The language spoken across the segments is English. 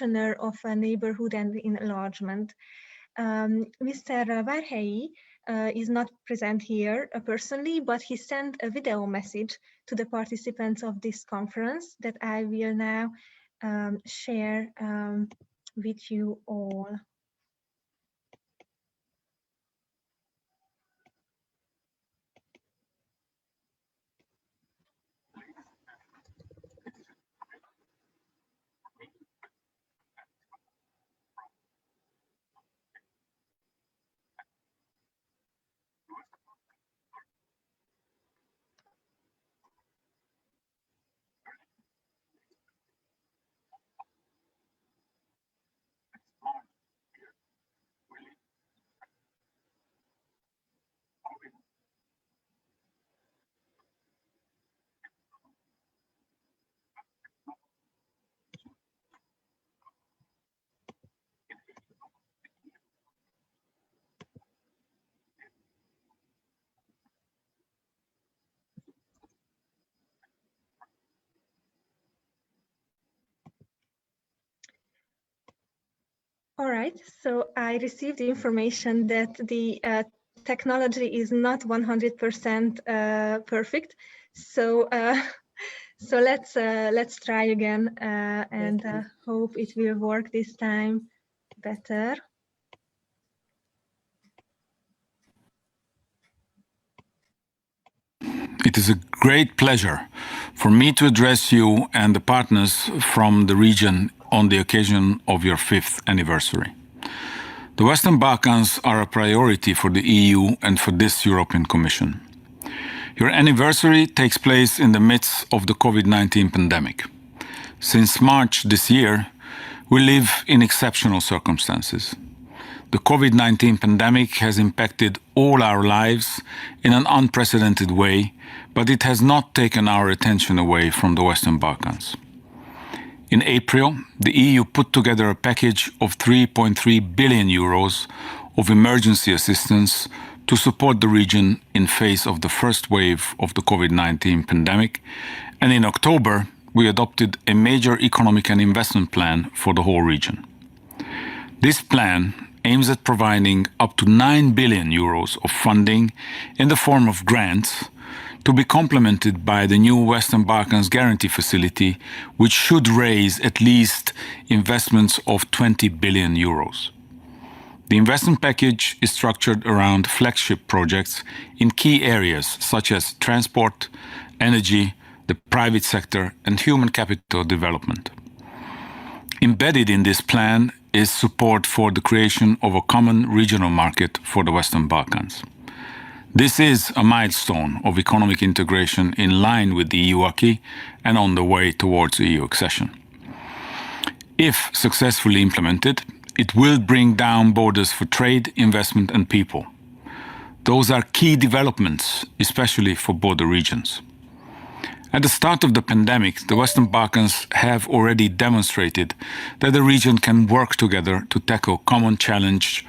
Commissioner of Neighbourhood and Enlargement. Mr. Várhelyi is not present here personally, but he sent a video message to the participants of this conference that I will now share with you all. All right, so I received the information that the technology is not 100% perfect. So so let's try again and hope it will work this time better. It is a great pleasure for me to address you and the partners from the region on the occasion of your 5th anniversary. The Western Balkans are a priority for the EU and for this European Commission. Your anniversary takes place in the midst of the COVID-19 pandemic. Since March this year, we live in exceptional circumstances. The COVID-19 pandemic has impacted all our lives in an unprecedented way, but it has not taken our attention away from the Western Balkans. In April, the EU put together a package of 3.3 billion euros of emergency assistance to support the region in face of the first wave of the COVID-19 pandemic, and in October, we adopted a major economic and investment plan for the whole region. This plan aims at providing up to 9 billion euros of funding in the form of grants to be complemented by the new Western Balkans Guarantee Facility, which should raise at least investments of 20 billion euros. The investment package is structured around flagship projects in key areas such as transport, energy, the private sector, and human capital development. Embedded in this plan is support for the creation of a common regional market for the Western Balkans. This is a milestone of economic integration in line with the EU acquis and on the way towards EU accession. If successfully implemented, it will bring down borders for trade, investment and people. Those are key developments, especially for border regions. At the start of the pandemic, the Western Balkans have already demonstrated that the region can work together to tackle common challenges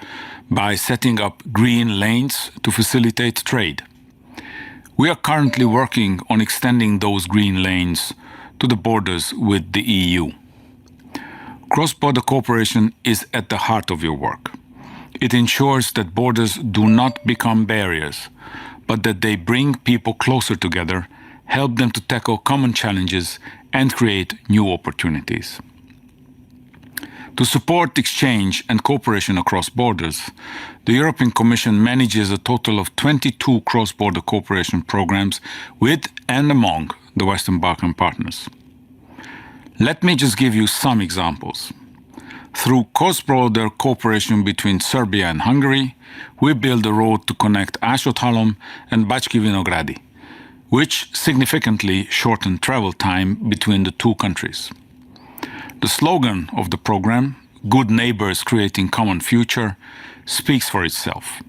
by setting up green lanes to facilitate trade. We are currently working on extending those green lanes to the borders with the EU. Cross-border cooperation is at the heart of your work. It ensures that borders do not become barriers, but that they bring people closer together, help them to tackle common challenges, and create new opportunities. To support exchange and cooperation across borders, the European Commission manages a total of 22 cross-border cooperation programs with and among the Western Balkan partners. Let me just give you some examples. Through cross-border cooperation between Serbia and Hungary, we build a road to connect Ásotthalom and Bački Vinogradi, which significantly shortened travel time between the two countries. The slogan of the program, "Good Neighbours Creating Common Future," speaks for itself.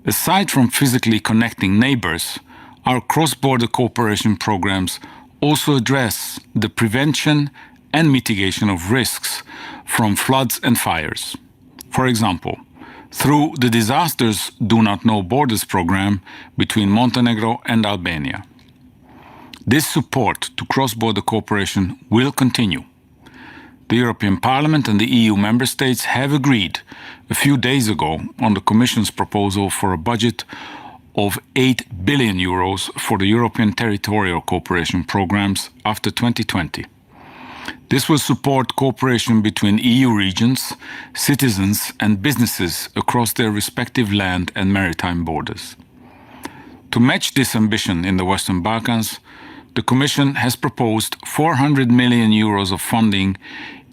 Aside from physically connecting neighbours, our cross-border cooperation programs also address the prevention and mitigation of risks from floods and fires. For example, through the Disasters Do Not Know Borders program between Montenegro and Albania. This support to cross-border cooperation will continue. The European Parliament and the EU member states have agreed a few days ago on the Commission's proposal for a budget of 8 billion euros for the European territorial cooperation programs after 2020. This will support cooperation between EU regions, citizens and businesses across their respective land and maritime borders. To match this ambition in the Western Balkans, the Commission has proposed 400 million euros of funding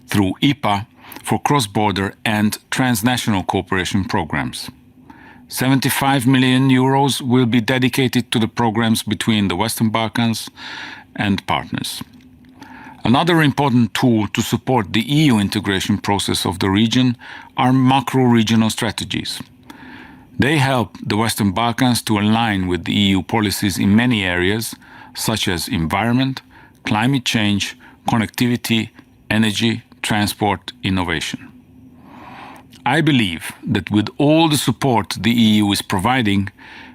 through IPA for cross-border and transnational cooperation programs. 75 million euros will be dedicated to the programs between the Western Balkans and partners. Another important tool to support the EU integration process of the region are macro-regional strategies. They help the Western Balkans to align with the EU policies in many areas, such as environment, climate change, connectivity, energy, transport, innovation. I believe that with all the support the EU is providing,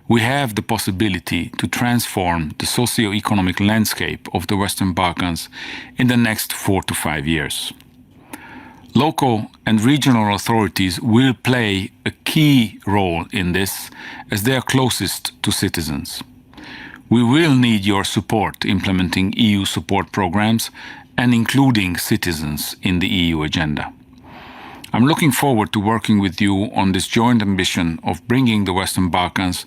we have the possibility to transform the socio-economic landscape of the Western Balkans in the next 4 to 5 years. Local and regional authorities will play a key role in this as they are closest to citizens. We will need your support implementing EU support programs and including citizens in the EU agenda. I'm looking forward to working with you on this joint ambition of bringing the Western Balkans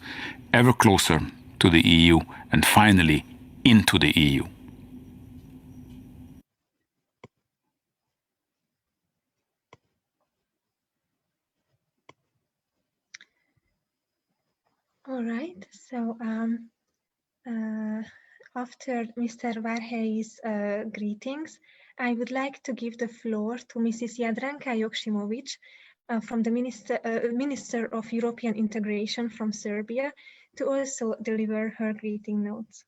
ever closer to the EU and finally into the EU. All right, so after Mr. Várhelyi's greetings, I would like to give the floor to Mrs. Jadranka Joksimović from the Minister of European Integration from Serbia to also deliver her greeting notes.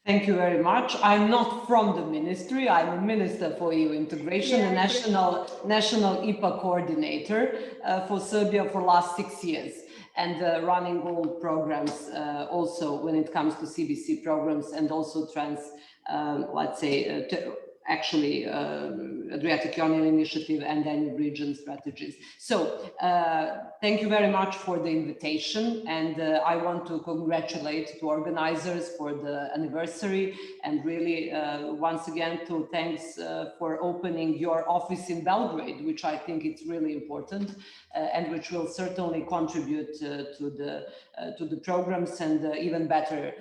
Thank you very much. I'm not from the ministry. I'm a minister for EU integration, a national IPA coordinator for Serbia for the last 6 years, and running all programs also when it comes to CBC programs and also Adriatic Union Initiative and then region strategies. So thank you very much for the invitation, and I want to congratulate the organizers for the anniversary, and really once again to thanks for opening your office in Belgrade, which I think it's really important and which will certainly contribute to the programs and even better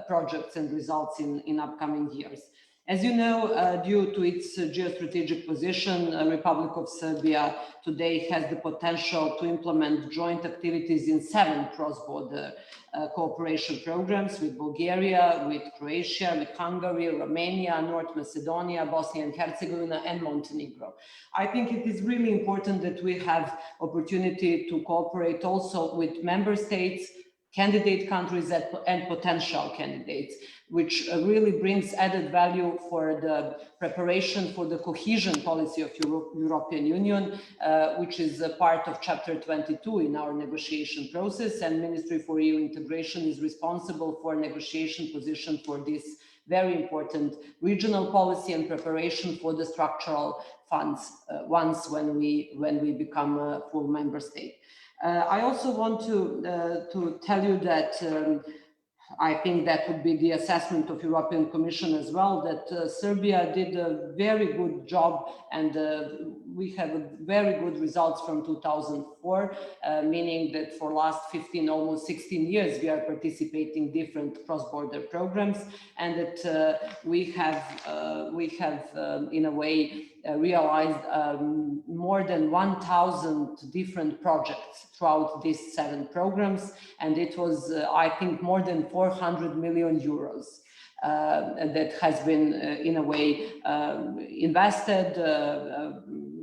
projects and results in upcoming years. As you know, due to its geostrategic position, the Republic of Serbia today has the potential to implement joint activities in 7 cross-border cooperation programs with Bulgaria, with Croatia, with Hungary, Romania, North Macedonia, Bosnia and Herzegovina, and Montenegro. I think it is really important that we have opportunity to cooperate also with member states, candidate countries and potential candidates, which really brings added value for the preparation for the cohesion policy of European Union, which is a part of Chapter 22 in our negotiation process, and Ministry for EU Integration is responsible for negotiation position for this very important regional policy and preparation for the structural funds when we become a full member state. I also want to tell you that I think that would be the assessment of European Commission as well, that Serbia did a very good job, and we have very good results from 2004, meaning that for last 15, almost 16 years, we are participating different cross-border programs, and that we have in a way realized more than 1,000 different projects throughout these 7 programs, and it was I think more than 400 million euros that has been in a way invested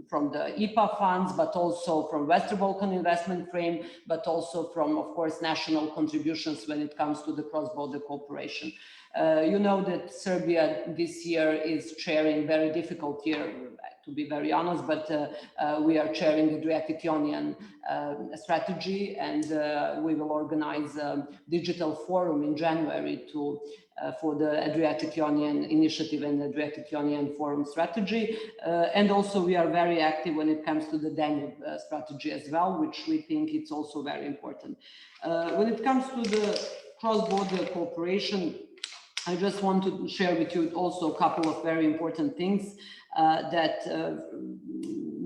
from the IPA funds, but also from Western Balkan investment frame, but also from, of course, national contributions when it comes to the cross-border cooperation. You know that Serbia this year is chairing very difficult year, to be very honest, but we are chairing the Adriatic Ionian strategy, and we will organize a digital forum in January for the Adriatic Ionian initiative and Adriatic Ionian forum strategy. And also we are very active when it comes to the Danube strategy as well, which we think it's also very important. When it comes to the cross-border cooperation, I just want to share with you also a couple of very important things. That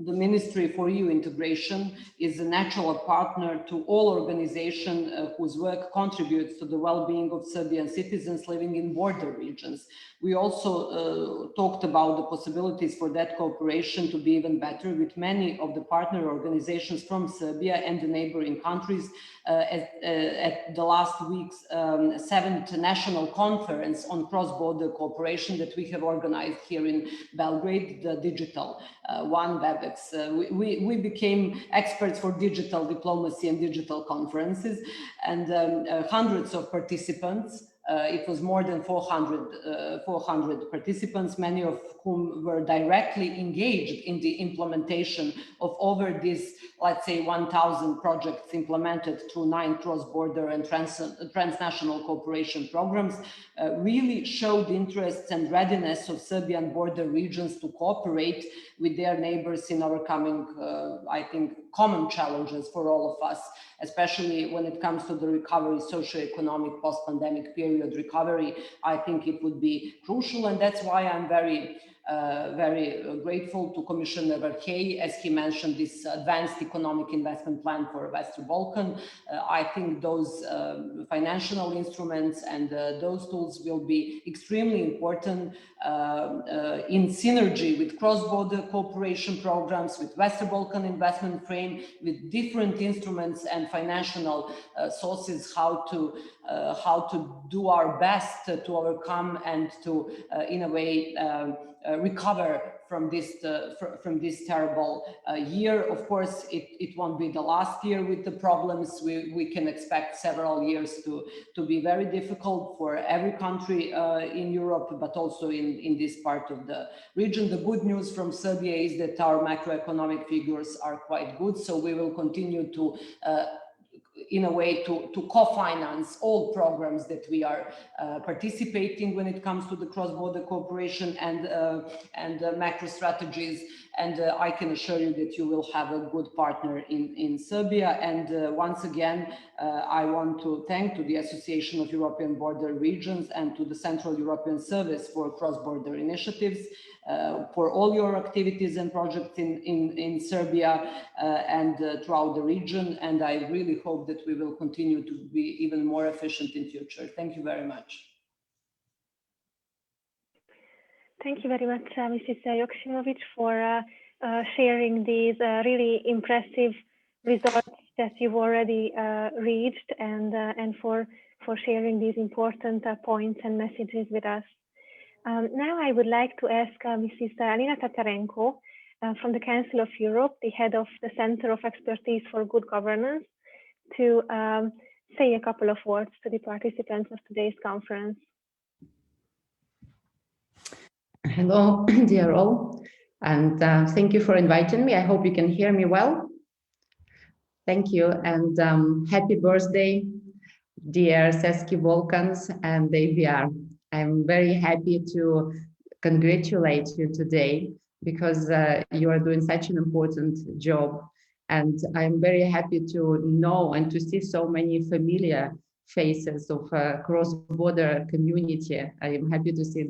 the Ministry for EU Integration is a natural partner to all organizations whose work contributes to the well-being of Serbian citizens living in border regions. We also talked about the possibilities for that cooperation to be even better with many of the partner organizations from Serbia and the neighboring countries at the last week's 7th National Conference on Cross-Border Cooperation that we have organized here in Belgrade, the digital one, WebEx. We became experts for digital diplomacy and digital conferences, and hundreds of participants. It was more than 400 participants, many of whom were directly engaged in the implementation of over this, let's say, 1,000 projects implemented through 9 cross-border and transnational cooperation programs, really showed interests and readiness of Serbian border regions to cooperate with their neighbors in overcoming, I think, common challenges for all of us, especially when it comes to the recovery, socio-economic, post-pandemic period recovery. I think it would be crucial, and that's why I'm very grateful to Commissioner Várhelyi, as he mentioned this advanced economic investment plan for Western Balkans. I think those financial instruments and those tools will be extremely important in synergy with cross-border cooperation programs, with Western Balkan investment frame, with different instruments and financial sources, how to do our best to overcome and to, in a way, recover from this terrible year. Of course, it won't be the last year with the problems. We can expect several years to be very difficult for every country in Europe, but also in this part of the region. The good news from Serbia is that our macroeconomic figures are quite good, so we will continue to in a way to co-finance all programs that we are participating when it comes to the cross-border cooperation and macro strategies. And I can assure you that you will have a good partner in Serbia. And once again, I want to thank to the Association of European Border Regions and to the Central European Service for Cross-Border Initiatives for all your activities and projects in Serbia and throughout the region. And I really hope that we will continue to be even more efficient in future. Thank you very much. Thank you very much, Mrs. Joksimović, for sharing these really impressive results that you've already reached, and for sharing these important points and messages with us. Now I would like to ask Mrs. Alina Tatarenko from the Council of Europe, the head of the Center of Expertise for Good Governance, to say a couple of words to the participants of today's conference. Hello, dear all, and thank you for inviting me. I hope you can hear me well. Thank you, and happy birthday, dear CESCI Balkans and AEBR. I'm very happy to congratulate you today because you are doing such an important job, and I'm very happy to know and to see so many familiar faces of cross-border community. I am happy to see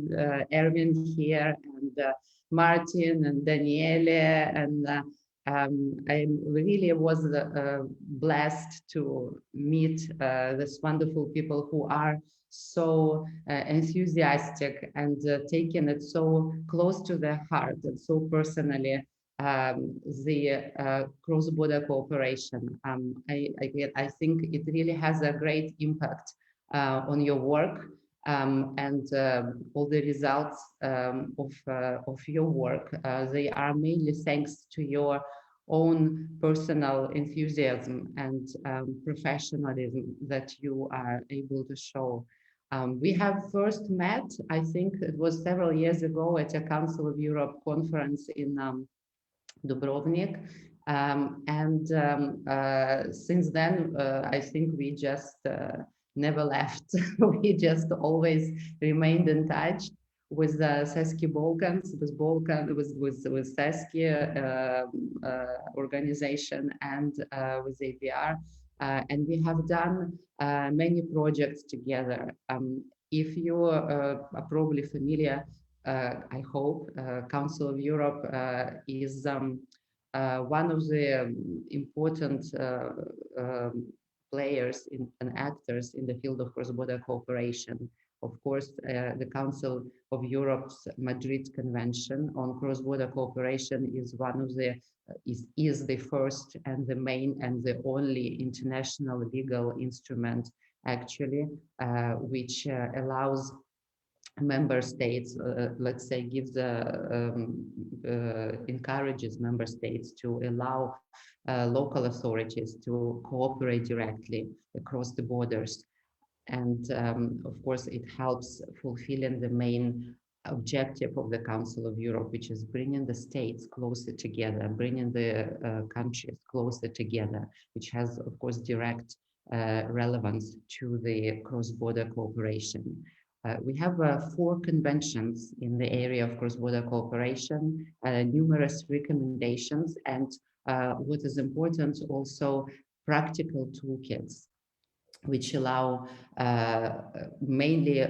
Erwin here, and Martin and Daniele, and I really was blessed to meet these wonderful people who are so enthusiastic and taking it so close to their heart and so personally, the cross-border cooperation. I think it really has a great impact on your work, and all the results of your work. They are mainly thanks to your own personal enthusiasm and professionalism that you are able to show. We have first met, I think it was several years ago, at a Council of Europe conference in Dubrovnik. Since then, I think we just never left. We just always remained in touch with CESCI Balkans, with CESCI organization, and with AEBR. And we have done many projects together. If you are probably familiar, I hope, Council of Europe is one of the important players and actors in the field of cross-border cooperation. Of course, the Council of Europe's Madrid Convention on cross-border cooperation is one of the is the first and the main and the only international legal instrument, actually, which allows member states, let's say, gives encourages member states to allow local authorities to cooperate directly across the borders. And of course, it helps fulfilling the main objective of the Council of Europe, which is bringing the states closer together, bringing the countries closer together, which has, of course, direct relevance to the cross-border cooperation. We have 4 conventions in the area of cross-border cooperation, numerous recommendations, and what is important, also practical toolkits, which allow mainly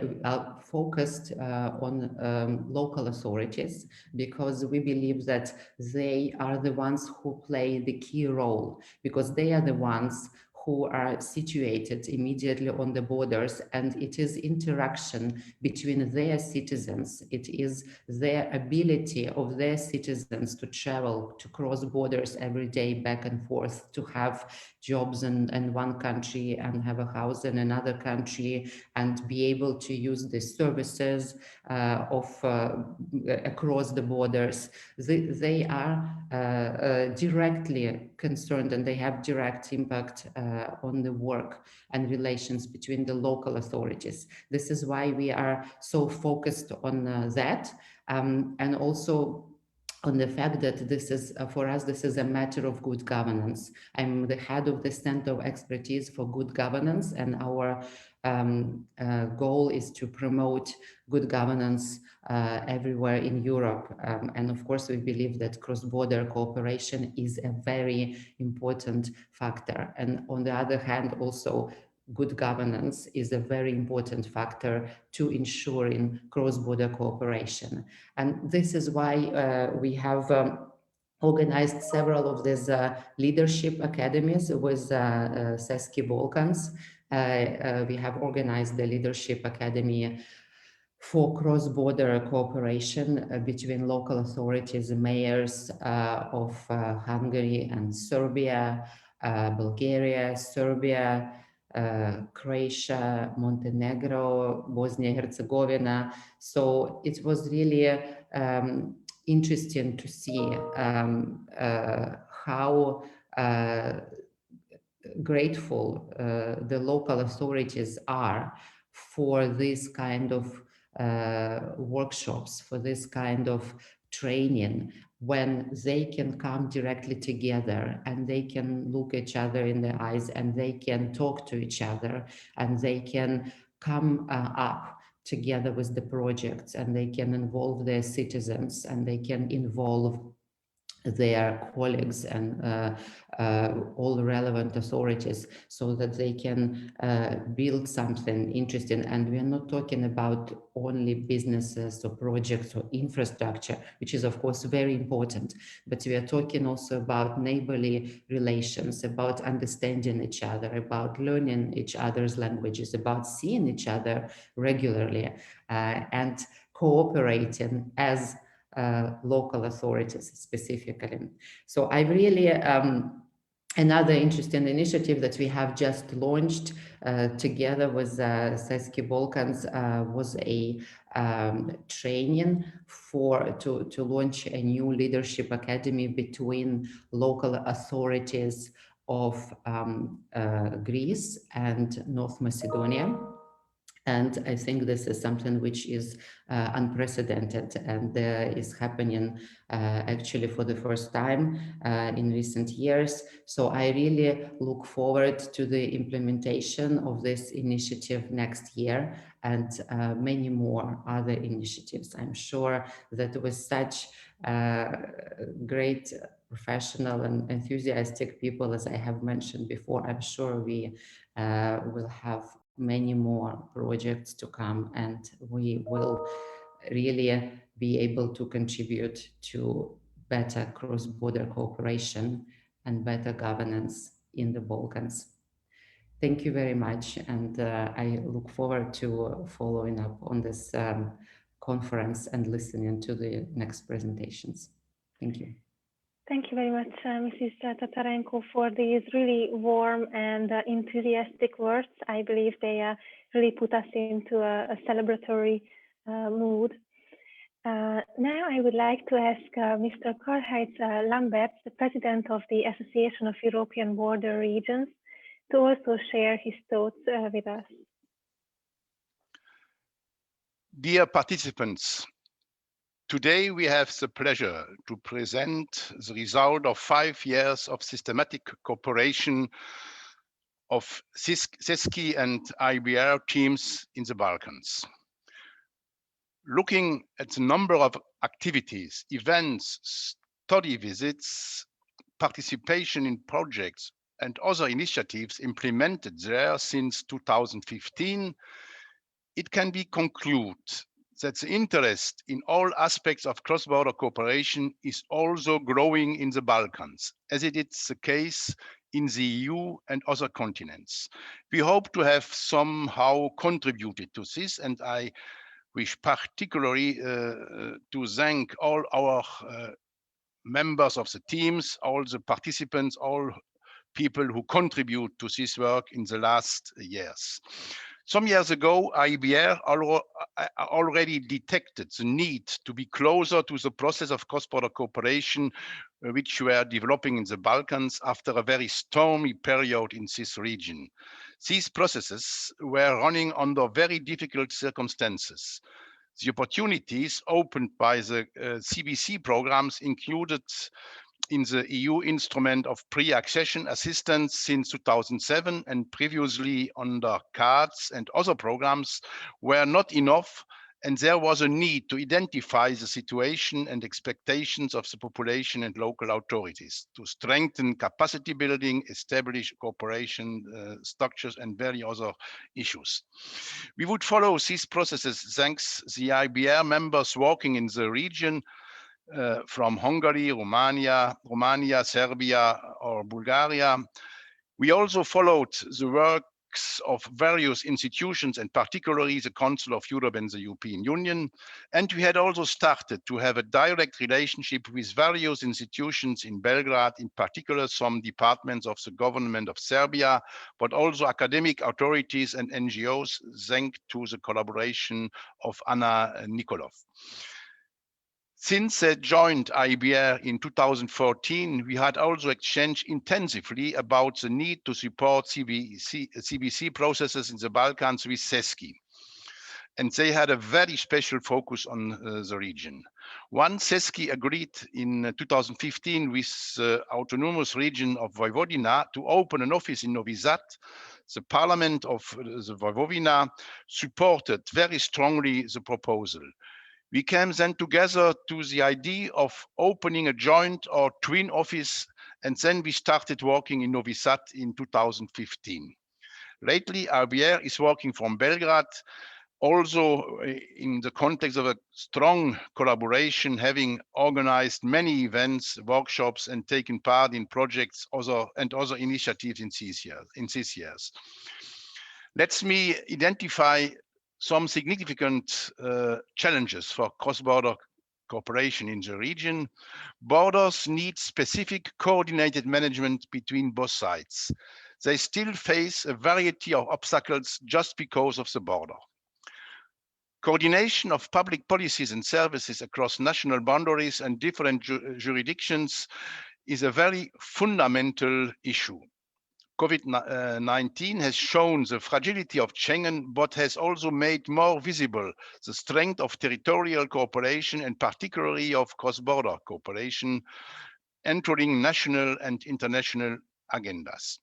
focused on local authorities, because we believe that they are the ones who play the key role, because they are the ones who are situated immediately on the borders, and it is interaction between their citizens. It is their ability of their citizens to travel, to cross borders every day back and forth, to have jobs in one country and have a house in another country, and be able to use the services across the borders. They are directly concerned, and they have direct impact on the work and relations between the local authorities. This is why we are so focused on that, and also on the fact that this is, for us, this is a matter of good governance. I'm the head of the Center of Expertise for Good Governance, and our goal is to promote good governance everywhere in Europe. And of course, we believe that cross-border cooperation is a very important factor. And on the other hand, also, good governance is a very important factor to ensuring cross-border cooperation. And this is why we have organized several of these leadership academies with CESCI Balkans. We have organized the Leadership Academy for cross-border cooperation between local authorities, mayors of Hungary and Serbia, Bulgaria, Serbia, Croatia, Montenegro, Bosnia and Herzegovina. So it was really interesting to see how grateful the local authorities are for this kind of workshops, for this kind of training, when they can come directly together and they can look each other in the eyes and they can talk to each other and they can come up together with the projects, and they can involve their citizens and they can involve their colleagues and all relevant authorities, so that they can build something interesting. And we are not talking about only businesses or projects or infrastructure, which is of course very important, but we are talking also about neighborly relations, about understanding each other, about learning each other's languages, about seeing each other regularly, and cooperating as local authorities specifically. So I really, another interesting initiative that we have just launched together with CESCI Balkans was a training to launch a new leadership academy between local authorities of Greece and North Macedonia. And I think this is something which is unprecedented and is happening actually for the first time in recent years. So I really look forward to the implementation of this initiative next year and many more other initiatives. I'm sure that with such great professional and enthusiastic people, as I have mentioned before, I'm sure we will have many more projects to come, and we will really be able to contribute to better cross-border cooperation and better governance in the Balkans. Thank you very much, and I look forward to following up on this conference and listening to the next presentations. Thank you. Thank you very much, Mrs. Tatarenko, for these really warm and enthusiastic words. I believe they really put us into a celebratory mood. Now I would like to ask Mr. Karl-Heinz Lamberts, the President of the Association of European Border Regions, to also share his thoughts with us. Dear participants, today we have the pleasure to present the result of 5 years of systematic cooperation of CESCI and AEBR teams in the Balkans. Looking at the number of activities, events, study visits, participation in projects and other initiatives implemented there since 2015, it can be concluded that the interest in all aspects of cross-border cooperation is also growing in the Balkans, as it is the case in the EU and other continents. We hope to have somehow contributed to this, and I wish particularly to thank all our members of the teams, all the participants, all people who contribute to this work in the last years. Some years ago, AEBR already detected the need to be closer to the process of cross-border cooperation which were developing in the Balkans after a very stormy period in this region. These processes were running under very difficult circumstances. The opportunities opened by the CBC programs included in the EU instrument of pre-accession assistance since 2007 and previously under CARDS and other programs were not enough, and there was a need to identify the situation and expectations of the population and local authorities to strengthen capacity building, establish cooperation structures and various other issues. We would follow these processes thanks the AEBR members working in the region from Hungary, Romania, Serbia, or Bulgaria. We also followed the works of various institutions, and particularly the Council of Europe and the European Union. And we had also started to have a direct relationship with various institutions in Belgrade, in particular some departments of the government of Serbia, but also academic authorities and NGOs, thanks to the collaboration of Anna Nikolov. Since they joined AEBR in 2014, we had also exchanged intensively about the need to support CBC processes in the Balkans with CESCI. And they had a very special focus on the region. Once CESCI agreed in 2015 with the autonomous region of Vojvodina to open an office in Novi Sad, the parliament of the Vojvodina supported very strongly the proposal. We came then together to the idea of opening a joint or twin office, and then we started working in Novi Sad in 2015. Lately, AEBR is working from Belgrade, also in the context of a strong collaboration, having organized many events, workshops, and taken part in projects and other initiatives in these years. Let me identify some significant challenges for cross-border cooperation in the region. Borders need specific coordinated management between both sides. They still face a variety of obstacles just because of the border. Coordination of public policies and services across national boundaries and different jurisdictions is a very fundamental issue. COVID-19 has shown the fragility of Schengen, but has also made more visible the strength of territorial cooperation and particularly of cross-border cooperation, entering national and international agendas.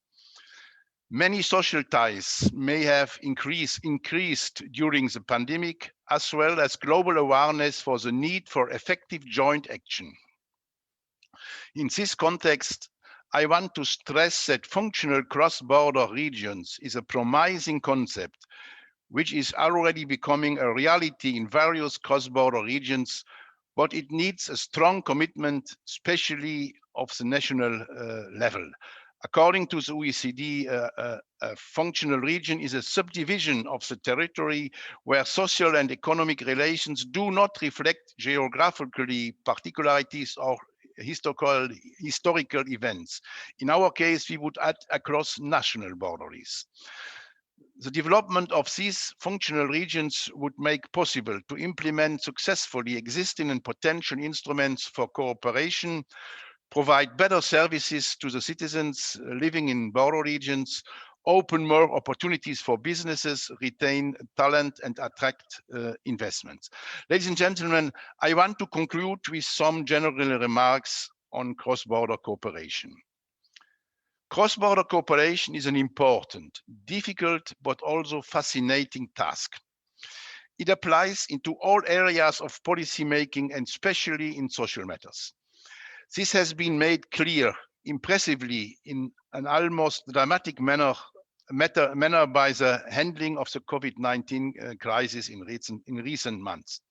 Many social ties may have increased during the pandemic, as well as global awareness for the need for effective joint action. In this context, I want to stress that functional cross-border regions is a promising concept, which is already becoming a reality in various cross-border regions, but it needs a strong commitment, especially of the national level. According to the OECD, a functional region is a subdivision of the territory where social and economic relations do not reflect geographically particularities or historical events. In our case, we would add across national boundaries. The development of these functional regions would make possible to implement successfully existing and potential instruments for cooperation, provide better services to the citizens living in border regions, open more opportunities for businesses, retain talent, and attract investments. Ladies and gentlemen, I want to conclude with some general remarks on cross-border cooperation. Cross-border cooperation is an important, difficult, but also fascinating task. It applies into all areas of policy making and especially in social matters. This has been made clear impressively in an almost dramatic manner by the handling of the COVID-19 crisis in recent months.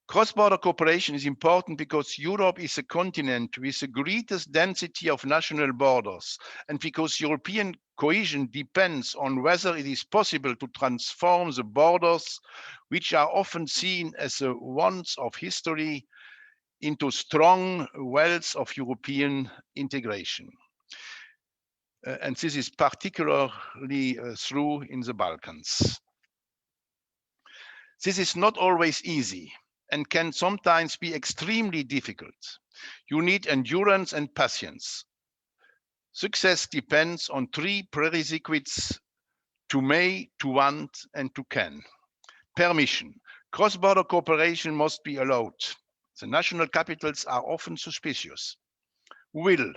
Cross-border cooperation is important because Europe is a continent with the greatest density of national borders, and because European cohesion depends on whether it is possible to transform the borders, which are often seen as the ones of history, into strong wells of European integration. And this is particularly true in the Balkans. This is not always easy and can sometimes be extremely difficult. You need endurance and patience. Success depends on three prerequisites: to may, to want, and to can. Permission. Cross-border cooperation must be allowed. The national capitals are often suspicious. Will.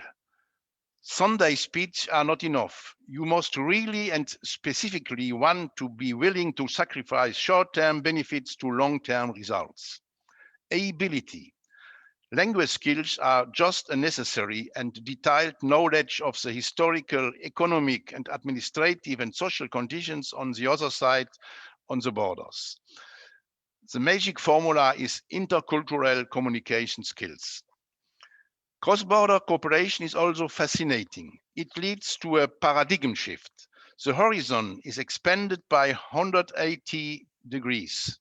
Sunday speech are not enough. You must really and specifically want to be willing to sacrifice short-term benefits to long-term results. Ability. Language skills are just a necessary and detailed knowledge of the historical, economic, and administrative and social conditions on the other side, on the borders. The magic formula is intercultural communication skills. Cross-border cooperation is also fascinating. It leads to a paradigm shift. The horizon is expanded by 180 degrees.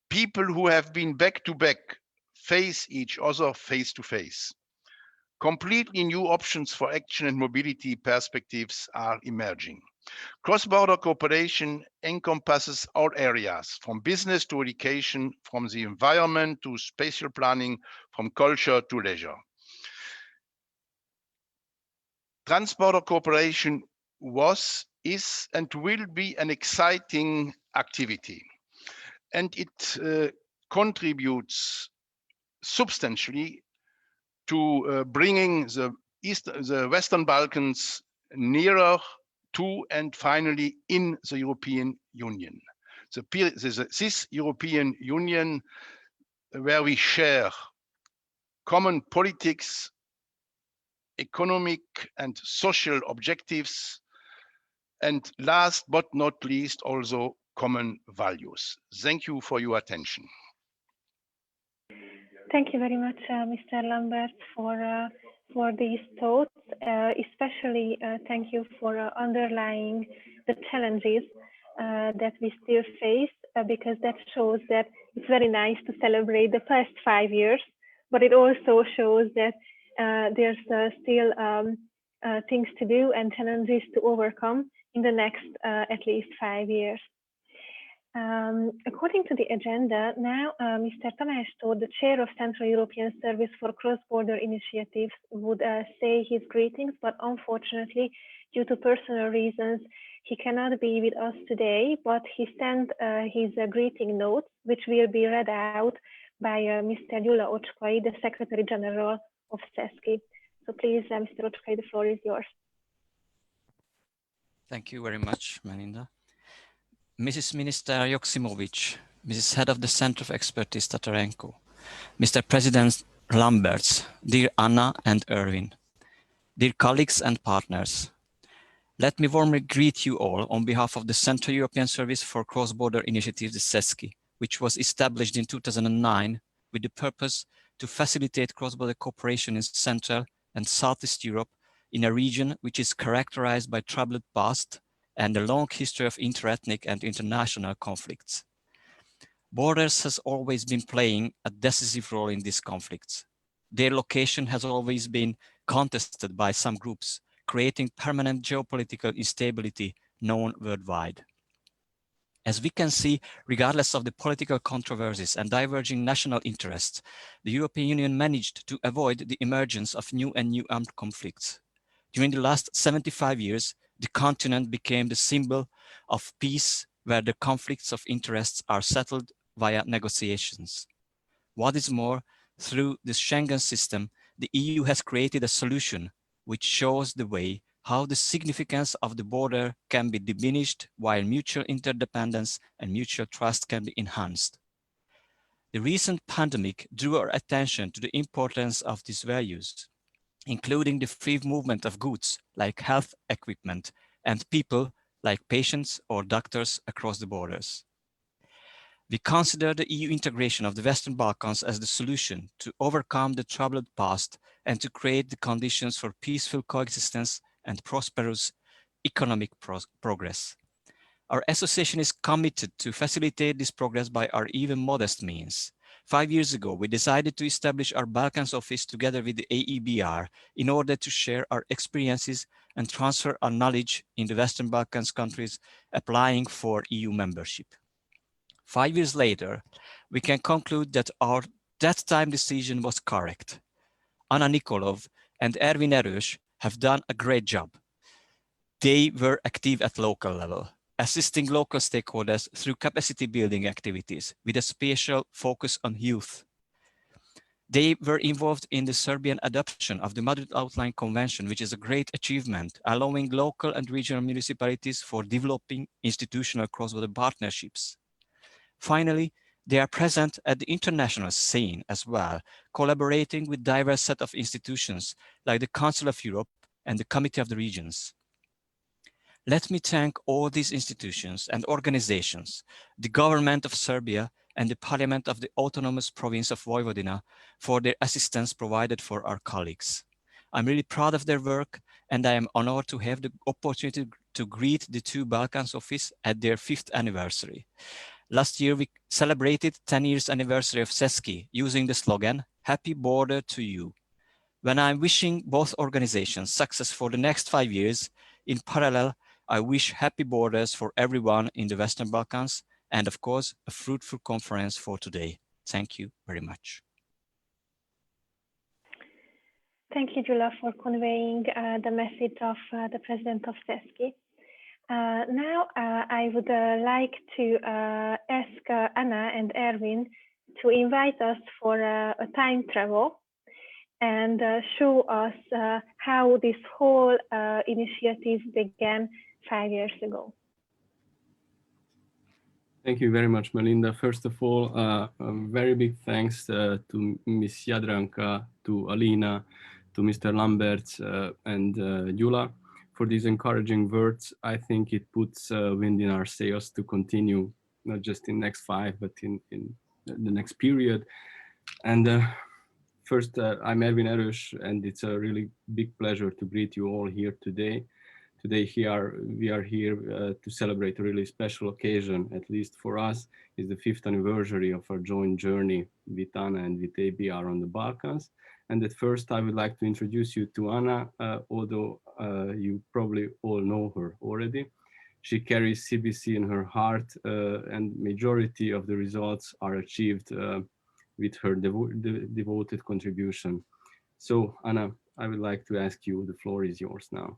People who have been back-to-back face each other face-to-face. Completely new options for action and mobility perspectives are emerging. Cross-border cooperation encompasses all areas, from business to education, from the environment to spatial planning, from culture to leisure. Transborder cooperation was, is, and will be an exciting activity, and it contributes substantially to bringing the Western Balkans nearer to and finally in the European Union. This European Union where we share common politics, economic and social objectives, and last but not least, also common values. Thank you for your attention. Thank you very much, Mr. Lambert, for these thoughts. Especially thank you for underlying the challenges that we still face, because that shows that it's very nice to celebrate the past 5 years, but it also shows that there's still things to do and challenges to overcome in the next at least 5 years. According to the agenda, now Mr. Tamás Tóth, the chair of Central European Service for Cross-Border Initiatives, would say his greetings, but unfortunately, due to personal reasons, he cannot be with us today, but he sent his greeting notes, which will be read out by Mr. Gyula Ocskai, the Secretary General of CESCI. So please, Mr. Ocskai, the floor is yours. Thank you very much, Melinda. Mrs. Minister Joksimović, Mrs. Head of the Center of Expertise Tatarenko, Mr. President Lamberts, dear Anna and Erwin, dear colleagues and partners, let me warmly greet you all on behalf of the Central European Service for Cross-Border Initiatives, the CESCI, which was established in 2009 with the purpose to facilitate cross-border cooperation in Central and Southeast Europe in a region which is characterized by troubled past and a long history of interethnic and international conflicts. Borders has always been playing a decisive role in these conflicts. Their location has always been contested by some groups, creating permanent geopolitical instability known worldwide. As we can see, regardless of the political controversies and diverging national interests, the European Union managed to avoid the emergence of new armed conflicts. During the last 75 years, the continent became the symbol of peace, where the conflicts of interests are settled via negotiations. What is more, through the Schengen system, the EU has created a solution which shows the way how the significance of the border can be diminished while mutual interdependence and mutual trust can be enhanced. The recent pandemic drew our attention to the importance of these values, including the free movement of goods like health equipment and people like patients or doctors across the borders. We consider the EU integration of the Western Balkans as the solution to overcome the troubled past and to create the conditions for peaceful coexistence and prosperous economic progress. Our association is committed to facilitate this progress by our even modest means. 5 years ago, we decided to establish our Balkans office together with the AEBR in order to share our experiences and transfer our knowledge in the Western Balkans countries applying for EU membership. 5 years later, we can conclude that our that time decision was correct. Anna Nikolov and Erwin Erős have done a great job. They were active at local level, assisting local stakeholders through capacity building activities with a special focus on youth. They were involved in the Serbian adoption of the Madrid Outline Convention, which is a great achievement, allowing local and regional municipalities for developing institutional cross-border partnerships. Finally, they are present at the international scene as well, collaborating with diverse set of institutions like the Council of Europe and the Committee of the Regions. Let me thank all these institutions and organizations, the government of Serbia and the parliament of the autonomous province of Vojvodina for their assistance provided for our colleagues. I'm really proud of their work and I am honored to have the opportunity to greet the two Balkans office at their 5th anniversary. Last year, we celebrated 10 years anniversary of CESCI using the slogan, Happy Border to You. When I'm wishing both organizations success for the next 5 years, in parallel, I wish happy borders for everyone in the Western Balkans and of course, a fruitful conference for today. Thank you very much. Thank you, Gyula, for conveying the message of the President of CESCI. Now, I would like to ask Anna and Erwin to invite us for a time travel and show us how this whole initiative began 5 years ago. Thank you very much, Melinda. First of all, a very big thanks to Ms. Jadranka, to Alina, to Mr. Lamberts and Gyula for these encouraging words. I think it puts wind in our sails to continue, not just in next 5, but in the next period. And first, I'm Erwin Erős, and it's a really big pleasure to greet you all here today. Today we are here to celebrate a really special occasion, at least for us, is the 5th anniversary of our joint journey with Anna and with AEBR on the Balkans. And at first I would like to introduce you to Anna, although you probably all know her already. She carries CBC in her heart, and majority of the results are achieved with her devoted contribution. So, Anna, I would like to ask you, the floor is yours now.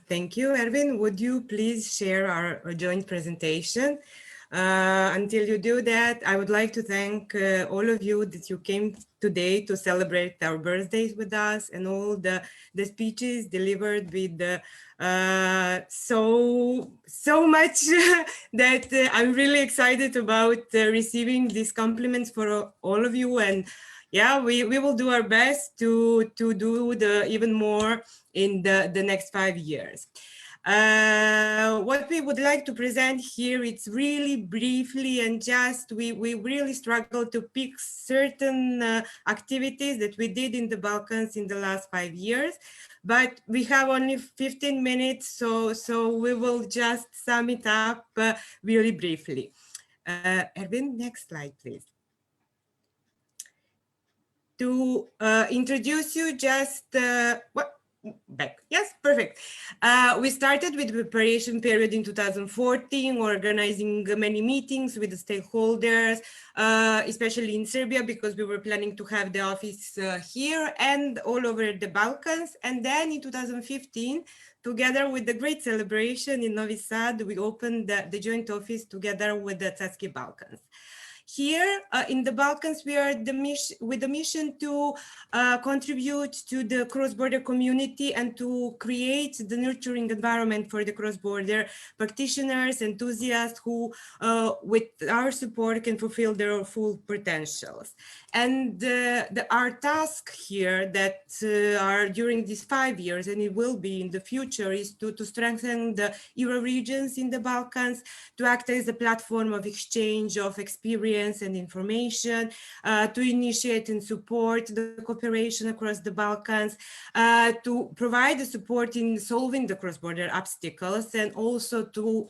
Thank you, Erwin. Would you please share our joint presentation? Until you do that, I would like to thank all of you that you came today to celebrate our birthdays with us, and all the speeches delivered with so much that I'm really excited about receiving these compliments for all of you. And yeah, we will do our best to do even more in the next 5 years. What we would like to present here, it's really briefly, and just we really struggle to pick certain activities that we did in the Balkans in the last 5 years, but we have only 15 minutes, so we will just sum it up really briefly. Erwin, next slide, please. To introduce you just back. Yes, perfect. We started with the preparation period in 2014, organizing many meetings with the stakeholders, especially in Serbia, because we were planning to have the office here and all over the Balkans. And then in 2015, together with the great celebration in Novi Sad, we opened the joint office together with the CESCI Balkans. Here in the Balkans, we are with the mission to contribute to the cross-border community and to create the nurturing environment for the cross-border practitioners, enthusiasts who, with our support, can fulfill their full potentials. And our task here that are during these 5 years, and it will be in the future, is to strengthen the Euro regions in the Balkans, to act as a platform of exchange of experience and information, to initiate and support the cooperation across the Balkans, to provide the support in solving the cross-border obstacles, and also to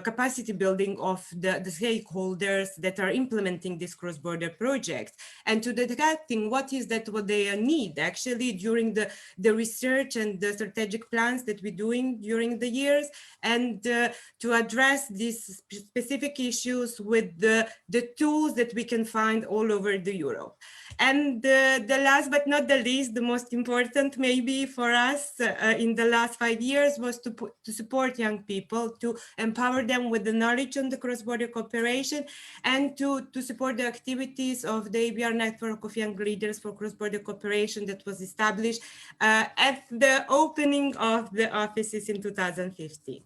capacity building of the stakeholders that are implementing these cross-border projects, and to detecting what they need actually during the research and the strategic plans that we're doing during the years, and to address these specific issues with the tools that we can find all over the Europe. And the last but not the least, the most important maybe for us in the last 5 years was to support young people, to empower them with the knowledge on the cross-border cooperation, and to support the activities of the AEBR network of young leaders for cross-border cooperation that was established at the opening of the offices in 2015.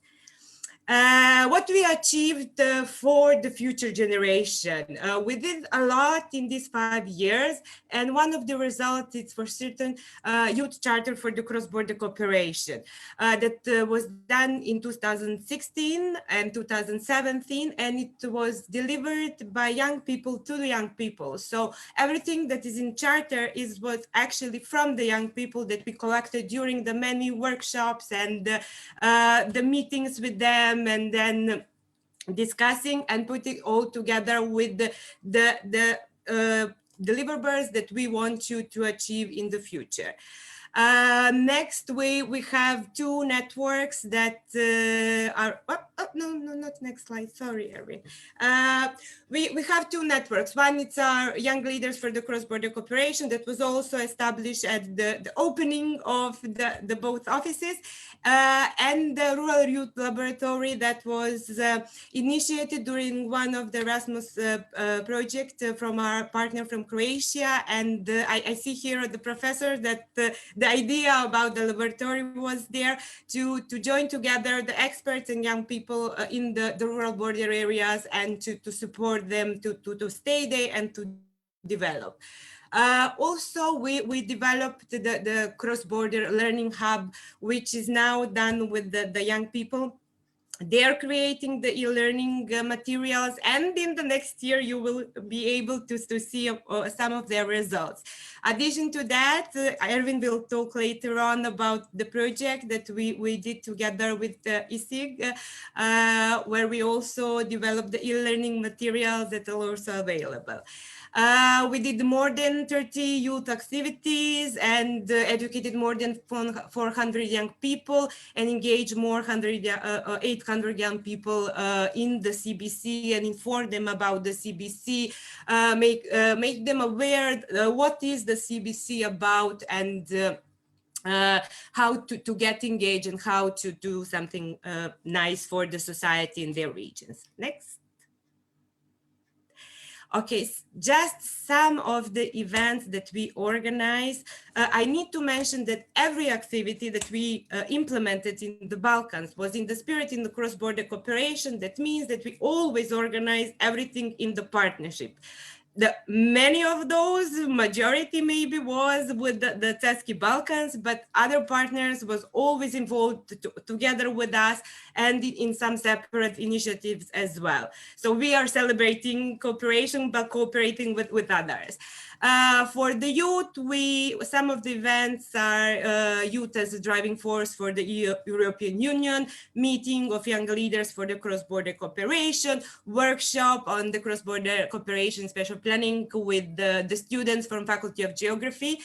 What we achieved for the future generation. We did a lot in these 5 years, and one of the results is for certain youth charter for the cross-border cooperation that was done in 2016 and 2017, and it was delivered by young people to the young people. So everything that is in charter was actually from the young people that we collected during the many workshops and the meetings with them, and then discussing and putting all together with the deliverables that we want you to achieve in the future. Next, we have 2 networks that are, not next slide, sorry, Erwin. We have 2 networks. One, it's our Young Leaders for the Cross-Border Cooperation that was also established at the opening of the both offices, and the Rural Youth Laboratory that was initiated during one of the Erasmus project from our partner from Croatia. And I see here the professor that the idea about the laboratory was there to join together the experts and young people in the rural border areas, and to support them to stay there and to develop. Also, we developed the cross-border learning hub, which is now done with the young people. They are creating the e-learning materials, and in the next year you will be able to see some of their results. Addition to that, Erwin will talk later on about the project that we did together with ISIG, where we also developed the e-learning materials that are also available. We did more than 30 youth activities and educated more than 400 young people and engaged more 800 young people in the CBC and inform them about the CBC, make them aware what is the CBC about and how to get engaged and how to do something nice for the society in their regions. Next. Okay, just some of the events that we organize. I need to mention that every activity that we implemented in the Balkans was in the spirit in the cross-border cooperation. That means that we always organize everything in the partnership. Many of those, majority maybe, was with the CESCI Balkans, but other partners was always involved together with us and in some separate initiatives as well. So we are celebrating cooperation, but cooperating with others. For the youth, some of the events are youth as a driving force for the European Union, meeting of young leaders for the cross-border cooperation, workshop on the cross-border cooperation spatial planning with the students from Faculty of Geography,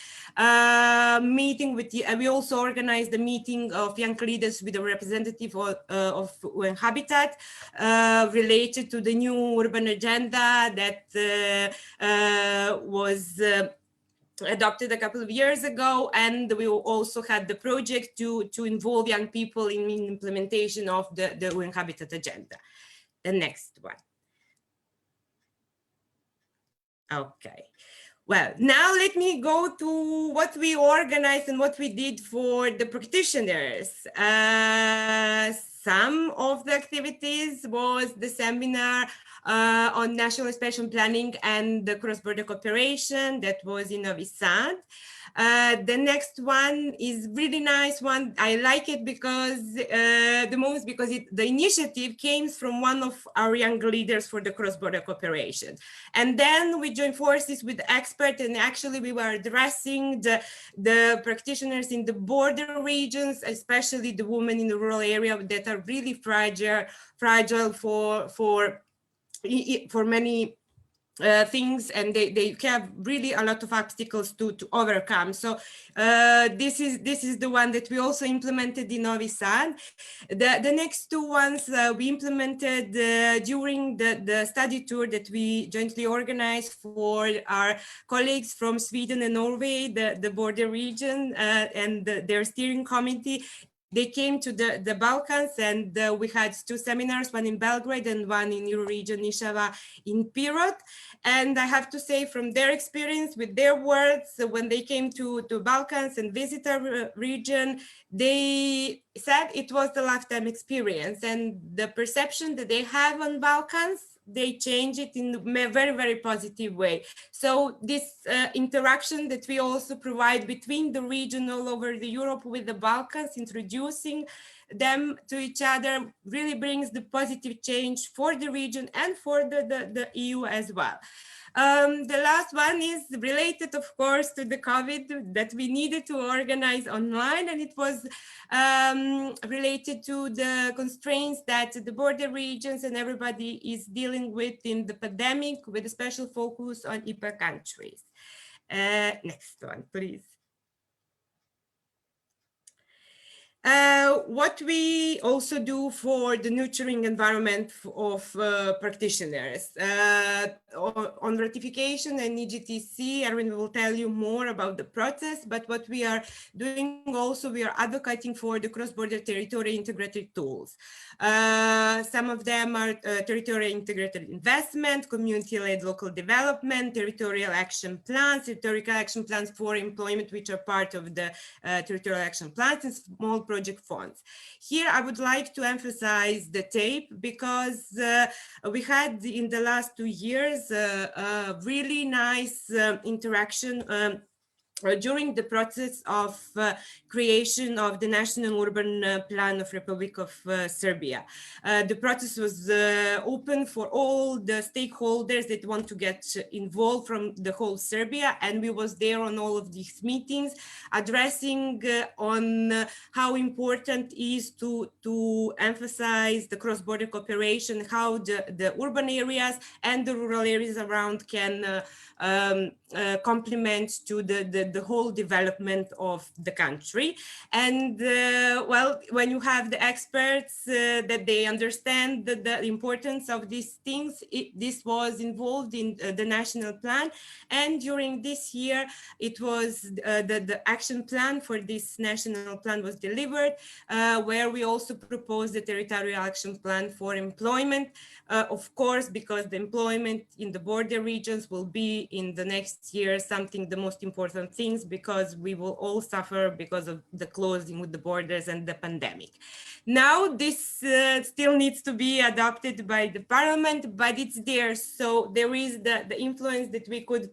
meeting with we also organized the meeting of young leaders with a representative of UN Habitat related to the new urban agenda that was adopted a couple of years ago, and we also had the project to involve young people in implementation of the UN Habitat agenda. The next one. Okay. Well, now let me go to what we organized and what we did for the practitioners. Some of the activities was the seminar on national spatial planning and the cross-border cooperation that was in Novi Sad. The next one is really nice one. I like it because the most because the initiative came from one of our young leaders for the cross-border cooperation. And then we joined forces with experts, and actually we were addressing the practitioners in the border regions, especially the women in the rural area that are really fragile for many things, and they have really a lot of obstacles to overcome. So this is the one that we also implemented in Novi Sad. The next two ones we implemented during the study tour that we jointly organized for our colleagues from Sweden and Norway, the border region and their steering committee. They came to the Balkans, and we had two seminars, one in Belgrade and one in Euroregion Nishava in Pirot. And I have to say, from their experience, with their words, when they came to Balkans and visit our region, they said it was the lifetime experience, and the perception that they have on Balkans, they change it in a very, very positive way. So this interaction that we also provide between the region all over the Europe with the Balkans, introducing them to each other, really brings the positive change for the region and for the EU as well. The last one is related, of course, to the COVID that we needed to organize online, and it was related to the constraints that the border regions and everybody is dealing with in the pandemic, with a special focus on IPA countries. Next one, please. What we also do for the nurturing environment of practitioners. On ratification and EGTC, Erwin will tell you more about the process, but what we are doing also, we are advocating for the cross-border territorial integrated tools. Some of them are territorial integrated investment, community-led local development, territorial action plans for employment, which are part of the territorial action plans, and small project funds. Here, I would like to emphasize the TAPE because we had in the last 2 years a really nice interaction during the process of creation of the National Urban Plan of Republic of Serbia. The process was open for all the stakeholders that want to get involved from the whole Serbia, and we was there on all of these meetings addressing on how important is to emphasize the cross-border cooperation, how the urban areas and the rural areas around can complement to the whole development of the country. And well, when you have the experts that they understand the importance of these things, this was involved in the national plan. And during this year, it was the action plan for this national plan was delivered, where we also proposed the territorial action plan for employment, of course, because the employment in the border regions will be in the next year something the most important things, because we will all suffer because of the closing with the borders and the pandemic. Now this still needs to be adopted by the parliament, but it's there. So there is the influence that we could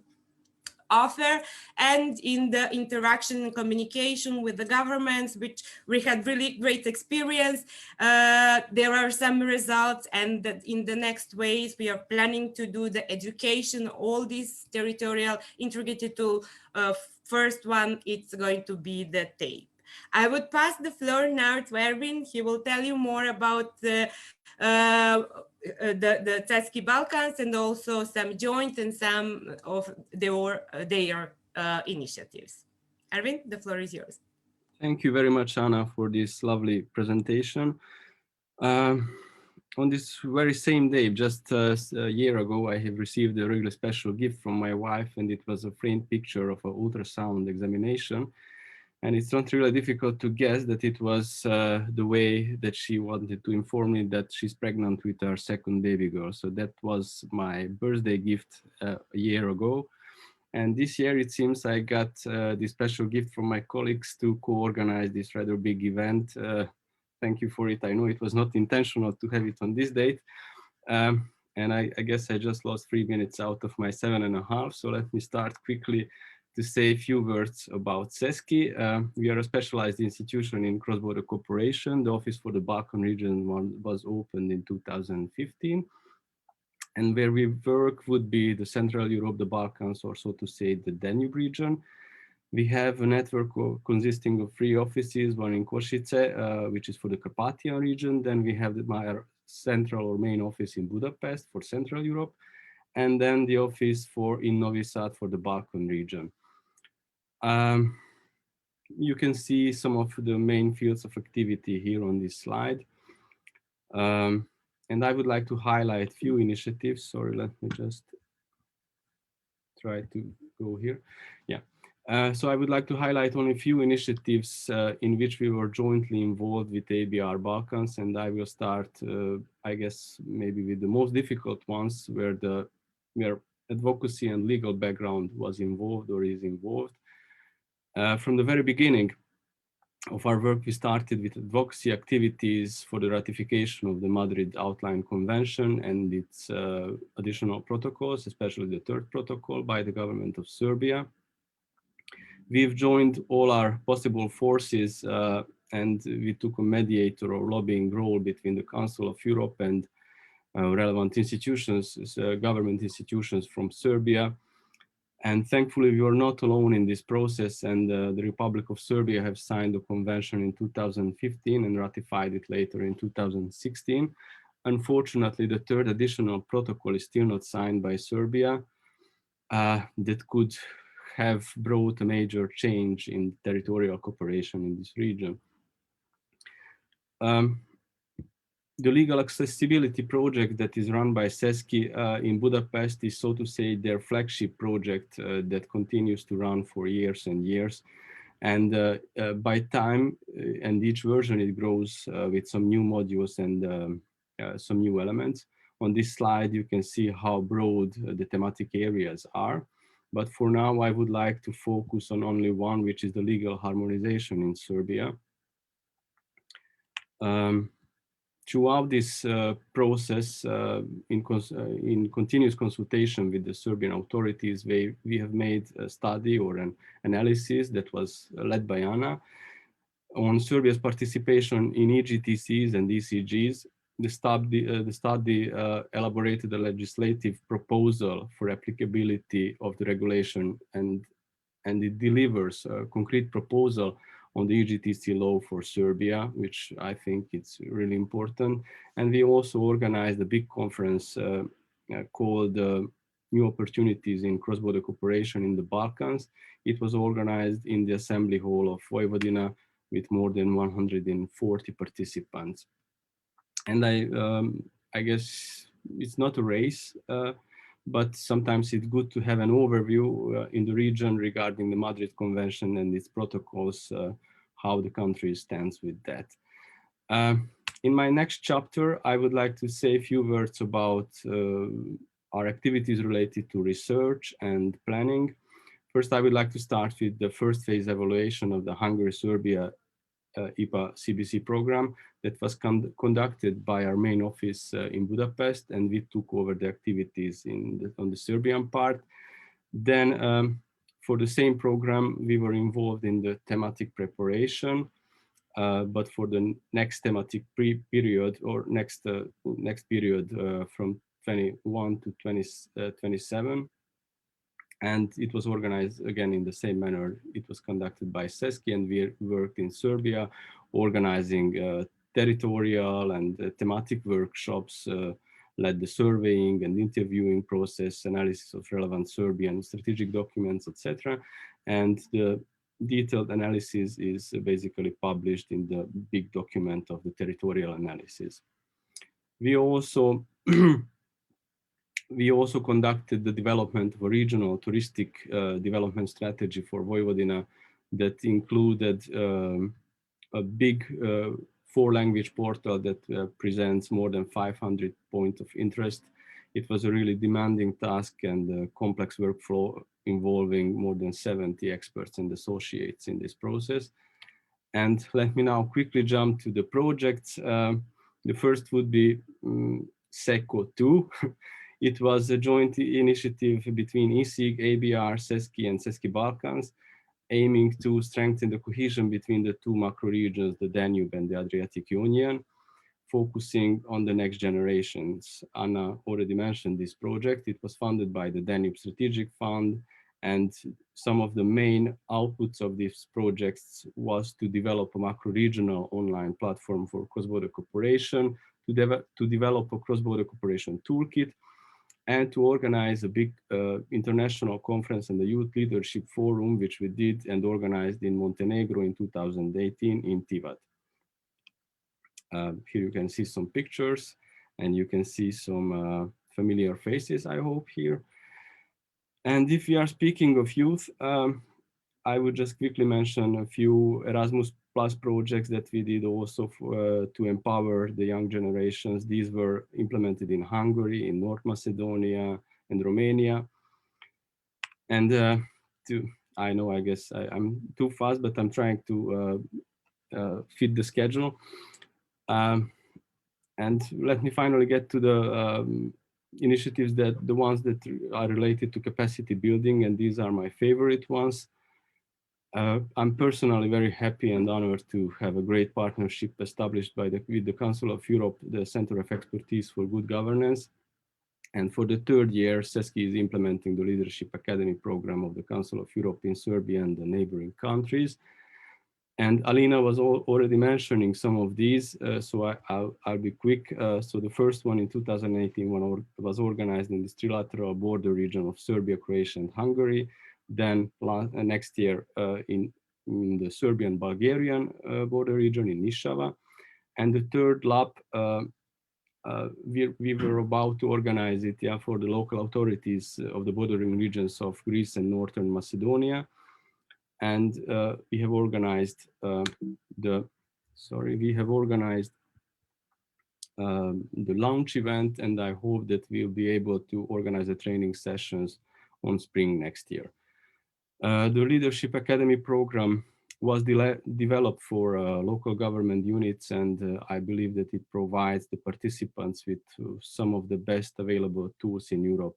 offer, and in the interaction and communication with the governments, which we had really great experience. There are some results, and that in the next ways we are planning to do the education, all these territorial integrated to first one, it's going to be the tape. I would pass the floor now to Erwin. He will tell you more about the CESCI Balkans and also some joint and some of their initiatives. Erwin, the floor is yours. Thank you very much, Anna, for this lovely presentation. On this very same day, just a year ago, I have received a really special gift from my wife, and it was a framed picture of an ultrasound examination. And it's not really difficult to guess that it was the way that she wanted to inform me that she's pregnant with our second baby girl. So that was my birthday gift a year ago. And this year, it seems I got this special gift from my colleagues to co-organize this rather big event. Thank you for it. I know it was not intentional to have it on this date. And I guess I just lost 3 minutes out of my 7.5. So let me start quickly to say a few words about CESCI. We are a specialized institution in cross-border cooperation. The office for the Balkan region was opened in 2015. And where we work would be the Central Europe, the Balkans, or so to say, the Danube region. We have a network consisting of 3 offices, one in Košice, which is for the Carpathian region. Then we have my central or main office in Budapest for Central Europe. And then the office in Novi Sad for the Balkan region. You can see some of the main fields of activity here on this slide. And I would like to highlight a few initiatives. Sorry, let me just try to go here. Yeah. So I would like to highlight only a few initiatives in which we were jointly involved with AEBR Balkans. And I will start, I guess, maybe with the most difficult ones where advocacy and legal background was involved or is involved. From the very beginning of our work, we started with advocacy activities for the ratification of the Madrid Outline Convention and its additional protocols, especially the 3rd protocol by the government of Serbia. We've joined all our possible forces and we took a mediator or lobbying role between the Council of Europe and relevant institutions, government institutions from Serbia. And thankfully, we were not alone in this process, and the Republic of Serbia have signed the convention in 2015 and ratified it later in 2016. Unfortunately, the 3rd additional protocol is still not signed by Serbia. That could have brought a major change in territorial cooperation in this region. The legal accessibility project that is run by CESCI in Budapest is, so to say, their flagship project that continues to run for years and years. And by time and each version, it grows with some new modules and some new elements. On this slide, you can see how broad the thematic areas are. But for now, I would like to focus on only one, which is the legal harmonization in Serbia. throughout this process, in continuous consultation with the Serbian authorities, we have made a study or an analysis that was led by Anna on Serbia's participation in EGTCs and ECGs. The study elaborated a legislative proposal for applicability of the regulation, and it delivers a concrete proposal on the EGTC law for Serbia, which I think it's really important. And we also organized a big conference called New Opportunities in Cross-Border Cooperation in the Balkans. It was organized in the Assembly Hall of Vojvodina with more than 140 participants. And I guess it's not a race, but sometimes it's good to have an overview in the region regarding the Madrid Convention and its protocols, how the country stands with that. In my next chapter, I would like to say a few words about our activities related to research and planning. First, I would like to start with the first phase evaluation of the Hungary-Serbia IPA CBC program that was conducted by our main office in Budapest, and we took over the activities on the Serbian part. Then for the same program, we were involved in the thematic preparation, but for the next thematic period or next period from 21 to 27. And it was organized again in the same manner. It was conducted by CESCI, and we worked in Serbia, organizing territorial and thematic workshops, led the surveying and interviewing process, analysis of relevant Serbian strategic documents, etc. And the detailed analysis is basically published in the big document of the territorial analysis. We also conducted the development of a regional touristic development strategy for Vojvodina that included a big 4-language portal that presents more than 500 points of interest. It was a really demanding task and a complex workflow involving more than 70 experts and associates in this process. And let me now quickly jump to the projects. The first would be SECO 2. It was a joint initiative between ESIG, AEBR, CESCI, and CESCI Balkans, aiming to strengthen the cohesion between the two macro regions, the Danube and the Adriatic Union, focusing on the next generations. Anna already mentioned this project. It was funded by the Danube Strategic Fund, and some of the main outputs of these projects was to develop a macro-regional online platform for cross-border cooperation, to develop a cross-border cooperation toolkit, and to organize a big international conference and the Youth Leadership Forum, which we did and organized in Montenegro in 2018 in Tivat. Here you can see some pictures, and you can see some familiar faces, I hope, here. And if we are speaking of youth, I would just quickly mention a few Erasmus Plus projects that we did also to empower the young generations. These were implemented in Hungary, in North Macedonia, and Romania. And I know, I guess I'm too fast, but I'm trying to fit the schedule. And let me finally get to the initiatives, the ones that are related to capacity building, and these are my favorite ones. I'm personally very happy and honored to have a great partnership established with the Council of Europe, the Center of Expertise for Good Governance. And for the third year, CESCI is implementing the Leadership Academy program of the Council of Europe in Serbia and the neighboring countries. And Alina was already mentioning some of these, so I'll be quick. So the first one in 2018 was organized in this trilateral border region of Serbia, Croatia, and Hungary. Then next year in the Serbian-Bulgarian border region in Nišava. And the third lap, we were about to organize it for the local authorities of the bordering regions of Greece and Northern Macedonia. And we have organized the launch event, and I hope that we'll be able to organize the training sessions on spring next year. The Leadership Academy program was developed for local government units, and I believe that it provides the participants with some of the best available tools in Europe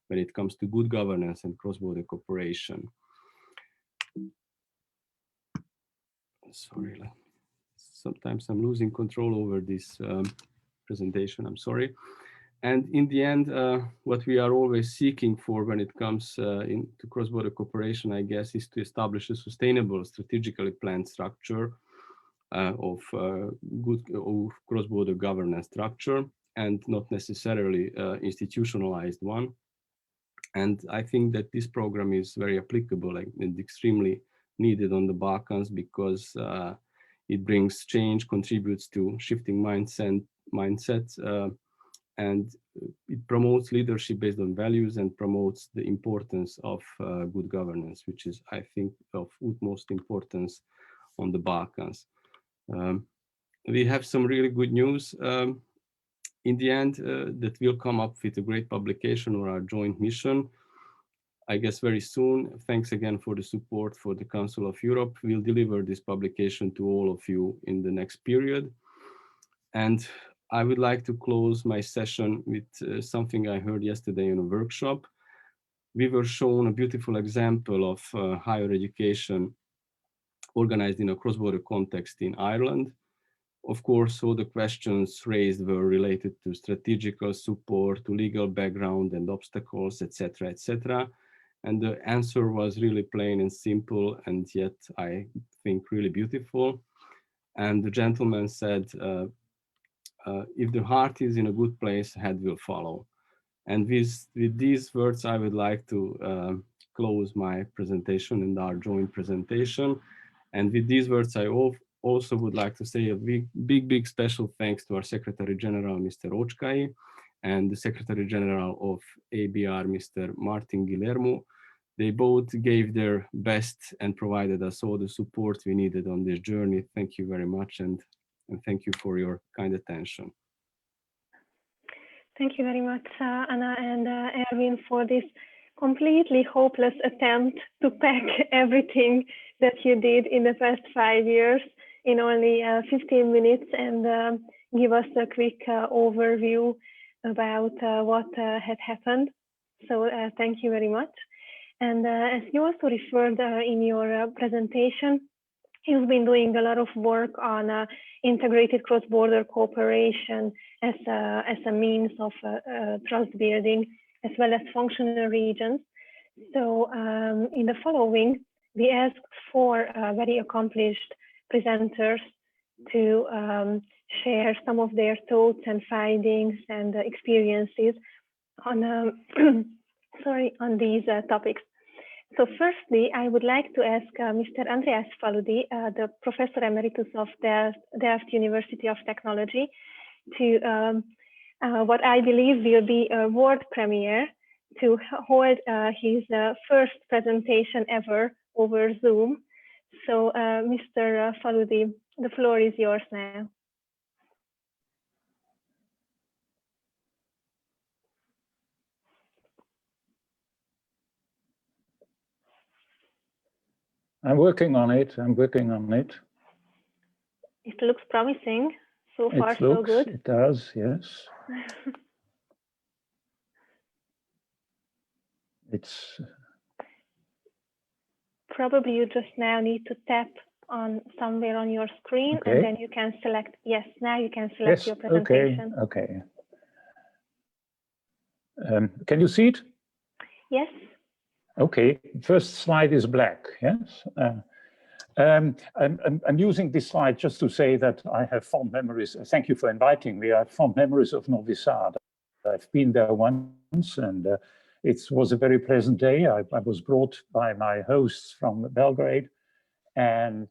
when it comes to good governance and cross-border cooperation. Sorry, sometimes I'm losing control over this presentation, I'm sorry. And in the end, what we are always seeking for when it comes to cross-border cooperation, I guess, is to establish a sustainable, strategically planned structure of good cross-border governance structure, and not necessarily institutionalized one. And I think that this program is very applicable and extremely needed on the Balkans, because it brings change, contributes to shifting mindsets, and it promotes leadership based on values and promotes the importance of good governance, which is, I think, of utmost importance on the Balkans. We have some really good news in the end that will come up with a great publication or our joint mission, I guess, very soon. Thanks again for the support for the Council of Europe. We'll deliver this publication to all of you in the next period. And I would like to close my session with something I heard yesterday in a workshop. We were shown a beautiful example of higher education organized in a cross-border context in Ireland. Of course, all the questions raised were related to strategical support, to legal background and obstacles, etc., etc. And the answer was really plain and simple, and yet I think really beautiful. And the gentleman said, if the heart is in a good place, head will follow. And with these words, I would like to close my presentation and our joint presentation. And with these words, I also would like to say a big special thanks to our Secretary General, Mr. Ocskay, and the Secretary General of AEBR, Mr. Martin Guillermo. They both gave their best and provided us all the support we needed on this journey. Thank you very much, and thank you for your kind attention. Thank you very much, Anna and Erwin, for this completely hopeless attempt to pack everything that you did in the past 5 years in only 15 minutes and give us a quick overview about what had happened. So thank you very much. And as you also referred in your presentation, you've been doing a lot of work on integrated cross-border cooperation as a means of trust building, as well as functional regions. So in the following, we asked for very accomplished presenters to share some of their thoughts and findings and experiences on on these topics. So firstly, I would like to ask Mr. Andreas Faludi, the Professor Emeritus of Delft University of Technology, to what I believe will be a world premiere, to hold his first presentation ever over Zoom. So Mr. Faludi, the floor is yours now. I'm working on it. I'm working on it. It looks promising. So far, so good. It does, yes. It's probably you just now need to tap on somewhere on your screen, and then you can select. Yes, now you can select your presentation. Okay. Can you see it? Yes. Okay. First slide is black. Yes. I'm using this slide just to say that I have fond memories. Thank you for inviting me. I have fond memories of Novi Sad. I've been there once, and it was a very pleasant day. I was brought by my hosts from Belgrade, and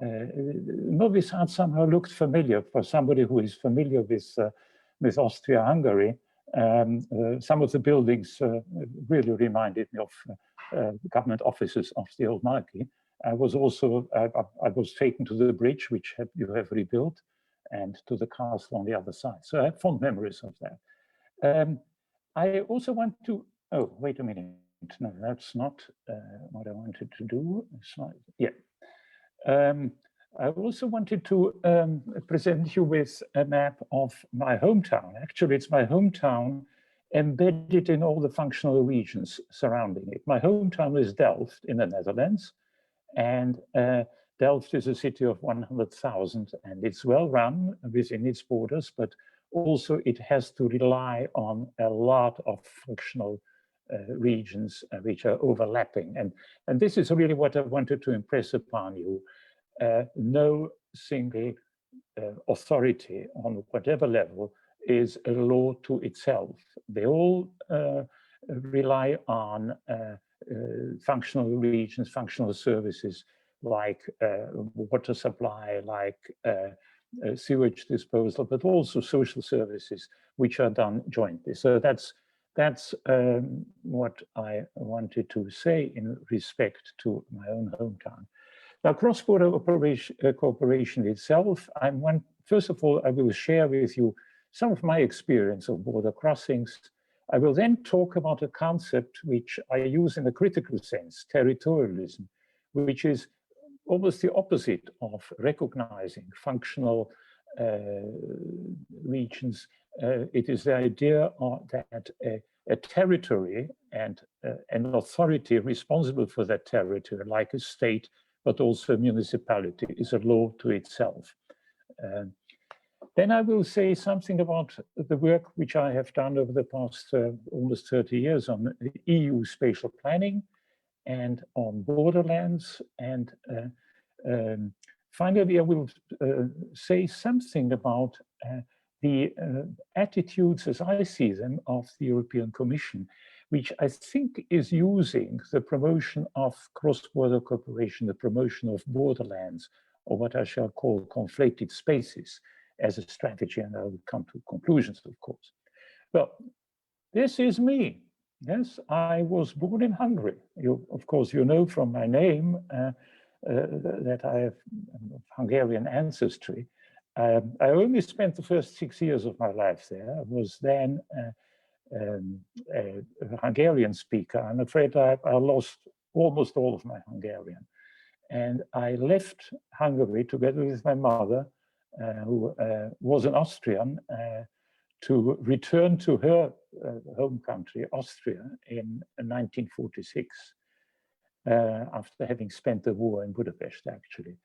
Novi Sad somehow looked familiar for somebody who is familiar with Austria-Hungary. Some of the buildings really reminded me of government offices of the old monarchy. I was also, I was taken to the bridge, which you have rebuilt, and to the castle on the other side. So I have fond memories of that. I also want to, oh, wait a minute. No, that's not what I wanted to do. Yeah. I also wanted to present you with a map of my hometown. Actually, it's my hometown embedded in all the functional regions surrounding it. My hometown is Delft in the Netherlands, and Delft is a city of 100,000, and it's well run within its borders, but also it has to rely on a lot of functional regions which are overlapping. And this is really what I wanted to impress upon you. No single authority on whatever level is a law to itself. They all rely on functional regions, functional services like water supply, like sewage disposal, but also social services, which are done jointly. So that's what I wanted to say in respect to my own hometown. Now, cross-border cooperation itself, first of all, I will share with you some of my experience of border crossings. I will then talk about a concept which I use in a critical sense, territorialism, which is almost the opposite of recognizing functional regions. It is the idea that a territory and an authority responsible for that territory, like a state, but also a municipality, is a law to itself. Then I will say something about the work which I have done over the past almost 30 years on EU spatial planning and on borderlands. And finally, I will say something about the attitudes, as I see them, of the European Commission, which I think is using the promotion of cross-border cooperation, the promotion of borderlands, or what I shall call conflated spaces, as a strategy, and I will come to conclusions, of course. Well, this is me. Yes, I was born in Hungary. Of course, you know from my name that I have Hungarian ancestry. I only spent the first 6 years of my life there. I was then a Hungarian speaker. I'm afraid I lost almost all of my Hungarian. And I left Hungary together with my mother, who was an Austrian, to return to her home country, Austria, in 1946, after having spent the war in Budapest, actually.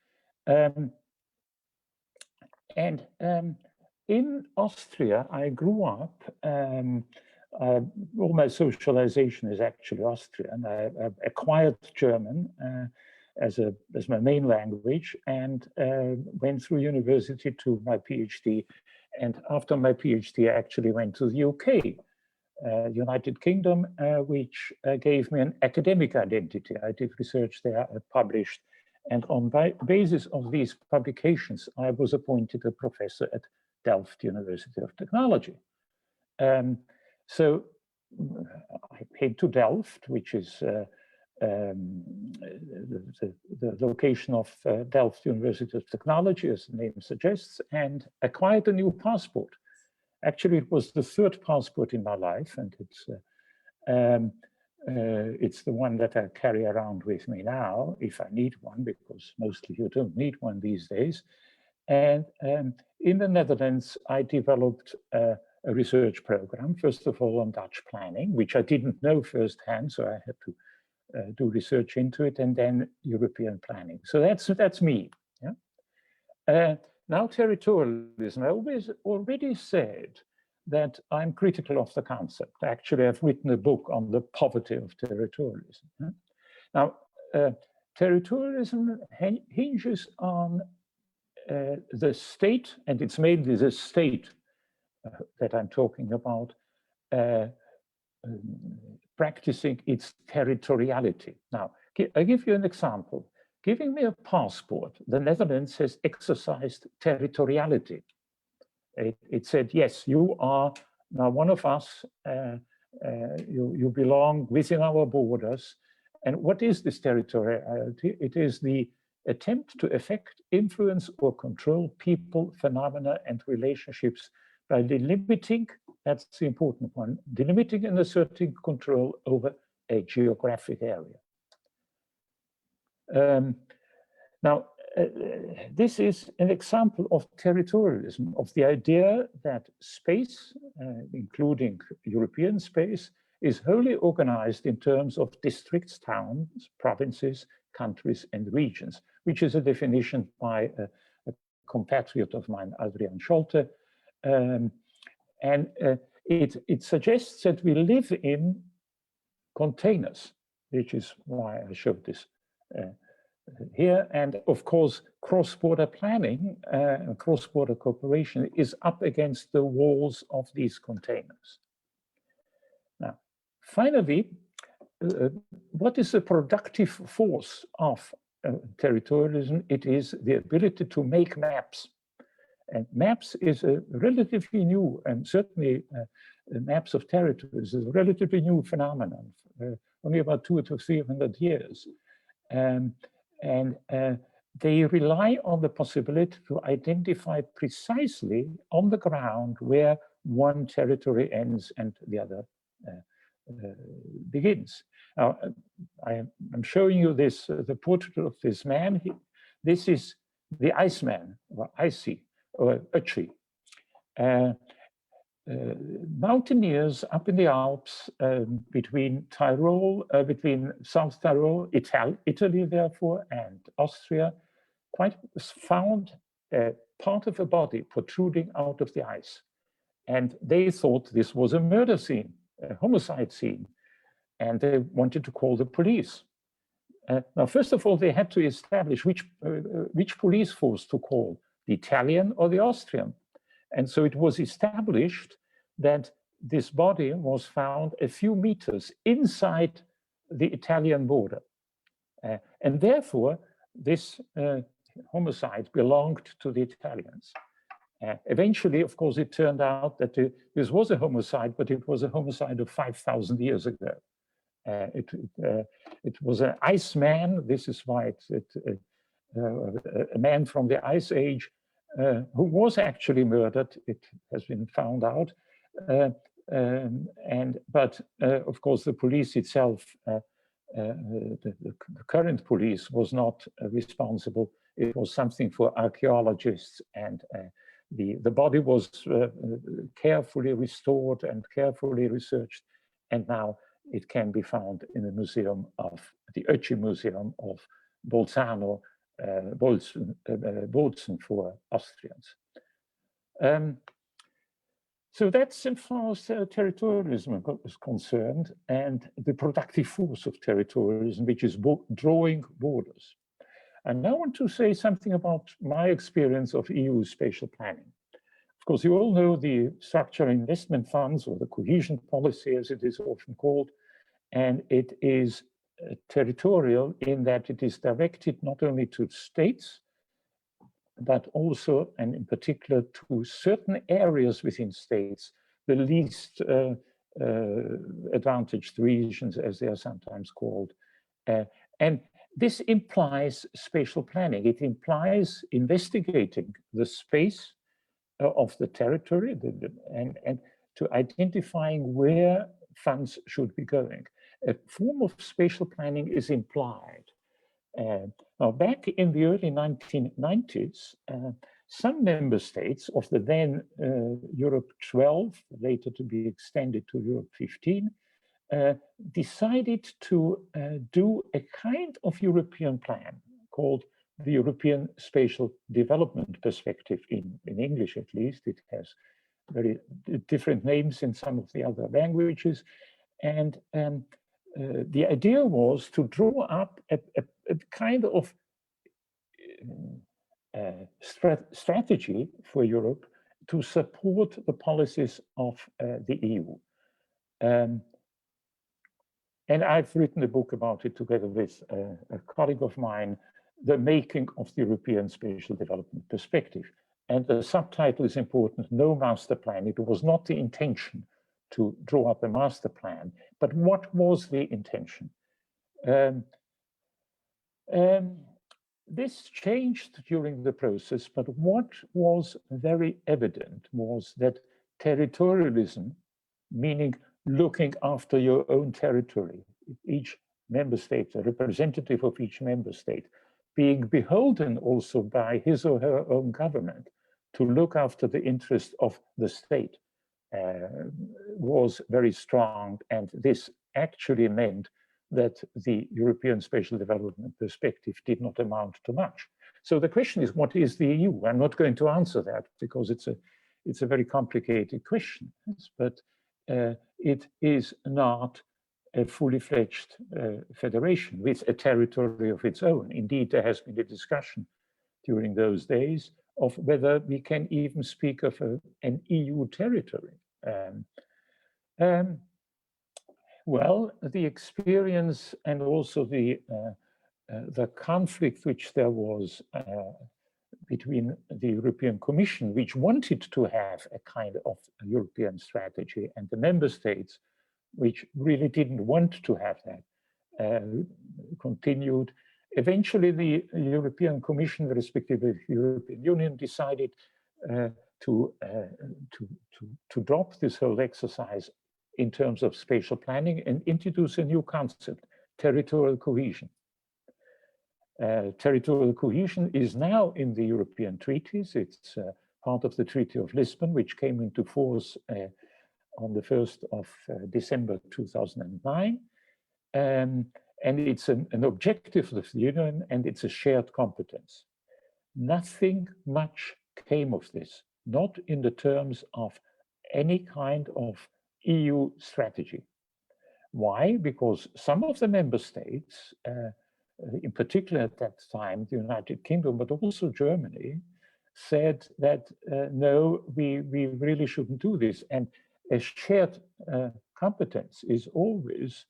In Austria, I grew up, all my socialization is actually Austrian. I acquired German as my main language, and went through university to my PhD. And after my PhD, I actually went to the UK, United Kingdom, which gave me an academic identity. I did research there, I published, and on basis of these publications, I was appointed a professor at Delft University of Technology. So I came to Delft, which is the location of Delft University of Technology, as the name suggests, and acquired a new passport. Actually, it was the third passport in my life, and it's the one that I carry around with me now, if I need one, because mostly you don't need one these days. And in the Netherlands, I developed a research program, first of all on Dutch planning, which I didn't know firsthand, so I had to do research into it, and then European planning. So that's me. Yeah? Now, territorialism. I already said that I'm critical of the concept. Actually, I've written a book on the poverty of territorialism. Yeah? Now, territorialism hinges on the state, and it's mainly the state that I'm talking about, practicing its territoriality. Now, I give you an example. Giving me a passport, the Netherlands has exercised territoriality. It said, yes, you are now one of us, you belong within our borders. And what is this territoriality? It is the attempt to effect, influence, or control people, phenomena, and relationships by delimiting, that's the important one, delimiting and asserting control over a geographic area. Now, this is an example of territorialism, of the idea that space, including European space, is wholly organized in terms of districts, towns, provinces, countries, and regions, which is a definition by a compatriot of mine, Adrian Scholte. It suggests that we live in containers, which is why I showed this here. And of course, cross-border planning and cross-border cooperation is up against the walls of these containers. Now, finally, what is the productive force of territorialism? It is the ability to make maps. And maps is a relatively new, and certainly maps of territories is a relatively new phenomenon, only about 200 to 300 years. They rely on the possibility to identify precisely on the ground where one territory ends and the other begins. Now, I'm showing you this, the portrait of this man. This is the Iceman, or Icy, or Ötzi. Mountaineers up in the Alps between Tyrol, between South Tyrol, Italy therefore, and Austria, found part of a body protruding out of the ice. And they thought this was a murder scene, a homicide scene, and they wanted to call the police. Now, first of all, they had to establish which police force to call, the Italian or the Austrian. And so it was established that this body was found a few meters inside the Italian border. And therefore, this homicide belonged to the Italians. Eventually, of course, it turned out that this was a homicide, but it was a homicide of 5,000 years ago. It was an ice man. This is why a man from the Ice Age who was actually murdered. It has been found out. But of course, the police itself, the current police, was not responsible. It was something for archaeologists, and the body was carefully restored and carefully researched, and now it can be found in the museum of the Ötzi Museum of Bolzano, Bozen for Austrians. So that's as far as territorialism is concerned, and the productive force of territorialism, which is drawing borders. And now I want to say something about my experience of EU spatial planning. Of course, you all know the structural investment funds, or the cohesion policy, as it is often called, and it is territorial in that it is directed not only to states, but also, and in particular, to certain areas within states, the least advantaged regions, as they are sometimes called. And this implies spatial planning. It implies investigating the space of the territory and to identifying where funds should be going. A form of spatial planning is implied. Now, back in the early 1990s, some member states of the then Europe 12, later to be extended to Europe 15, decided to do a kind of European plan called the European Spatial Development Perspective, in English at least. It has very different names in some of the other languages. And the idea was to draw up a kind of strategy for Europe to support the policies of the EU. And I've written a book about it together with a colleague of mine, The Making of the European Spatial Development Perspective. And the subtitle is important, No Master Plan. It was not the intention to draw up a master plan, but what was the intention? This changed during the process, but what was very evident was that territorialism, meaning looking after your own territory, each member state, a representative of each member state, being beholden also by his or her own government to look after the interest of the state was very strong. And this actually meant that the European Spatial Development Perspective did not amount to much. So the question is, what is the EU? I'm not going to answer that because it's a very complicated question, but it is not a fully fledged federation with a territory of its own. Indeed, there has been a discussion during those days of whether we can even speak of an EU territory. Well, the experience and also the conflict which there was between the European Commission, which wanted to have a kind of European strategy, and the member states, which really didn't want to have that, continued. Eventually, the European Commission, respectively the European Union, decided to drop this whole exercise in terms of spatial planning and introduce a new concept, territorial cohesion. Territorial cohesion is now in the European treaties. It's part of the Treaty of Lisbon, which came into force on the 1st of December 2009. And it's an objective of the Union, and it's a shared competence. Nothing much came of this, not in the terms of any kind of EU strategy. Why? Because some of the member states, in particular at that time, the United Kingdom, but also Germany, said that no, we really shouldn't do this. And a shared competence is always,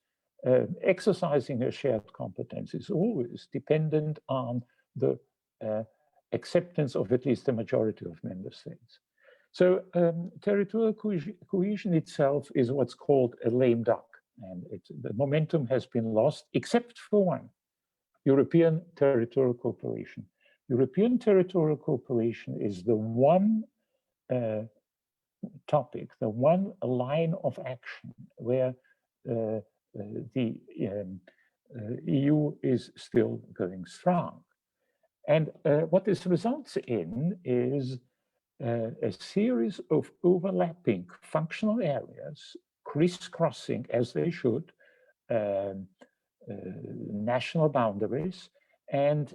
exercising a shared competence is always dependent on the acceptance of at least the majority of member states. So territorial cohesion itself is what's called a lame duck, and the momentum has been lost, except for one, European territorial cooperation. European territorial cooperation is the one topic, the one line of action where the EU is still going strong. And what this results in is a series of overlapping functional areas, crisscrossing as they should, national boundaries. And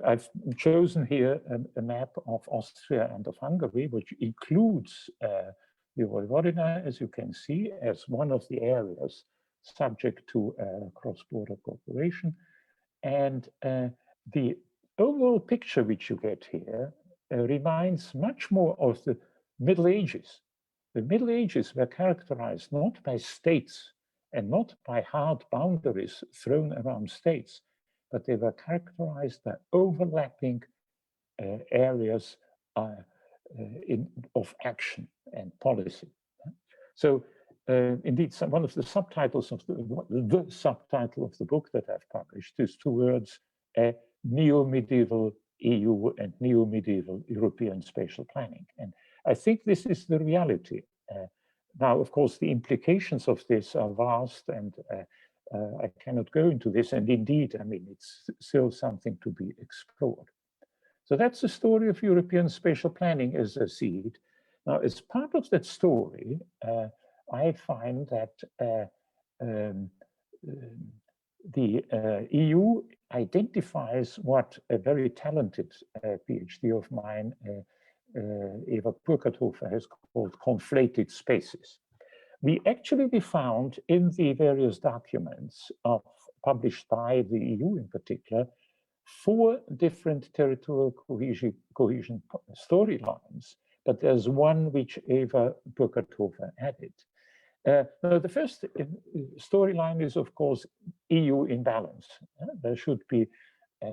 I've chosen here a map of Austria and of Hungary, which includes the Vojvodina, as you can see, as one of the areas subject to cross-border cooperation. And the overall picture which you get here reminds much more of the Middle Ages. The Middle Ages were characterized not by states and not by hard boundaries thrown around states, but they were characterized by overlapping areas of action and policy. So indeed, one of the subtitles of the subtitle of the book that I've published is two words, neo-medieval EU and neo-medieval European spatial planning. And I think this is the reality. Now, of course, the implications of this are vast, and I cannot go into this. And indeed, I mean, it's still something to be explored. So that's the story of European spatial planning as I see it. Now, as part of that story, I find that the EU identifies what a very talented PhD of mine, Eva Burkhardt-Hofer, has called conflated spaces. We found in the various documents published by the EU in particular, 4 different territorial cohesion storylines, but there's one which Eva Burkhardt-Hofer added. Now the first storyline is, of course, EU imbalance. There should be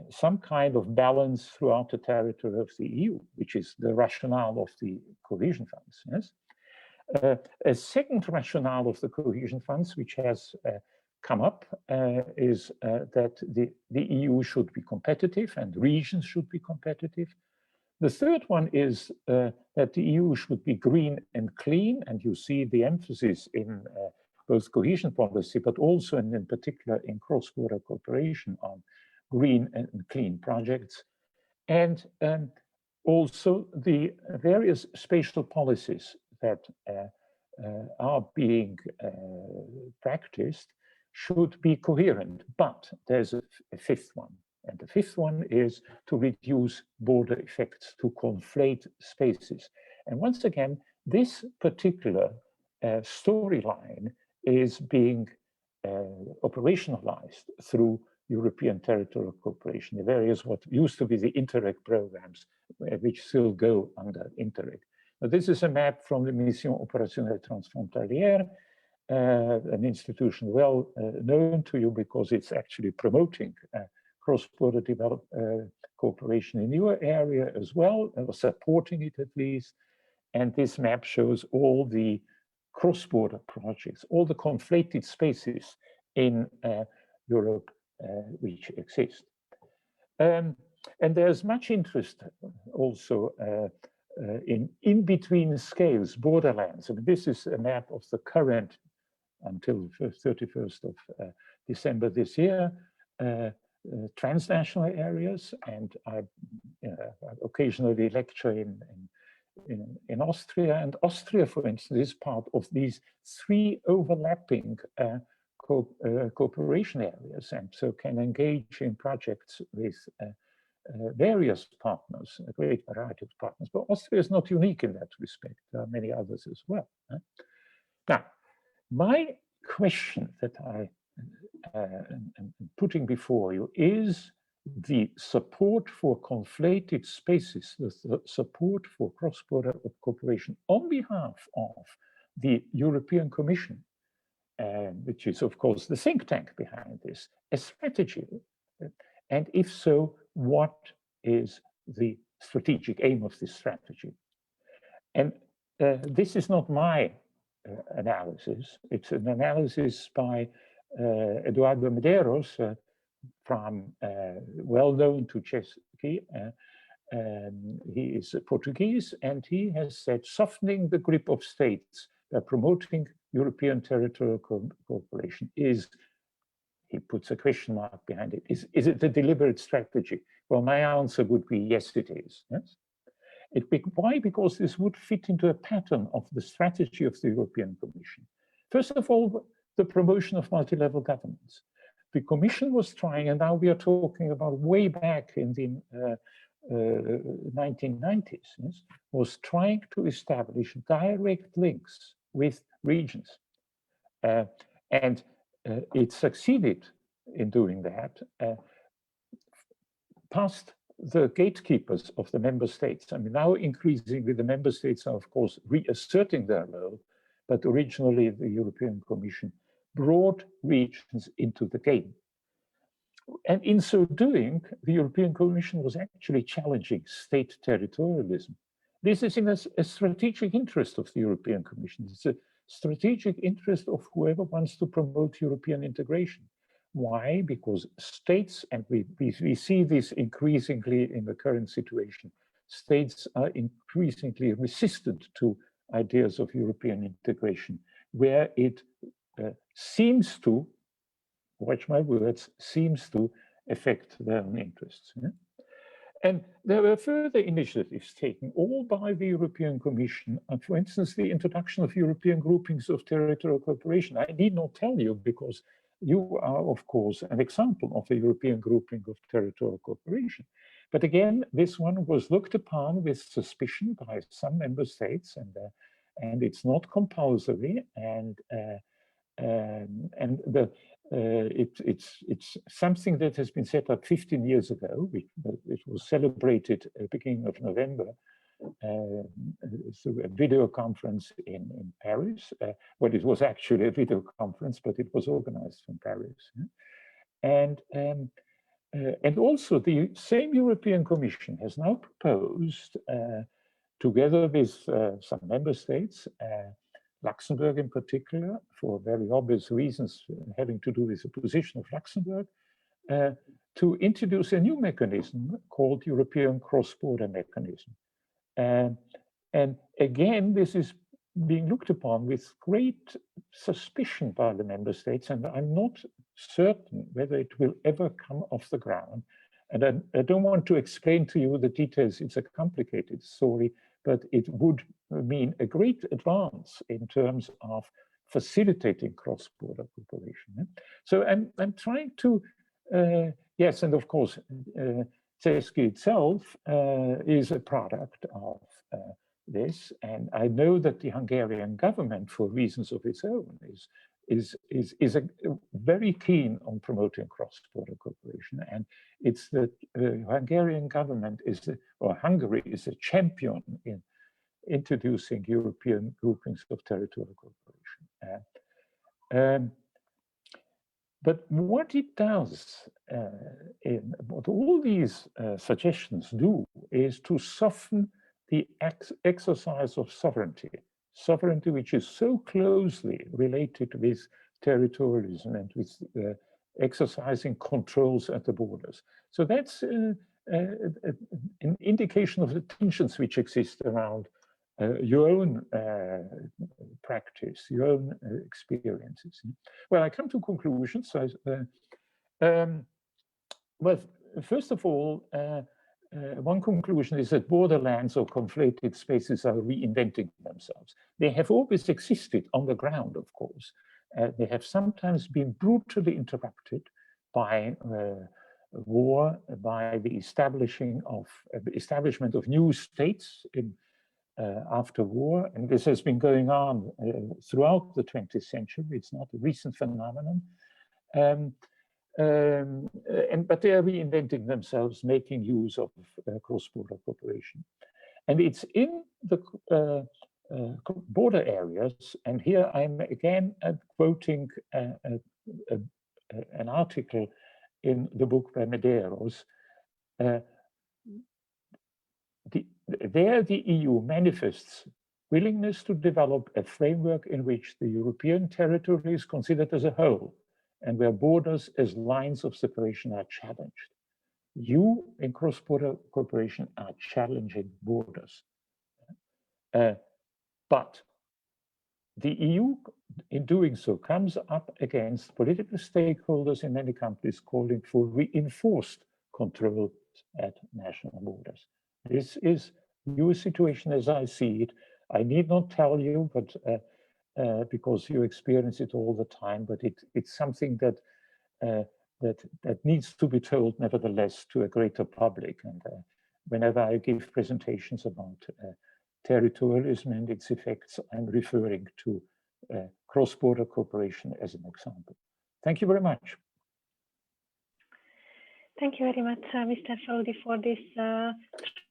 some kind of balance throughout the territory of the EU, which is the rationale of the cohesion funds. Yes? A second rationale of the cohesion funds, which has come up, is that the EU should be competitive and regions should be competitive. The third one is that the EU should be green and clean, and you see the emphasis in both cohesion policy, but also, and in particular, in cross-border cooperation on green and clean projects, and also the various spatial policies that are being practiced should be coherent. But there's a fifth one. And the fifth one is to reduce border effects, to conflate spaces. And once again, this particular storyline is being operationalized through European territorial cooperation, the various what used to be the Interreg programs, which still go under Interreg. Now, this is a map from the Mission Opérationnelle Transfrontalière, an institution well known to you because it's actually promoting cross-border cooperation in your area as well, or supporting it at least. And this map shows all the cross-border projects, all the conflated spaces in Europe which exist. And there's much interest also in between scales, borderlands. I mean, this is a map of the current, until 31st of December this year, transnational areas. And I occasionally lecture in Austria. And Austria, for instance, is part of these three overlapping cooperation areas, and so can engage in projects with various partners, a great variety of partners. But Austria is not unique in that respect. There are many others as well. Now, my question that I am putting before you is the support for conflated spaces, the support for cross-border cooperation on behalf of the European Commission, which is, of course, the think tank behind this, a strategy? And if so, what is the strategic aim of this strategy? And this is not my analysis. It's an analysis by Eduardo Medeiros, from well known to CESCI. He is Portuguese, and he has said softening the grip of states promoting European territorial cooperation is, he puts a question mark behind it, is it a deliberate strategy? Well, my answer would be yes, it is. Yes. Why? Because this would fit into a pattern of the strategy of the European Commission. First of all, the promotion of multi-level governance. The Commission was trying, and now we are talking about way back in the 1990s, yes, was trying to establish direct links with regions. And it succeeded in doing that, past the gatekeepers of the member states. I mean, now increasingly the member states are, of course, reasserting their role, but originally the European Commission brought regions into the game. And in so doing, the European Commission was actually challenging state territorialism. This is in a strategic interest of the European Commission. It's a strategic interest of whoever wants to promote European integration. Why? Because states, and we see this increasingly in the current situation, states are increasingly resistant to ideas of European integration, where it seems to, watch my words, seems to affect their own interests. Yeah? And there were further initiatives taken, all by the European Commission, and for instance, the introduction of European groupings of territorial cooperation. I need not tell you, because you are, of course, an example of a European grouping of territorial cooperation. But again, this one was looked upon with suspicion by some member states, and it's not compulsory, and it's something that has been set up 15 years ago. It was celebrated at the beginning of November through a video conference in Paris. Well, it was actually a video conference, but it was organized from Paris. And also the same European Commission has now proposed, together with some member states, Luxembourg in particular, for very obvious reasons having to do with the position of Luxembourg, to introduce a new mechanism called European cross-border mechanism. And again, this is being looked upon with great suspicion by the member states, and I'm not certain whether it will ever come off the ground. And I don't want to explain to you the details. It's a complicated story, but it would mean a great advance in terms of facilitating cross-border cooperation. So I'm trying to, yes, and of course, CESCI itself is a product of this, and I know that the Hungarian government, for reasons of its own, is very keen on promoting cross-border cooperation, and it's the Hungarian government or Hungary is a champion in introducing European groupings of territorial cooperation. But what it does, what all these suggestions do, is to soften the exercise of sovereignty which is so closely related with territorialism and with exercising controls at the borders. So that's an indication of the tensions which exist around your own practice, your own experiences. Well, I come to conclusions. Well, first of all, one conclusion is that borderlands or conflated spaces are reinventing themselves. They have always existed on the ground, of course. They have sometimes been brutally interrupted by war, by the establishment of new states after war, and this has been going on throughout the 20th century. It's not a recent phenomenon. But they are reinventing themselves, making use of cross-border cooperation. And it's in the border areas, and here I'm again quoting an article in the book by Medeiros. There the EU manifests willingness to develop a framework in which the European territory is considered as a whole, and where borders as lines of separation are challenged. You in cross-border cooperation are challenging borders. But the EU, in doing so, comes up against political stakeholders in many countries calling for reinforced control at national borders. This is your situation as I see it. I need not tell you, but because you experience it all the time, but it's something that that needs to be told nevertheless to a greater public. And whenever I give presentations about territorialism and its effects, I'm referring to cross-border cooperation as an example. Thank you very much. Thank you very much, Mr. Faludi, for this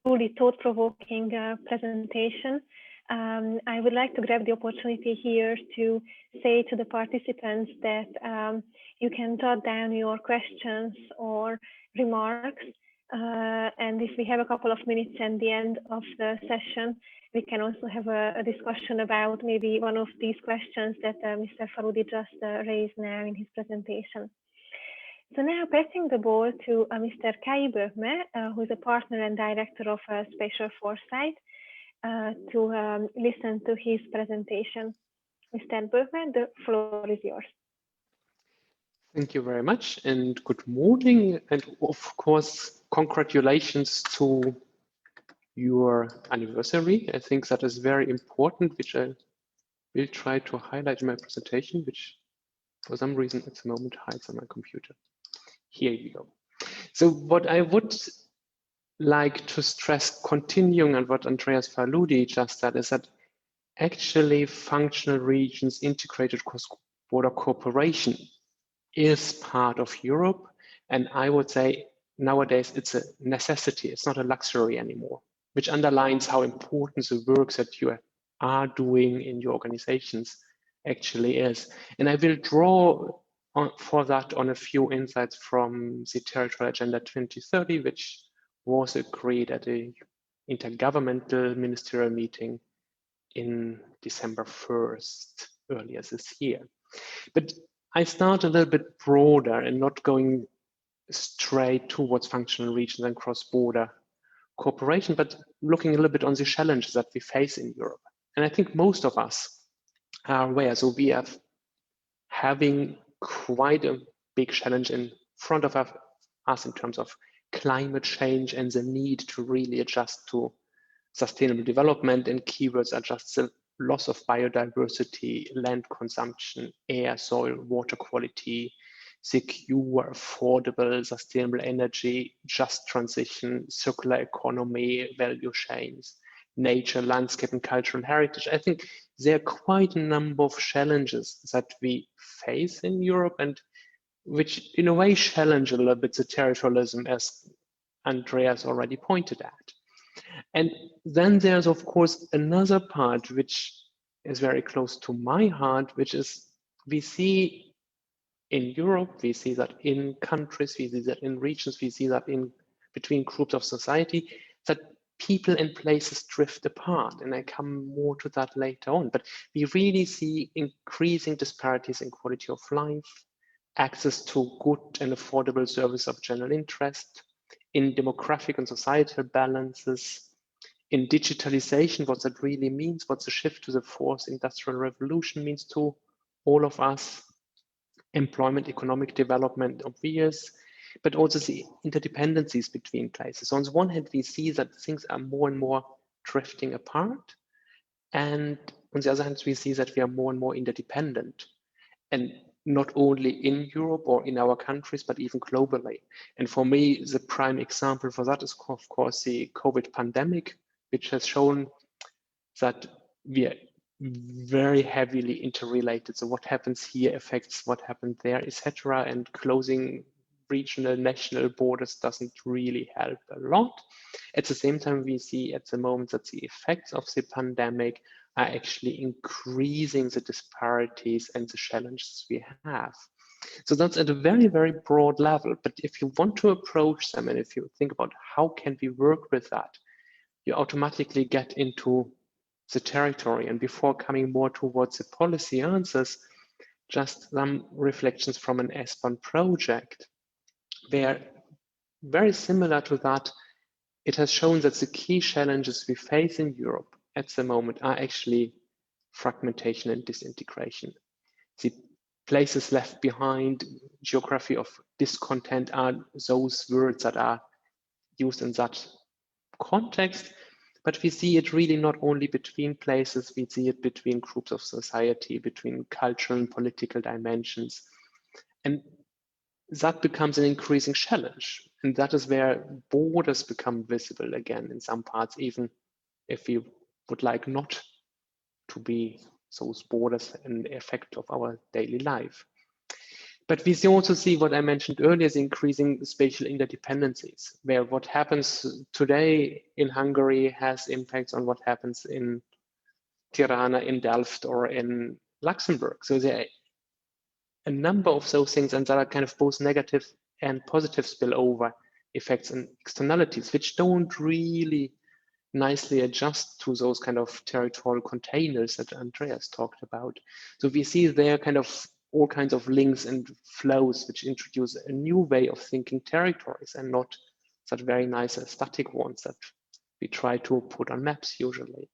truly thought-provoking presentation. I would like to grab the opportunity here to say to the participants that you can jot down your questions or remarks. And if we have a couple of minutes at the end of the session, we can also have a discussion about maybe one of these questions that Mr. Faludi just raised now in his presentation. So now passing the ball to Mr. Kai Böhme, who is a partner and director of Spatial Foresight, to listen to his presentation. Mr. Böhme, the floor is yours. Thank you very much, and good morning, and of course, congratulations to your anniversary. I think that is very important, which I will try to highlight in my presentation, which for some reason at the moment hides on my computer. Here we go. So what I would like to stress, continuing on what Andreas Faludi just said, is that actually functional regions integrated cross-border cooperation is part of Europe. And I would say nowadays it's a necessity, it's not a luxury anymore, which underlines how important the work that you are doing in your organizations actually is. And I will draw for that on a few insights from the Territorial Agenda 2030, which was agreed at the intergovernmental ministerial meeting in December 1st, earlier this year. But I start a little bit broader and not going straight towards functional regions and cross-border cooperation, but looking a little bit on the challenges that we face in Europe. And I think most of us are aware. So we are having quite a big challenge in front of us in terms of climate change and the need to really adjust to sustainable development. And keywords are just the loss of biodiversity, land consumption, air, soil, water quality, secure, affordable, sustainable energy, just transition, circular economy, value chains, nature, landscape, and cultural heritage. I think there are quite a number of challenges that we face in Europe, and which in a way challenge a little bit the territorialism, as Andreas already pointed at. And then there's, of course, another part which is very close to my heart, which is we see in Europe, we see that in countries, we see that in regions, we see that in between groups of society, that people and places drift apart. And I come more to that later on. But we really see increasing disparities in quality of life, access to good and affordable service of general interest, in demographic and societal balances, in digitalization, what that really means, what the shift to the fourth industrial revolution means to all of us, employment, economic development, obvious, but also the interdependencies between places. So on the one hand, we see that things are more and more drifting apart. And on the other hand, we see that we are more and more interdependent. And not only in Europe or in our countries, but even globally. And for me, the prime example for that is, of course, the COVID pandemic, which has shown that we are very heavily interrelated. So what happens here affects what happened there, etc. And closing regional, national borders doesn't really help a lot. At the same time, we see at the moment that the effects of the pandemic are actually increasing the disparities and the challenges we have. So that's at a very, very broad level. But if you want to approach them, and if you think about how can we work with that, you automatically get into the territory. And before coming more towards the policy answers, just some reflections from an ESPAN project, where very similar to that, it has shown that the key challenges we face in Europe at the moment are actually fragmentation and disintegration. The places left behind, geography of discontent are those words that are used in that context, but we see it really not only between places, we see it between groups of society, between cultural and political dimensions. And that becomes an increasing challenge. And that is where borders become visible again in some parts, even if we would like not to be those borders an effect of our daily life. But we also see what I mentioned earlier, is increasing spatial interdependencies, where what happens today in Hungary has impacts on what happens in Tirana, in Delft, or in Luxembourg. So there are a number of those things, and that are kind of both negative and positive spillover effects and externalities, which don't really nicely adjust to those kind of territorial containers that Andreas talked about. So we see there kind of all kinds of links and flows which introduce a new way of thinking territories, and not such very nice static ones that we try to put on maps usually.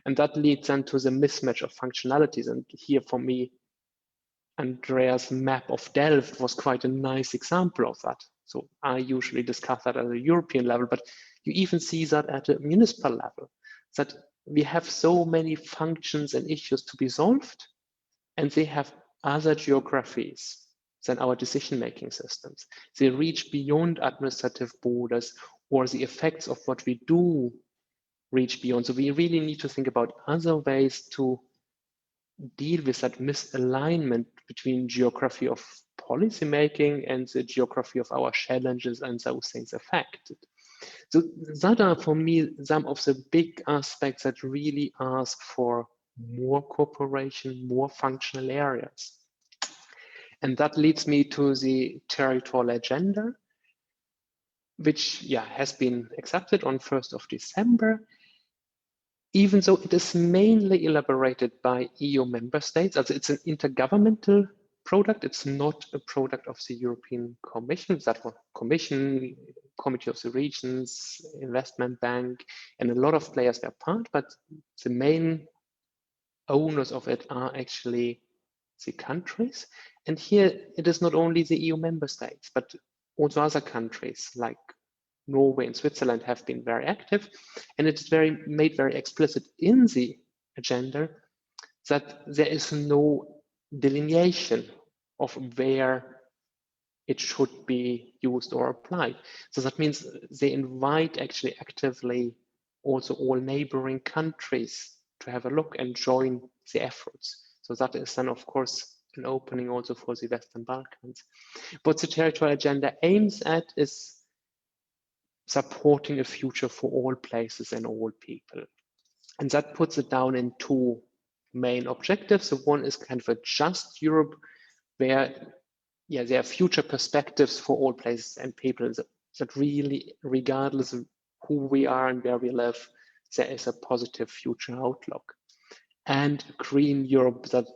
And that leads then to the mismatch of functionalities. And here for me, Andreas' map of Delft was quite a nice example of that. So I usually discuss that at a European level, but you even see that at a municipal level, that we have so many functions and issues to be solved, and they have other geographies than our decision-making systems. They reach beyond administrative borders, or the effects of what we do reach beyond. So we really need to think about other ways to deal with that misalignment between geography of policymaking and the geography of our challenges and those things affected. So that are, for me, some of the big aspects that really ask for more cooperation, more functional areas. And that leads me to the territorial agenda, which has been accepted on 1st of December. Even though it is mainly elaborated by EU member states, as it's an intergovernmental product, it's not a product of the European Commission. That one, Commission, Committee of the Regions, Investment Bank, and a lot of players are part, but the main owners of it are actually the countries. And here it is not only the EU member states, but also other countries like Norway and Switzerland have been very active. And it's made very explicit in the agenda that there is no delineation of where it should be used or applied. So that means they invite actually actively also all neighboring countries to have a look and join the efforts. So that is then, of course, an opening also for the Western Balkans. What the territorial agenda aims at is supporting a future for all places and all people. And that puts it down in two main objectives. So one is kind of a just Europe, where there are future perspectives for all places and people that really, regardless of who we are and where we live, there is a positive future outlook. And Green Europe that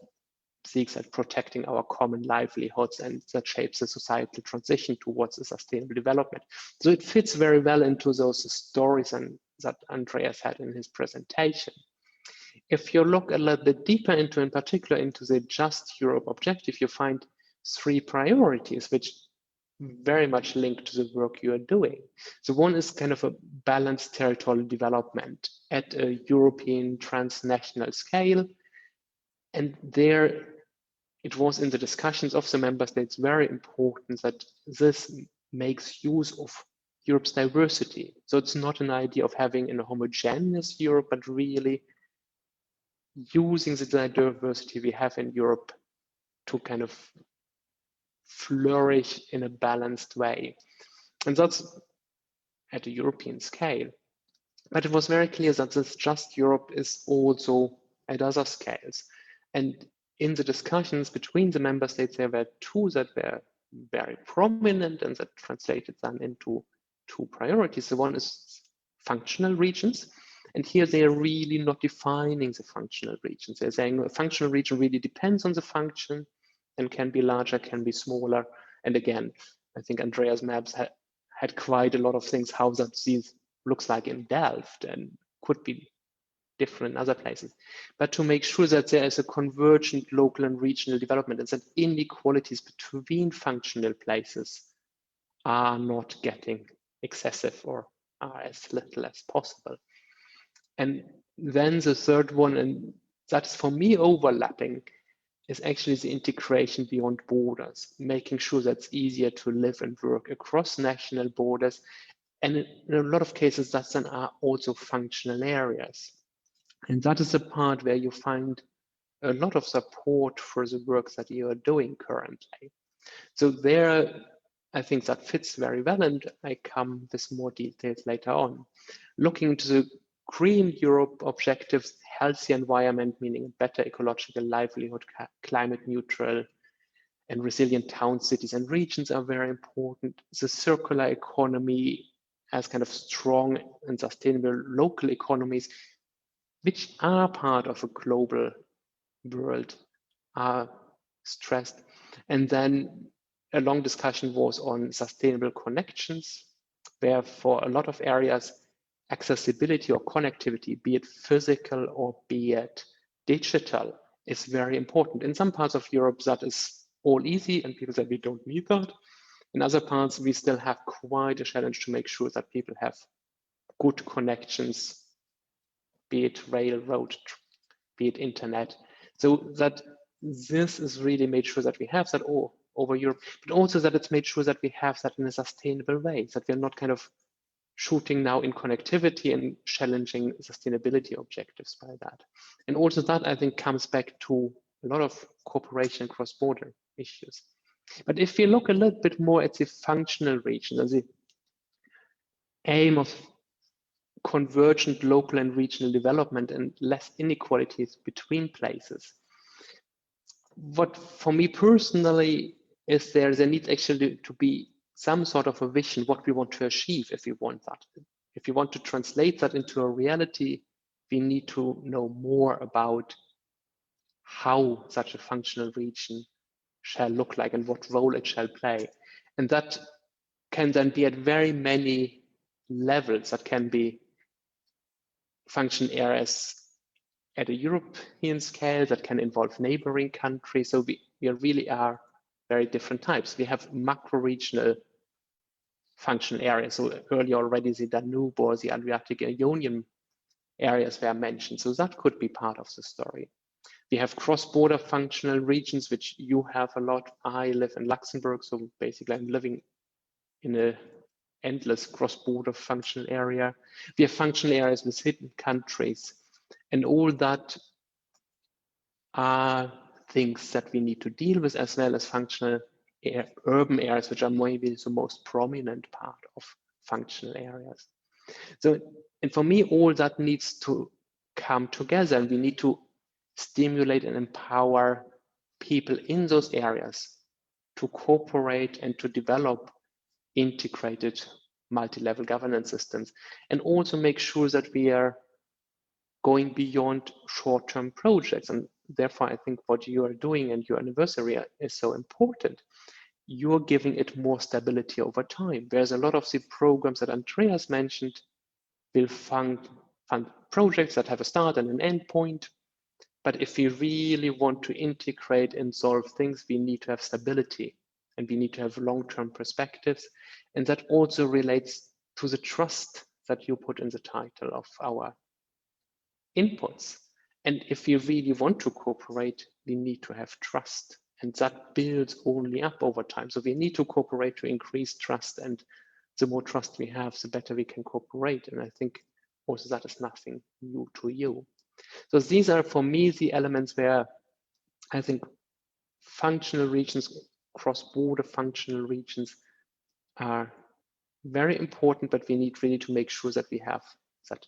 seeks at protecting our common livelihoods and that shapes the societal transition towards a sustainable development. So it fits very well into those stories and that Andreas had in his presentation. If you look a little bit deeper into, in particular, into the Just Europe objective, you find three priorities, which very much link to the work you are doing. So one is kind of a balanced territorial development at a European transnational scale. And there it was in the discussions of the member states very important that this makes use of Europe's diversity. So it's not an idea of having a homogeneous Europe, but really using the diversity we have in Europe to kind of flourish in a balanced way. And that's at a European scale. But it was very clear that this Just Europe is also at other scales. And in the discussions between the member states, there were two that were very prominent and that translated then into two priorities. The one is functional regions. And here they are really not defining the functional regions. They're saying a functional region really depends on the function and can be larger, can be smaller. And again, I think Andreas' maps had quite a lot of things, how that looks like in Delft and could be different in other places. But to make sure that there is a convergent local and regional development and that inequalities between functional places are not getting excessive or are as little as possible. And then the third one, and that's for me overlapping, is actually the integration beyond borders, making sure that it's easier to live and work across national borders. And in a lot of cases, that then are also functional areas. And that is the part where you find a lot of support for the work that you are doing currently. So there, I think that fits very well, and I come with more details later on. Looking into the Green Europe objectives, healthy environment, meaning better ecological livelihood, climate neutral and resilient towns, cities and regions are very important. The circular economy as kind of strong and sustainable local economies, which are part of a global world, are stressed. And then a long discussion was on sustainable connections, where for a lot of areas, accessibility or connectivity, be it physical or be it digital, is very important. In some parts of Europe, that is all easy and people say we don't need that. In other parts, we still have quite a challenge to make sure that people have good connections, be it railroad, be it internet. So that this is really made sure that we have that all over Europe, but also that it's made sure that we have that in a sustainable way, that we're not kind of shooting now in connectivity and challenging sustainability objectives by that. And also that, I think, comes back to a lot of cooperation cross-border issues. But if we look a little bit more at the functional region and the aim of convergent local and regional development and less inequalities between places, what for me personally is there needs actually to be some sort of a vision, what we want to achieve if we want that. If we want to translate that into a reality, we need to know more about how such a functional region shall look like and what role it shall play. And that can then be at very many levels. That can be function areas at a European scale that can involve neighboring countries. So we really are very different types. We have macro-regional functional areas. So earlier already the Danube or the Adriatic Ionian areas were mentioned. So that could be part of the story. We have cross-border functional regions, which you have a lot. I live in Luxembourg, so basically I'm living in a endless cross-border functional area. We have functional areas with hidden countries, and all that are things that we need to deal with, as well as functional urban areas, which are maybe the most prominent part of functional areas. So, and for me, all that needs to come together, and we need to stimulate and empower people in those areas to cooperate and to develop integrated multi-level governance systems, and also make sure that we are going beyond short-term projects. And therefore, I think what you are doing and your anniversary is so important. You're giving it more stability over time. There's a lot of the programs that Andreas mentioned will fund projects that have a start and an end point. But if we really want to integrate and solve things, we need to have stability, and we need to have long-term perspectives. And that also relates to the trust that you put in the title of our inputs. And if we really want to cooperate, we need to have trust, and that builds only up over time. So we need to cooperate to increase trust, and the more trust we have, the better we can cooperate. And I think also that is nothing new to you. So these are, for me, the elements where I think functional regions, cross-border functional regions are very important, but we need really to make sure that we have that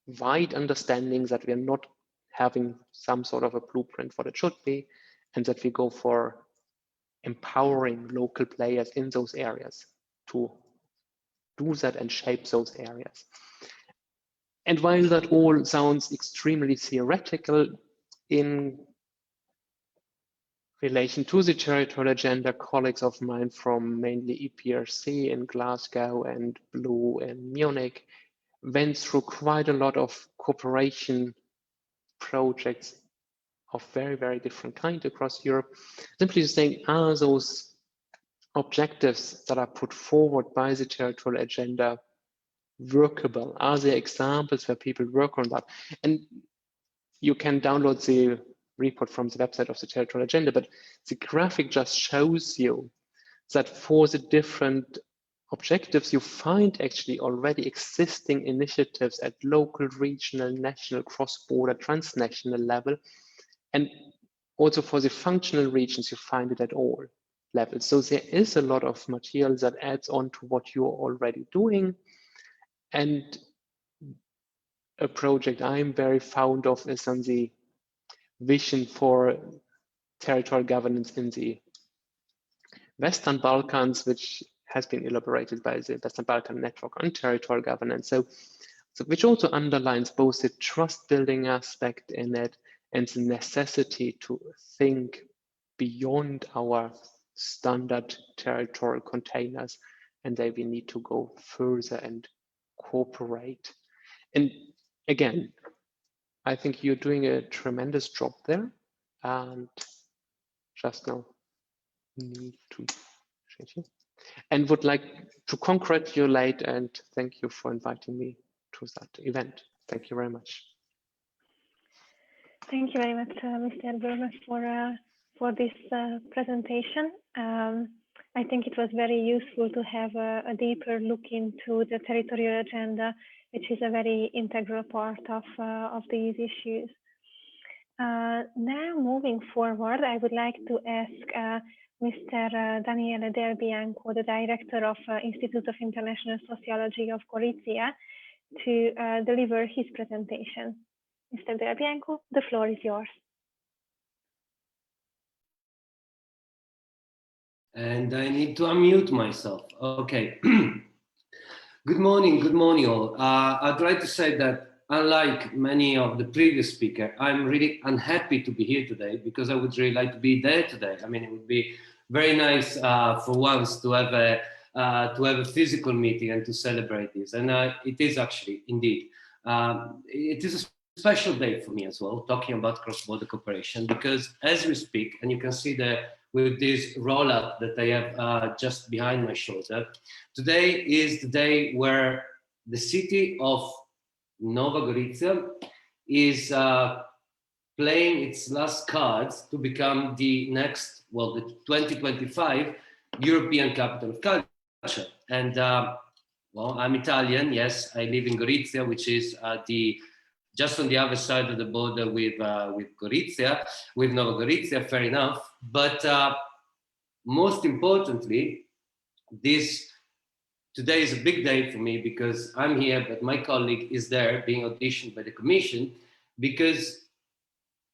wide understanding, that we are not having some sort of a blueprint what it should be, and that we go for empowering local players in those areas to do that and shape those areas. And while that all sounds extremely theoretical, in relation to the territorial agenda, colleagues of mine from mainly EPRC in Glasgow and Blue in Munich went through quite a lot of cooperation projects of very, very different kind across Europe, simply saying, are those objectives that are put forward by the territorial agenda workable? Are there examples where people work on that? And you can download the report from the website of the territorial agenda, but the graphic just shows you that for the different objectives, you find actually already existing initiatives at local, regional, national, cross-border, transnational level. And also for the functional regions, you find it at all levels. So there is a lot of material that adds on to what you're already doing. And a project I'm very fond of is on the vision for territorial governance in the Western Balkans, which has been elaborated by the Western Balkan Network on Territorial Governance. So which also underlines both the trust building aspect in it and the necessity to think beyond our standard territorial containers, and that we need to go further and cooperate. And again, I think you're doing a tremendous job there, and just now need to change it. And would like to congratulate and thank you for inviting me to that event. Thank you very much. Thank you very much, Mr. Burmas, for this presentation. I think it was very useful to have a deeper look into the territorial agenda, which is a very integral part of these issues. Now, moving forward, I would like to ask Mr. Daniele Del Bianco, the Director of Institute of International Sociology of Gorizia, to deliver his presentation. Mr. Del Bianco, the floor is yours. And I need to unmute myself. Okay. Good morning all. I'd like to say that unlike many of the previous speakers, I'm really unhappy to be here today because I would really like to be there today. I mean, it would be very nice for once to have a physical meeting and to celebrate this. And it is actually, indeed. It is a special day for me as well, talking about cross-border cooperation, because as we speak, and you can see that with this rollout that I have just behind my shoulder, today is the day where the city of Nova Gorica is playing its last cards to become the next, well, the 2025 European Capital of Culture. And well, I'm Italian, yes, I live in Gorizia, which is just on the other side of the border with Gorizia, with Nova Gorica, fair enough. But most importantly, today is a big day for me because I'm here, but my colleague is there being auditioned by the Commission, because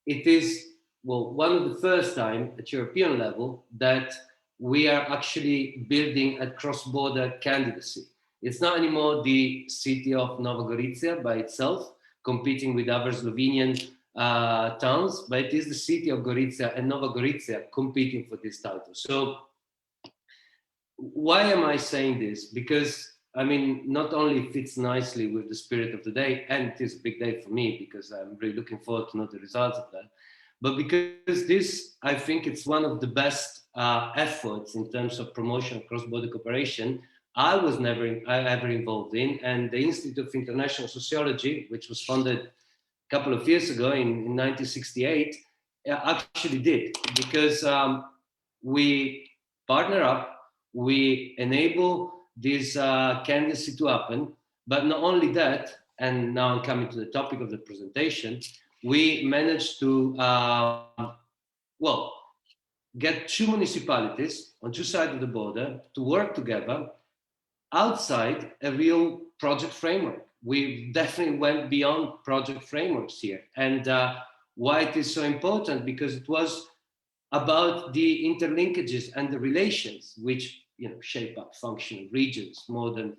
it is, well, one of the first time at European level that we are actually building a cross-border candidacy. It's not anymore the city of Nova Gorica by itself, competing with other Slovenian towns, but it is the city of Gorica and Nova Gorica competing for this title. So why am I saying this? Because, I mean, not only fits nicely with the spirit of the day, and it is a big day for me because I'm really looking forward to know the results of that, but because this, I think it's one of the best efforts in terms of promotion of cross-border cooperation I was never ever involved in, and the Institute of International Sociology, which was founded a couple of years ago in 1968, actually did, because we partner up, we enable this candidacy to happen, but not only that, and now I'm coming to the topic of the presentation, we managed to, well, get two municipalities on two sides of the border to work together outside a real project framework. We definitely went beyond project frameworks here. And why it is so important? Because it was about the interlinkages and the relations which, you know, shape up functional regions more than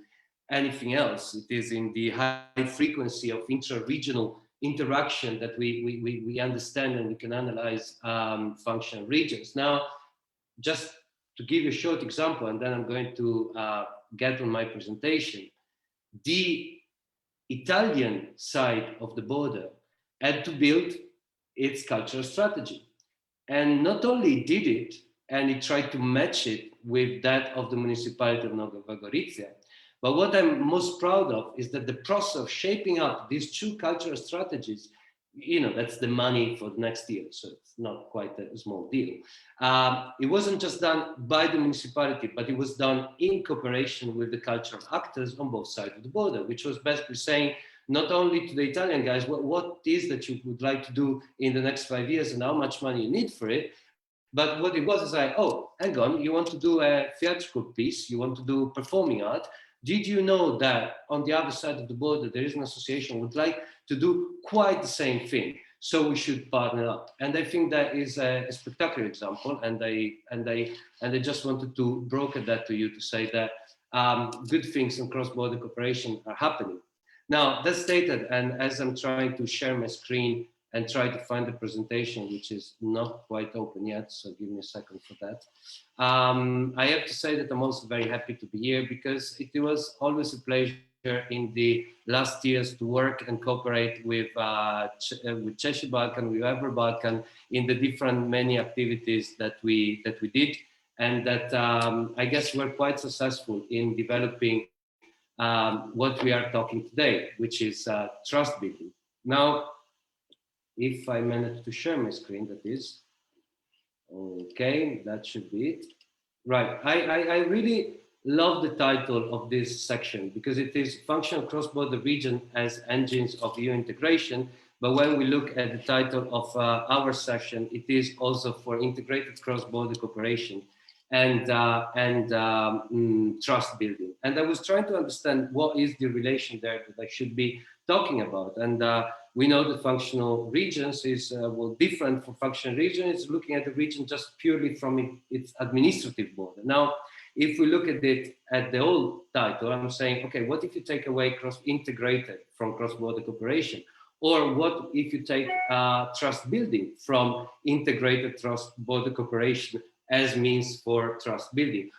anything else. It is in the high frequency of intra-regional interaction that we understand and we can analyze functional regions. Now, just to give you a short example, and then I'm going to get on my presentation, the Italian side of the border had to build its cultural strategy. And not only did it, and it tried to match it with that of the municipality of Nova Gorica, but what I'm most proud of is that the process of shaping up these two cultural strategies, you know, that's the money for the next year, so it's not quite a small deal. It wasn't just done by the municipality, but it was done in cooperation with the cultural actors on both sides of the border, which was basically saying, not only to the Italian guys, what is that you would like to do in the next 5 years and how much money you need for it, but what it was is like, oh, hang on, you want to do a theatrical piece, you want to do performing art. Did you know that on the other side of the border, there is an association who would like to do quite the same thing? So we should partner up. And I think that is a spectacular example. And I just wanted to broker that to you to say that good things in cross-border cooperation are happening. Now, that's stated, and as I'm trying to share my screen and try to find the presentation, which is not quite open yet, so give me a second for that. I have to say that I'm also very happy to be here because it was always a pleasure in the last years to work and cooperate with Czech Balkan, with Western Balkan, in the different many activities that we did, and that I guess we're quite successful in developing what we are talking today, which is trust building. Now, if I manage to share my screen, that is. Okay, that should be it. Right, I really love the title of this section because it is functional cross-border region as engines of EU integration. But when we look at the title of our session, it is also for integrated cross-border cooperation and trust building. And I was trying to understand what is the relation there that I should be talking about. And we know that functional regions is well, different from functional regions. It's looking at the region just purely from its administrative border. Now, if we look at it at the old title, I'm saying, okay, what if you take away integrated from cross-border cooperation? Or what if you take trust building from integrated trust-border cooperation as means for trust building?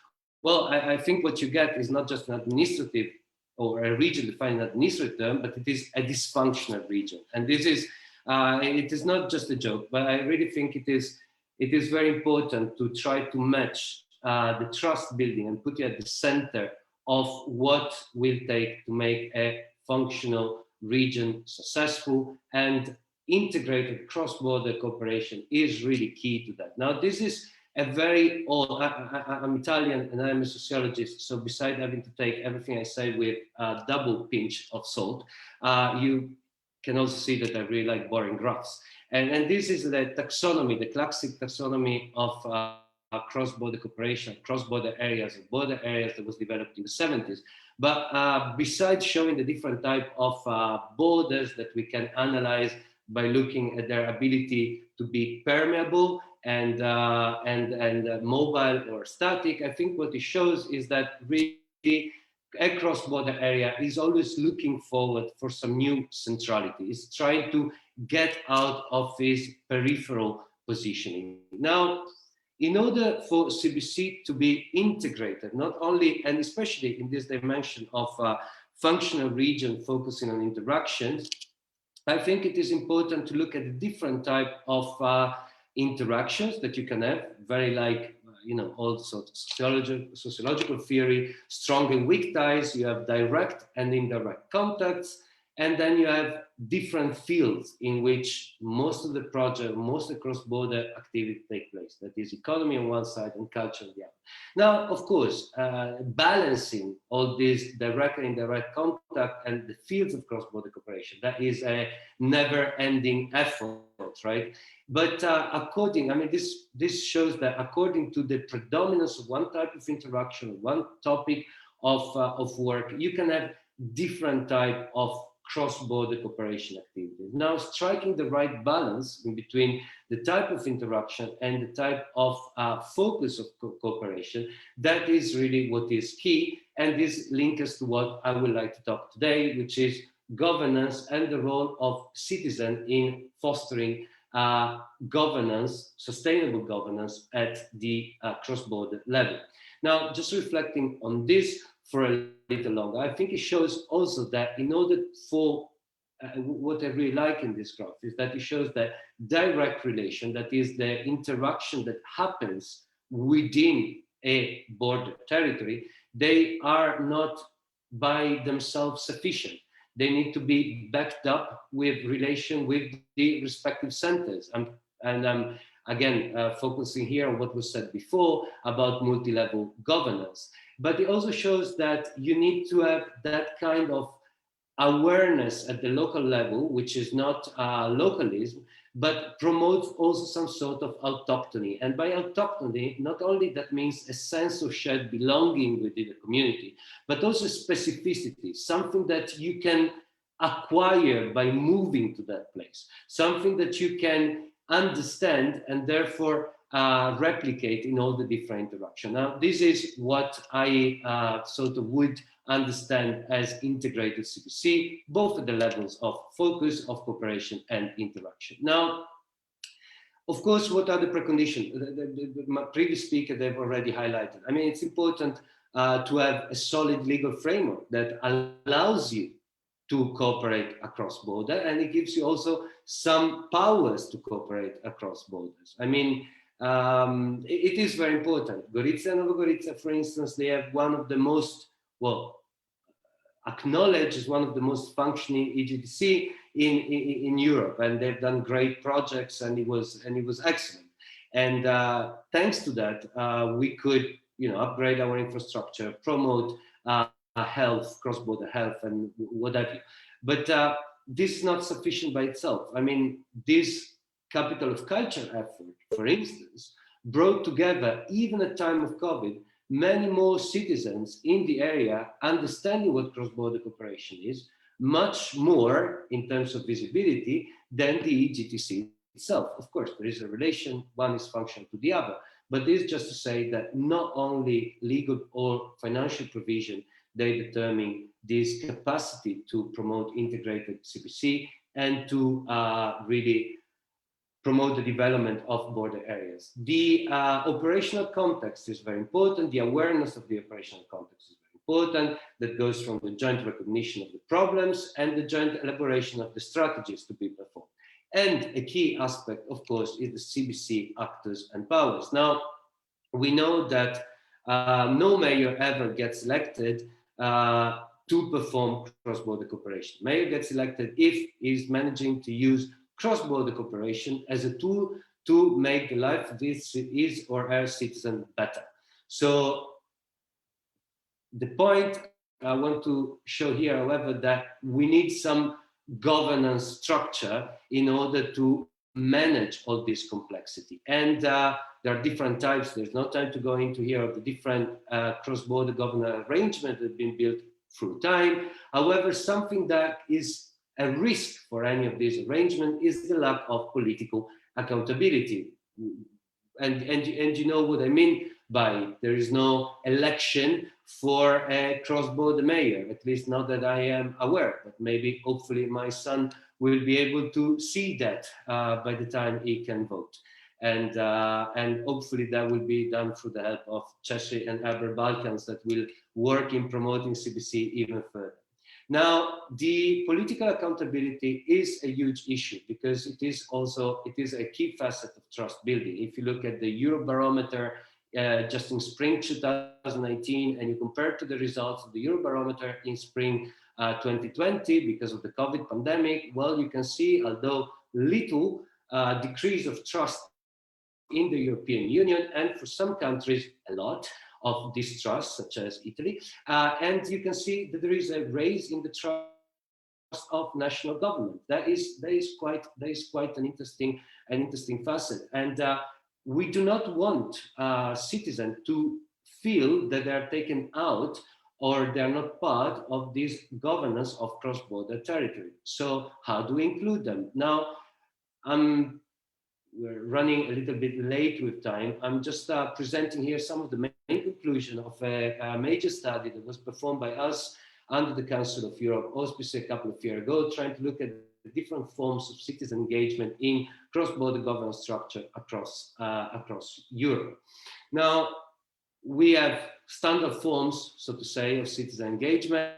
Well, I think what you get is not just an administrative or a region defined as an administrative term, but it is a dysfunctional region. And this is, it is not just a joke, but I really think it is very important to try to match the trust building and put it at the center of what will take to make a functional region successful, and integrated cross-border cooperation is really key to that. Now, this is a very old, I'm Italian and I'm a sociologist, so besides having to take everything I say with a double pinch of salt, you can also see that I really like boring graphs. And this is the taxonomy, the classic taxonomy of cross-border cooperation, cross-border areas, and border areas that was developed in the 70s. But besides showing the different type of borders that we can analyze by looking at their ability to be permeable and mobile or static, I think what it shows is that really a cross-border area is always looking forward for some new centrality. It's trying to get out of this peripheral positioning. Now, in order for CBC to be integrated, not only, and especially in this dimension of functional region focusing on interactions, I think it is important to look at the different type of interactions that you can have, very like, you know, also sociological theory, strong and weak ties, you have direct and indirect contacts, and then you have different fields in which most of the project, most of the cross-border activity take place. That is economy on one side and culture on the other. Now, of course, balancing all this direct and indirect contact and the fields of cross-border cooperation, that is a never-ending effort, right? But according, I mean, this shows that according to the predominance of one type of interaction, one topic of work, you can have different type of cross-border cooperation activities. Now, striking the right balance in between the type of interaction and the type of focus of cooperation, that is really what is key. And this links us to what I would like to talk today, which is governance and the role of citizen in fostering governance, sustainable governance at the cross-border level. Now, just reflecting on this for a little longer, I think it shows also that in order for what I really like in this graph is that it shows that direct relation, that is the interaction that happens within a border territory, they are not by themselves sufficient. They need to be backed up with relation with the respective centers. And I'm again focusing here on what was said before about multi-level governance. But it also shows that you need to have that kind of awareness at the local level, which is not localism, but promotes also some sort of autochthony. And by autochthony, not only that means a sense of shared belonging within the community, but also specificity, something that you can acquire by moving to that place, something that you can understand and therefore replicate in all the different interactions. Now, this is what I sort of would understand as integrated CBC, both at the levels of focus, of cooperation, and interaction. Now, of course, what are the preconditions? My previous speaker, they've already highlighted. I mean, it's important to have a solid legal framework that allows you to cooperate across border, and it gives you also some powers to cooperate across borders. I mean, it is very important. Gorica and Nova Gorica, for instance, they have one of the most, well, acknowledged as one of the most functioning EGDC in Europe, and they've done great projects, and it was excellent. And thanks to that, we could, you know, upgrade our infrastructure, promote health, cross-border health, and what have you. But this is not sufficient by itself. I mean, this capital of culture effort, for instance, brought together, even at time of COVID, many more citizens in the area understanding what cross-border cooperation is, much more in terms of visibility than the EGTC itself. Of course, there is a relation, one is functional to the other, but this is just to say that not only legal or financial provision, they determine this capacity to promote integrated CBC and to really promote the development of border areas. The operational context is very important. The awareness of the operational context is very important, that goes from the joint recognition of the problems and the joint elaboration of the strategies to be performed. And a key aspect, of course, is the CBC actors and powers. Now, we know that no mayor ever gets elected to perform cross-border cooperation. Mayor gets elected if he's managing to use cross-border cooperation as a tool to make the life of his or her citizen better. So the point I want to show here, however, that we need some governance structure in order to manage all this complexity. And there are different types. There's no time to go into here of the different cross-border governance arrangements that have been built through time. However, something that is a risk for any of these arrangements is the lack of political accountability. And you know what I mean by it. There is no election for a cross-border mayor, at least not that I am aware, but maybe hopefully my son will be able to see that by the time he can vote. And hopefully that will be done through the help of CESCI and Western Balkans that will work in promoting CBC even further. Now, the political accountability is a huge issue because it is a key facet of trust building. If you look at the Eurobarometer just in spring 2019 and you compare to the results of the Eurobarometer in spring 2020 because of the COVID pandemic, well, you can see, although little decrease of trust in the European Union, and for some countries a lot of distrust, such as Italy, and you can see that there is a raise in the trust of national government. That is quite an interesting facet, and we do not want citizens to feel that they are taken out or they are not part of this governance of cross-border territory. So how do we include them? Now, we're running a little bit late with time. I'm just presenting here some of the main conclusions of a major study that was performed by us under the Council of Europe, auspiced a couple of years ago, trying to look at the different forms of citizen engagement in cross-border governance structure across Europe. Now, we have standard forms, so to say, of citizen engagement.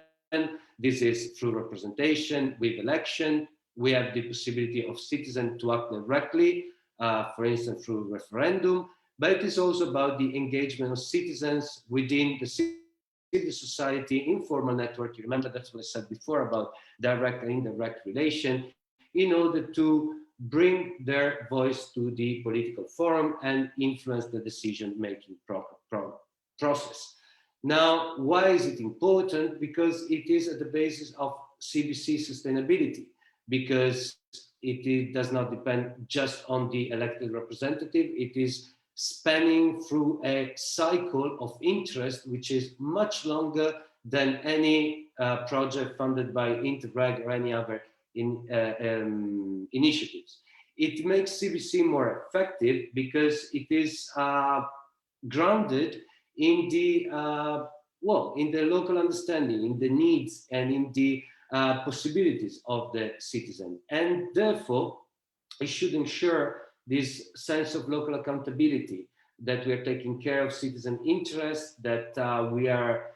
This is through representation with election. We have the possibility of citizens to act directly, for instance, through referendum, but it is also about the engagement of citizens within the civil society, informal network. You remember that's what I said before about direct and indirect relation, in order to bring their voice to the political forum and influence the decision-making process. Now, why is it important? Because it is at the basis of CBC sustainability, because it does not depend just on the elected representative. It is spanning through a cycle of interest, which is much longer than any project funded by Interreg or any other initiatives. It makes CBC more effective because it is grounded in the in the local understanding, in the needs, and in the possibilities of the citizen, and therefore it should ensure this sense of local accountability, that we are taking care of citizen interests, that we are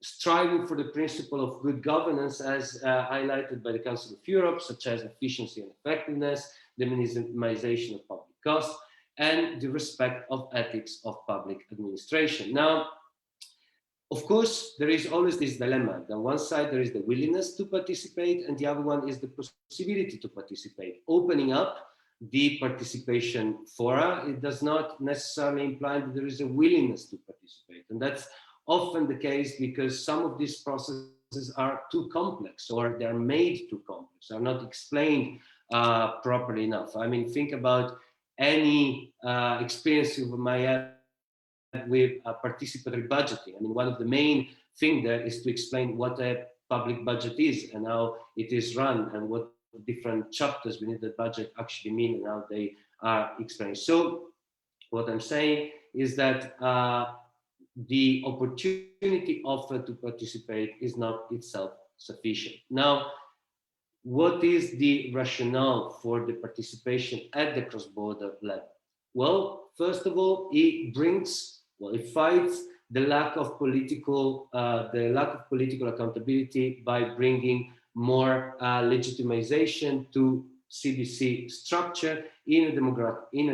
striving for the principle of good governance as highlighted by the Council of Europe, such as efficiency and effectiveness, the minimization of public costs, and the respect of ethics of public administration. Now, of course, there is always this dilemma. On one side, there is the willingness to participate, and the other one is the possibility to participate. Opening up the participation fora, it does not necessarily imply that there is a willingness to participate. And that's often the case because some of these processes are too complex, or they're made too complex, are not explained properly enough. I mean, think about any experience you might have with participatory budgeting. I mean, one of the main things there is to explain what a public budget is and how it is run and what different chapters within the budget actually mean and how they are explained. So what I'm saying is that the opportunity offered to participate is not itself sufficient. Now, what is the rationale for the participation at the cross-border level? Well, first of all, it fights the lack of political accountability by bringing more legitimization to CBC structure in a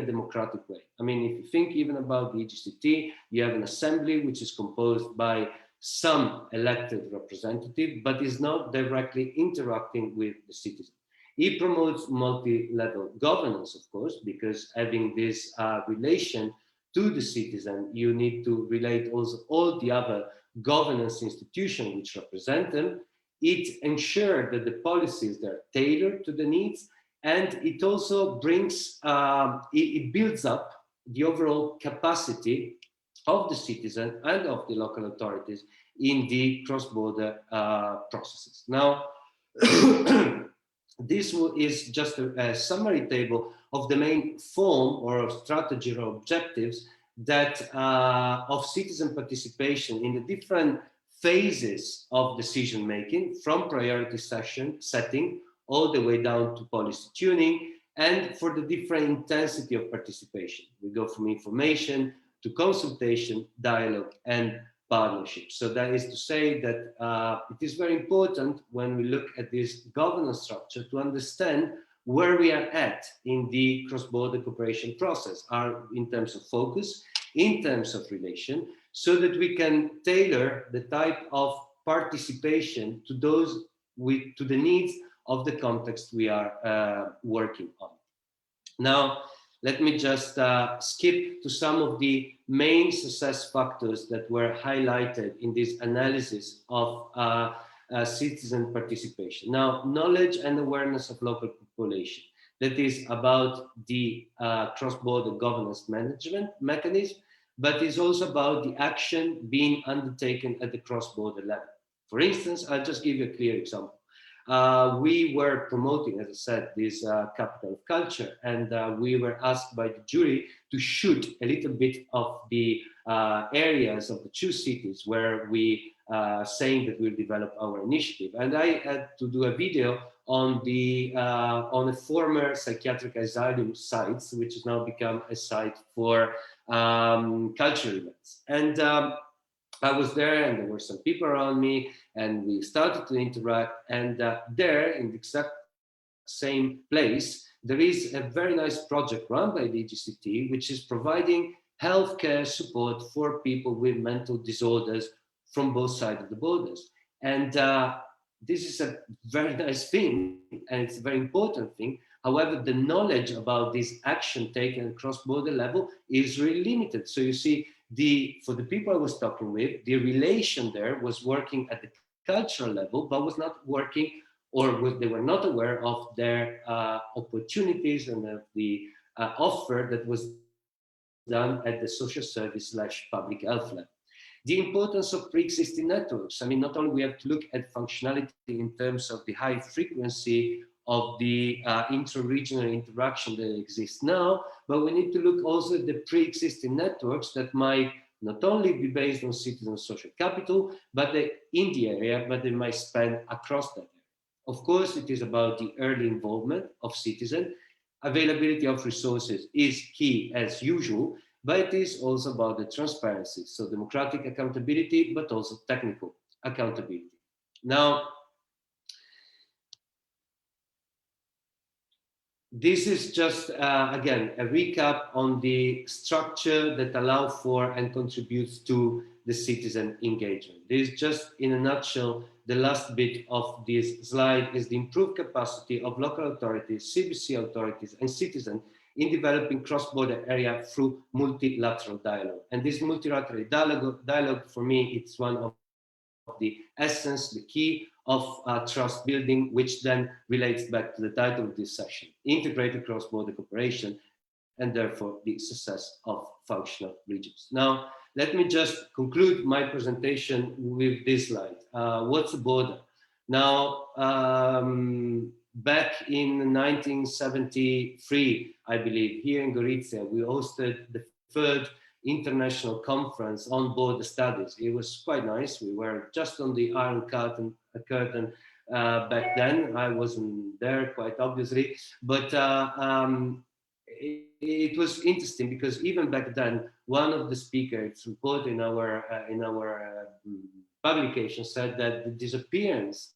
democratic way. I mean, if you think even about the EGCT, you have an assembly which is composed by some elected representative, but is not directly interacting with the citizen. He promotes multi-level governance, of course, because having this relation to the citizen, you need to relate also all the other governance institutions which represent them. It ensures that the policies are tailored to the needs, and it also brings, it builds up the overall capacity of the citizen and of the local authorities in the cross-border processes. Now, this is just a summary table of the main form or strategy or objectives that of citizen participation in the different phases of decision making, from priority setting all the way down to policy tuning, and for the different intensity of participation. We go from information to consultation, dialogue, and partnership. So that is to say that it is very important when we look at this governance structure to understand where we are at in the cross-border cooperation process, in terms of focus, in terms of relation, so that we can tailor the type of participation to to the needs of the context we are working on. Now, let me just skip to some of the main success factors that were highlighted in this analysis of citizen participation. Now, knowledge and awareness of local population. That is about the cross-border governance management mechanism, but is also about the action being undertaken at the cross-border level. For instance, I'll just give you a clear example. We were promoting, as I said, this capital of culture, and we were asked by the jury to shoot a little bit of the areas of the two cities where we saying that we'll develop our initiative. And I had to do a video on a former psychiatric asylum site, which has now become a site for cultural events. And I was there, and there were some people around me, and we started to interact. And there, in the exact same place, there is a very nice project run by the EGCT, which is providing healthcare support for people with mental disorders from both sides of the borders. And this is a very nice thing, and it's a very important thing. However, the knowledge about this action taken at cross-border level is really limited. So you see, for the people I was talking with, the relation there was working at the cultural level, but was not working, or they were not aware of their opportunities and of the offer that was done at the social service / public health level. The importance of pre-existing networks. I mean, not only we have to look at functionality in terms of the high frequency of the intra-regional interaction that exists now, but we need to look also at the pre-existing networks that might not only be based on citizen social capital, but in the area, but they might span across that area. Of course, it is about the early involvement of citizens. Availability of resources is key as usual, but it is also about the transparency. So democratic accountability, but also technical accountability. Now, this is just, again, a recap on the structure that allows for and contributes to the citizen engagement. This is just, in a nutshell, the last bit of this slide is the improved capacity of local authorities, CBC authorities, and citizens in developing cross-border area through multilateral dialogue. And this multilateral dialogue, for me, it's one of the essence, the key of trust building, which then relates back to the title of this session, integrated cross-border cooperation, and therefore the success of functional regions. Now, let me just conclude my presentation with this slide. What's a border? Now, back in 1973, I believe, here in Gorizia, we hosted the third international conference on border studies. It was quite nice. We were just on the Iron Curtain back then. I wasn't there, quite obviously, but it was interesting because even back then, one of the speakers report in our publication said that the disappearance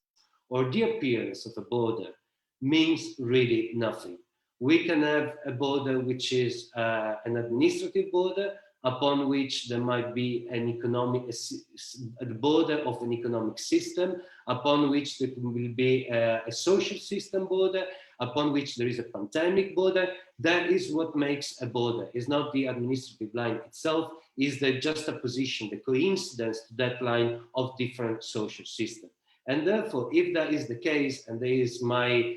or the appearance of a border means really nothing. We can have a border which is an administrative border, upon which there might be an the border of an economic system, upon which there will be a social system border, upon which there is a pandemic border. That is what makes a border. It's not the administrative line itself, it's the juxtaposition, the coincidence to that line of different social systems. And therefore, if that is the case, and there is my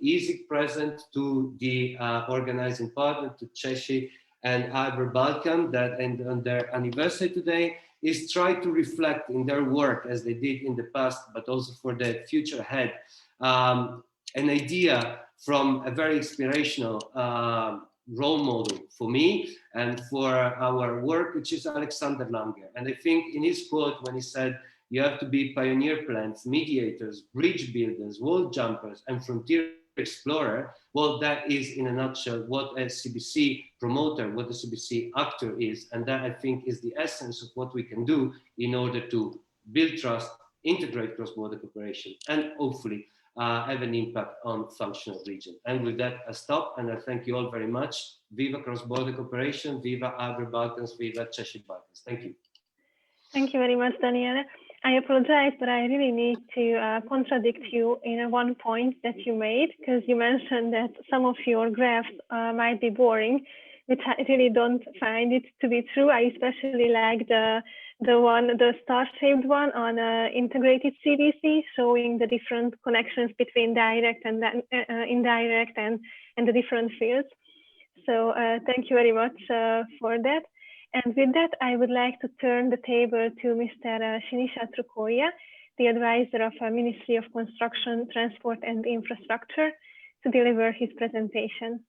easy present to the organizing partner, to CESCI and AEBR Balkan, that and on their anniversary today, is try to reflect in their work as they did in the past, but also for the future ahead, an idea from a very inspirational role model for me and for our work, which is Alexander Langer. And I think in his quote, when he said, you have to be pioneer plants, mediators, bridge builders, wall jumpers, and frontier explorer, well, that is in a nutshell what a CBC promoter, what a CBC actor is. And that I think is the essence of what we can do in order to build trust, integrate cross-border cooperation, and hopefully have an impact on functional region. And with that, I stop and I thank you all very much. Viva cross-border cooperation, viva AEBR Balkans, viva CESCI Balkans. Thank you. Thank you very much, Daniele. I apologize, but I really need to contradict you in one point that you made, because you mentioned that some of your graphs might be boring, which I really don't find it to be true. I especially like the star-shaped one on integrated CBC, showing the different connections between direct and indirect and the different fields. So thank you very much for that. And with that, I would like to turn the table to Mr. Sinisa Trukoia, the advisor of Ministry of Construction, Transport and Infrastructure, to deliver his presentation.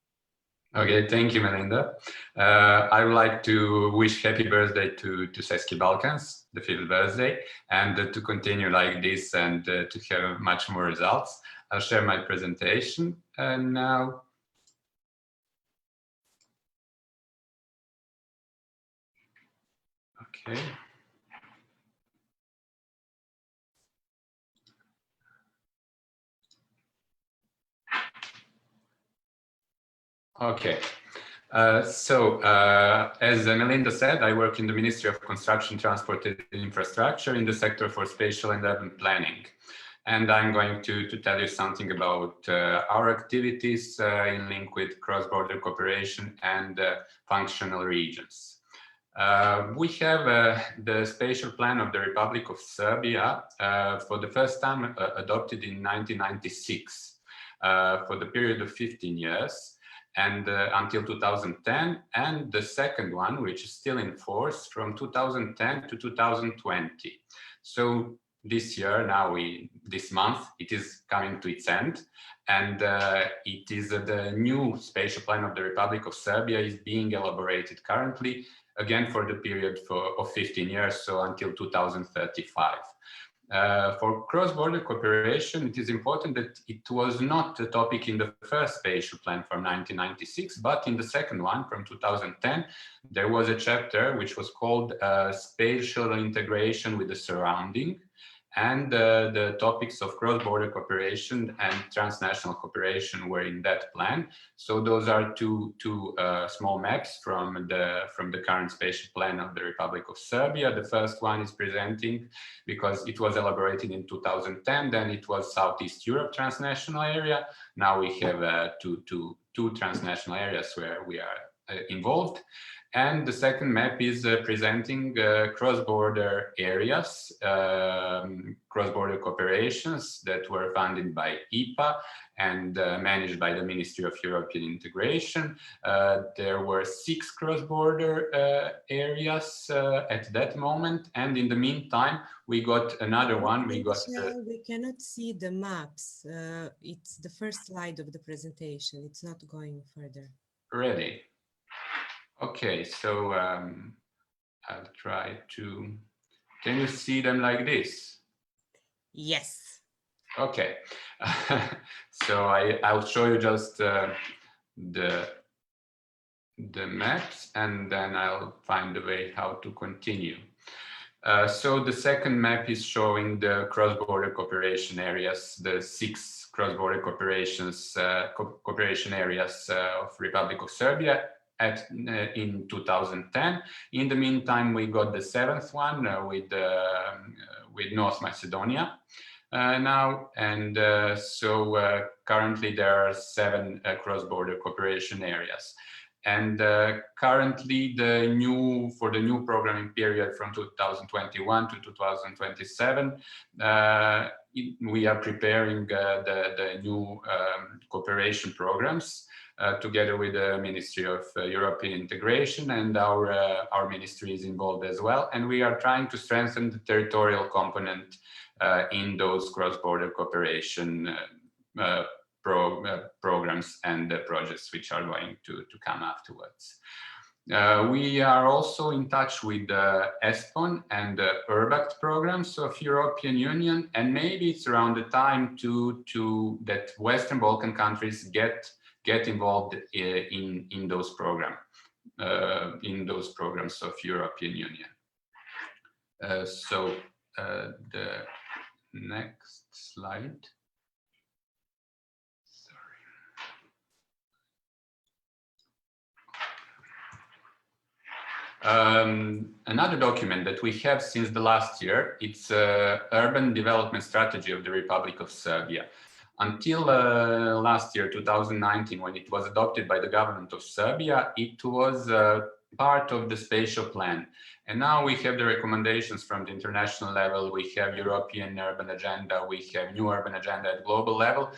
Okay, thank you, Melinda. I would like to wish happy birthday to CESCI Balkans, the 5th birthday, and to continue like this and to have much more results. I'll share my presentation now. Okay. Okay. As Melinda said, I work in the Ministry of Construction, Transport and Infrastructure in the sector for spatial and urban planning. And I'm going to tell you something about our activities in link with cross-border cooperation and functional regions. We have the Spatial Plan of the Republic of Serbia for the first time adopted in 1996 for the period of 15 years and until 2010, and the second one, which is still in force from 2010 to 2020. So this year, this month, it is coming to its end, and it is the new Spatial Plan of the Republic of Serbia is being elaborated currently, again for the period of 15 years, so until 2035. For cross-border cooperation, it is important that it was not a topic in the first spatial plan from 1996, but in the second one from 2010, there was a chapter which was called Spatial Integration with the Surrounding, and the topics of cross-border cooperation and transnational cooperation were in that plan. So those are two small maps from the current spatial plan of the Republic of Serbia. The first one is presenting, because it was elaborated in 2010, then it was Southeast Europe transnational area. Now we have two transnational areas where we are involved. And the second map is presenting cross-border areas, cross-border cooperations that were funded by IPA and managed by the Ministry of European Integration. There were 6 cross-border areas at that moment, and in the meantime, we got another one. We cannot see the maps. It's the first slide of the presentation. It's not going further. Ready? Okay, so I'll try to. Can you see them like this? Yes. Okay, so I'll show you just the maps, and then I'll find a way how to continue. So the second map is showing the cross-border cooperation areas, the 6 cross-border cooperation areas of Republic of Serbia in 2010. In the meantime, we got the 7th one with North Macedonia now, and so currently there are 7 cross-border cooperation areas. And currently, for the new programming period from 2021 to 2027, we are preparing the new cooperation programs together with the Ministry of European Integration, and our ministry is involved as well. And we are trying to strengthen the territorial component in those cross-border cooperation programs and the projects which are going to come afterwards. We are also in touch with the ESPON and the URBACT programs of European Union, and maybe it's around the time that Western Balkan countries get involved in those programs of European Union. So the next slide. Another document that we have since the last year, it's Urban Development Strategy of the Republic of Serbia. Until last year, 2019, when it was adopted by the government of Serbia, it was part of the spatial plan. And now we have the recommendations from the international level, we have European urban agenda, we have new urban agenda at global level.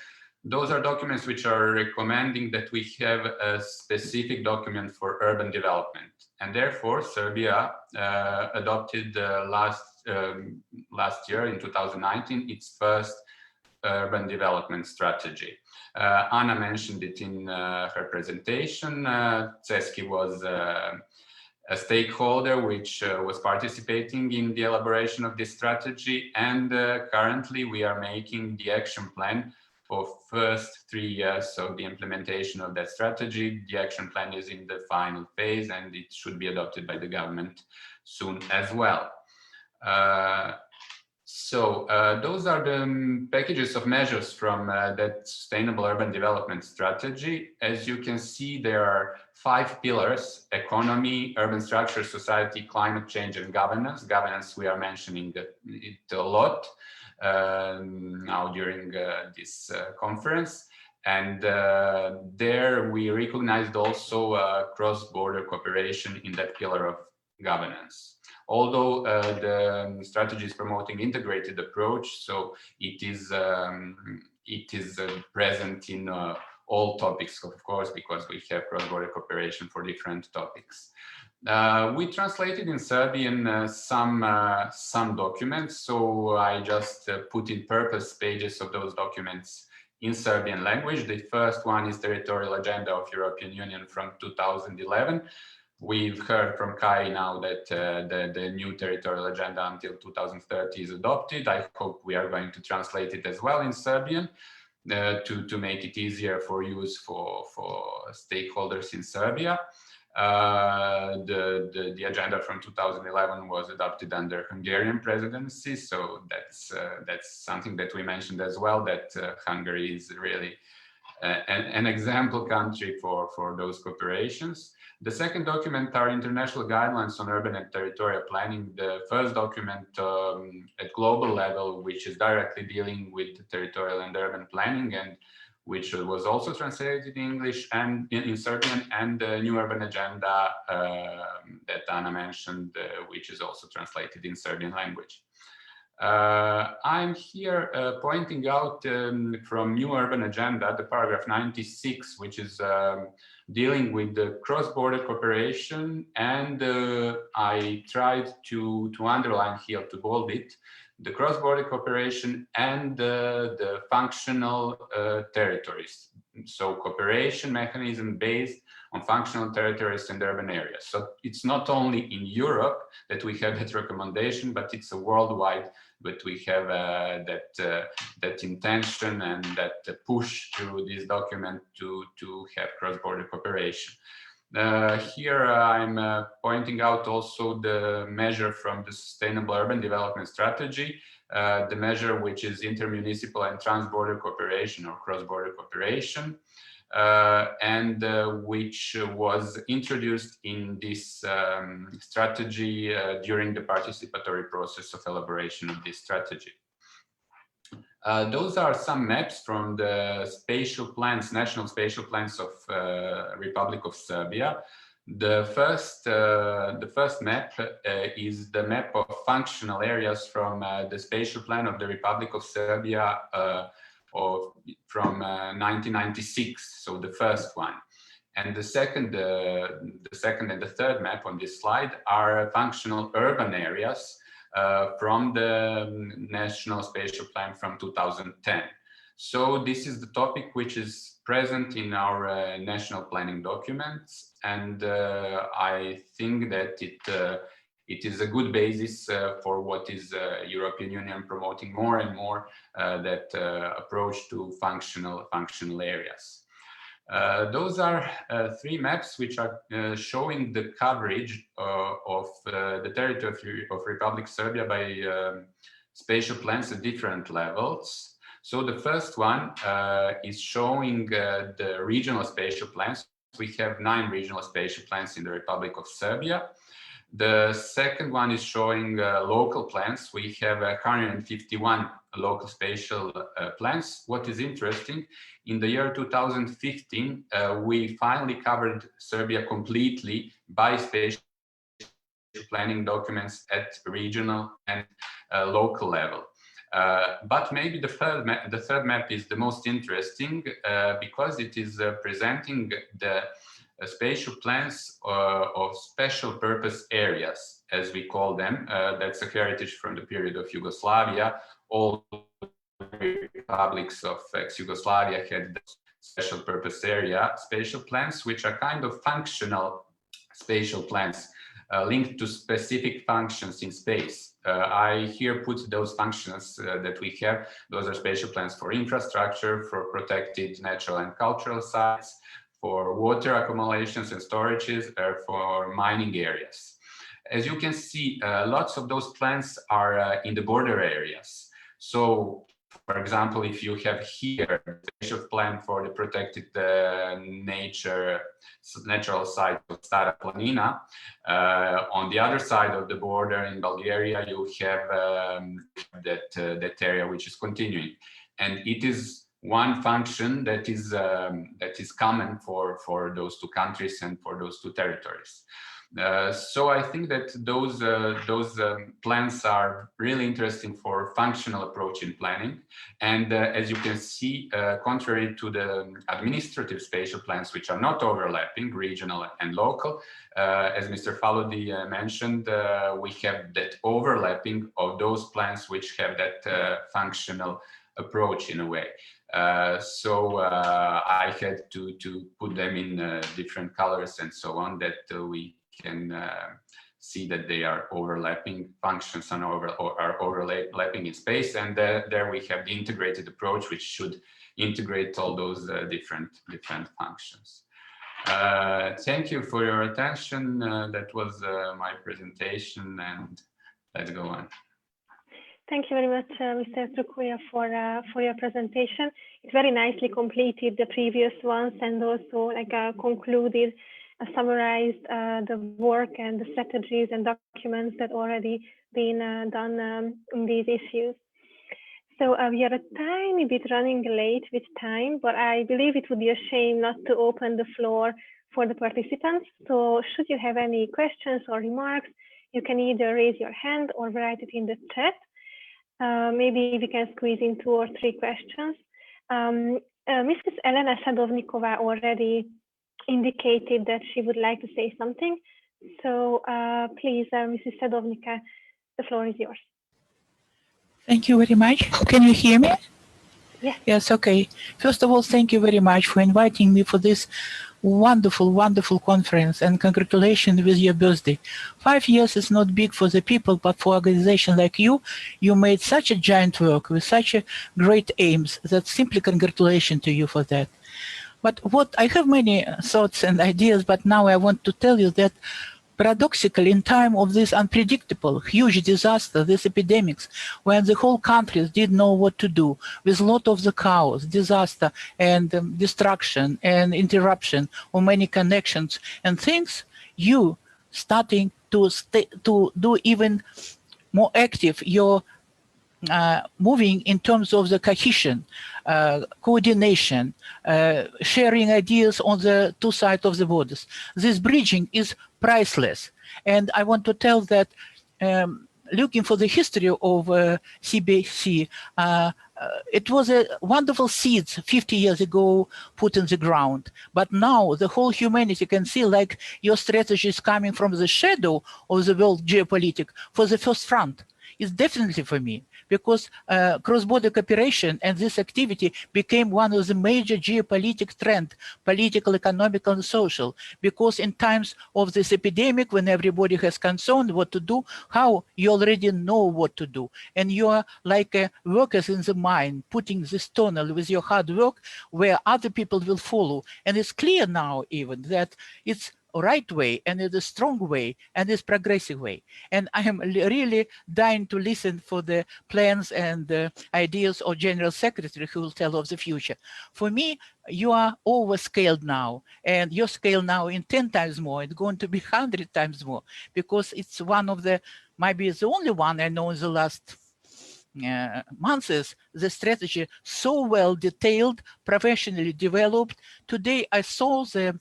Those are documents which are recommending that we have a specific document for urban development. And therefore, Serbia adopted last year in 2019 its first urban development strategy. Anna mentioned it in her presentation. CESCI was a stakeholder which was participating in the elaboration of this strategy, and currently we are making the action plan for first 3 years of the implementation of that strategy. The action plan is in the final phase and it should be adopted by the government soon as well. Those are the packages of measures from that Sustainable Urban Development Strategy. As you can see, there are 5 pillars: economy, urban structure, society, climate change, and governance. Governance, we are mentioning it a lot now during this conference. And there we recognized also cross-border cooperation in that pillar of governance. Although the strategy is promoting integrated approach, so it is present in all topics, of course, because we have cross-border cooperation for different topics. We translated in Serbian some documents, so I just put in purpose pages of those documents in Serbian language. The first one is Territorial Agenda of European Union from 2011. We've heard from Kai now that the new territorial agenda until 2030 is adopted. I hope we are going to translate it as well in Serbian to make it easier for use for stakeholders in Serbia. The agenda from 2011 was adopted under Hungarian presidency, so that's something that we mentioned as well, that Hungary is really an example country for those cooperations. The second document are international guidelines on urban and territorial planning. The first document at global level, which is directly dealing with territorial and urban planning, and which was also translated in English and in Serbian, and the new urban agenda that Anna mentioned, which is also translated in Serbian language. I'm here pointing out from new urban agenda, the paragraph 96, which is dealing with the cross-border cooperation, and I tried to underline here, to bold it, the cross-border cooperation and the functional territories. So cooperation mechanism based on functional territories and urban areas. So it's not only in Europe that we have that recommendation, but it's a worldwide but we have that intention and that push through this document to have cross-border cooperation. Here I'm pointing out also the measure from the Sustainable Urban Development Strategy, the measure which is intermunicipal and transborder cooperation or cross-border cooperation, and which was introduced in this strategy during the participatory process of elaboration of this strategy. Those are some maps from the spatial plans, national spatial plans of Republic of Serbia. The first map is the map of functional areas from the spatial plan of the Republic of Serbia from 1996, so the first one. And the second and the third map on this slide are functional urban areas from the National Spatial Plan from 2010. So this is the topic which is present in our national planning documents, and I think that it is a good basis for what is European Union promoting more and more, that approach to functional areas. Those are three maps which are showing the coverage of the territory of Republic Serbia by spatial plans at different levels. So the first one is showing the regional spatial plans. We have 9 regional spatial plans in the Republic of Serbia. The second one is showing local plans. We have 151 local spatial plans. What is interesting, in the year 2015, we finally covered Serbia completely by spatial planning documents at regional and local level. But maybe the third map is the most interesting because it is presenting the spatial plans of special purpose areas, as we call them. That's a heritage from the period of Yugoslavia. All republics of ex-Yugoslavia had special purpose area spatial plans, which are kind of functional spatial plans linked to specific functions in space. I here put those functions that we have. Those are spatial plans for infrastructure, for protected natural and cultural sites, for water accumulations and storages, for mining areas. As you can see, lots of those plans are in the border areas. So, for example, if you have here a spatial plan for the protected natural site of Stara Planina, on the other side of the border in Bulgaria, you have that area which is continuing, and it is one function that is common for those two countries and for those two territories. So I think that those plans are really interesting for functional approach in planning. And as you can see, contrary to the administrative spatial plans, which are not overlapping, regional and local, as Mr. Faludi mentioned, we have that overlapping of those plans which have that functional approach in a way. So I had to put them in different colors and so on, that we can see that they are overlapping functions and are overlapping in space, and there we have the integrated approach, which should integrate all those different functions. Thank you for your attention. That was my presentation, and let's go on. Thank you very much, Mr. Trukuja, for your presentation. It very nicely completed the previous ones, and also concluded, summarized the work and the strategies and documents that already been done in these issues. So we are a tiny bit running late with time, but I believe it would be a shame not to open the floor for the participants. So should you have any questions or remarks, you can either raise your hand or write it in the chat. Maybe we can squeeze in 2 or 3 questions. Mrs. Elena Sadovnikova already indicated that she would like to say something. So please, Mrs. Sadovnika, the floor is yours. Thank you very much. Can you hear me? Yes, okay. First of all, thank you very much for inviting me for this wonderful, wonderful conference, and congratulations with your birthday. 5 years is not big for the people, but for organizations like you made such a giant work with such a great aims that simply congratulations to you for that. But what I have many thoughts and ideas, but now I want to tell you that paradoxically, in time of this unpredictable, huge disaster, these epidemics, when the whole countries didn't know what to do, with a lot of the chaos, disaster, and destruction, and interruption of many connections and things, you starting to do even more active your moving in terms of the cohesion, coordination, sharing ideas on the two sides of the borders. This bridging is priceless. And I want to tell that looking for the history of CBC, it was a wonderful seeds 50 years ago put in the ground. But now the whole humanity can see like your strategy is coming from the shadow of the world geopolitics for the first front. It's definitely for me, because cross-border cooperation and this activity became one of the major geopolitical trends, political, economical, and social, because in times of this epidemic, when everybody has concern what to do, how you already know what to do. And you are like workers in the mine, putting this tunnel with your hard work where other people will follow. And it's clear now even that it's right way, and it's a strong way, and it's progressive way. And I am really dying to listen for the plans and ideas of General Secretary who will tell of the future. For me, you are overscaled now, and your scale now in 10 times more. It's going to be 100 times more, because it's one of the, maybe it's the only one I know in the last months is the strategy so well detailed, professionally developed. Today I saw the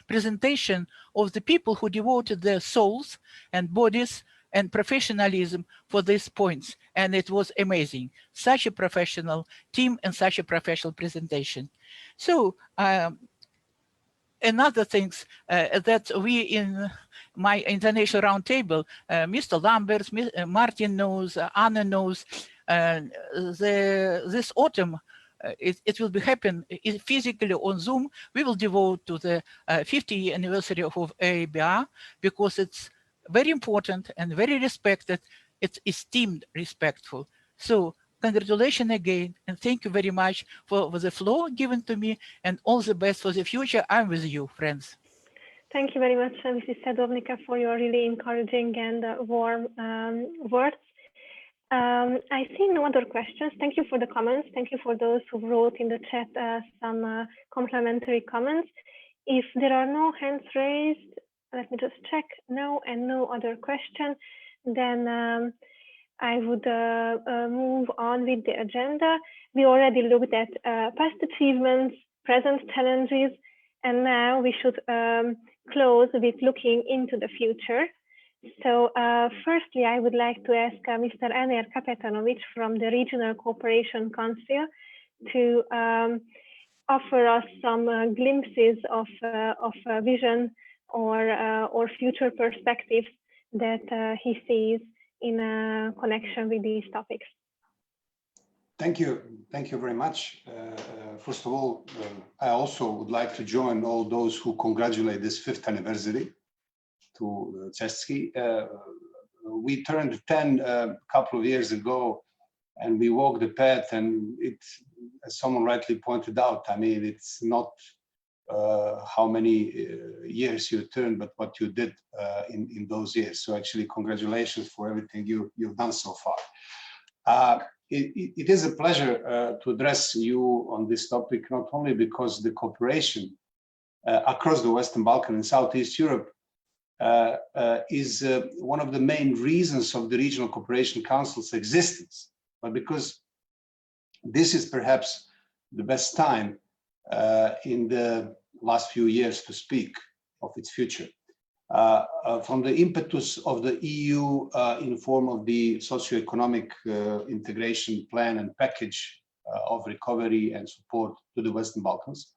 presentation of the people who devoted their souls and bodies and professionalism for these points, and it was amazing. Such a professional team and such a professional presentation. So another things that we in my international roundtable, Mr. Lamberts, Martin knows, Anna knows, this autumn it will be happen physically on Zoom. We will devote to the 50th anniversary of AEBR, because it's very important and very respected. It's esteemed, respectful. So congratulations again, and thank you very much for the floor given to me, and all the best for the future. I'm with you, friends. Thank you very much, Mrs. Sadovnica, for your really encouraging and warm words. I see no other questions. Thank you for the comments. Thank you for those who wrote in the chat some complimentary comments. If there are no hands raised, let me just check. No, and no other question. Then I would move on with the agenda. We already looked at past achievements, present challenges, and now we should close with looking into the future. So firstly, I would like to ask Mr. Enér Kapetanović from the Regional Cooperation Council to offer us some glimpses of vision or future perspectives that he sees in connection with these topics. Thank you very much. First of all, I also would like to join all those who congratulate this 5th anniversary to CESCI. We turned 10 a couple of years ago, and we walked the path, and it's, as someone rightly pointed out, I mean, it's not how many years you turned, but what you did in those years. So actually, congratulations for everything you've done so far. It is a pleasure to address you on this topic, not only because the cooperation across the Western Balkans and Southeast Europe is one of the main reasons of the Regional Cooperation Council's existence, but because this is perhaps the best time in the last few years to speak of its future. From the impetus of the EU in form of the socioeconomic integration plan and package of recovery and support to the Western Balkans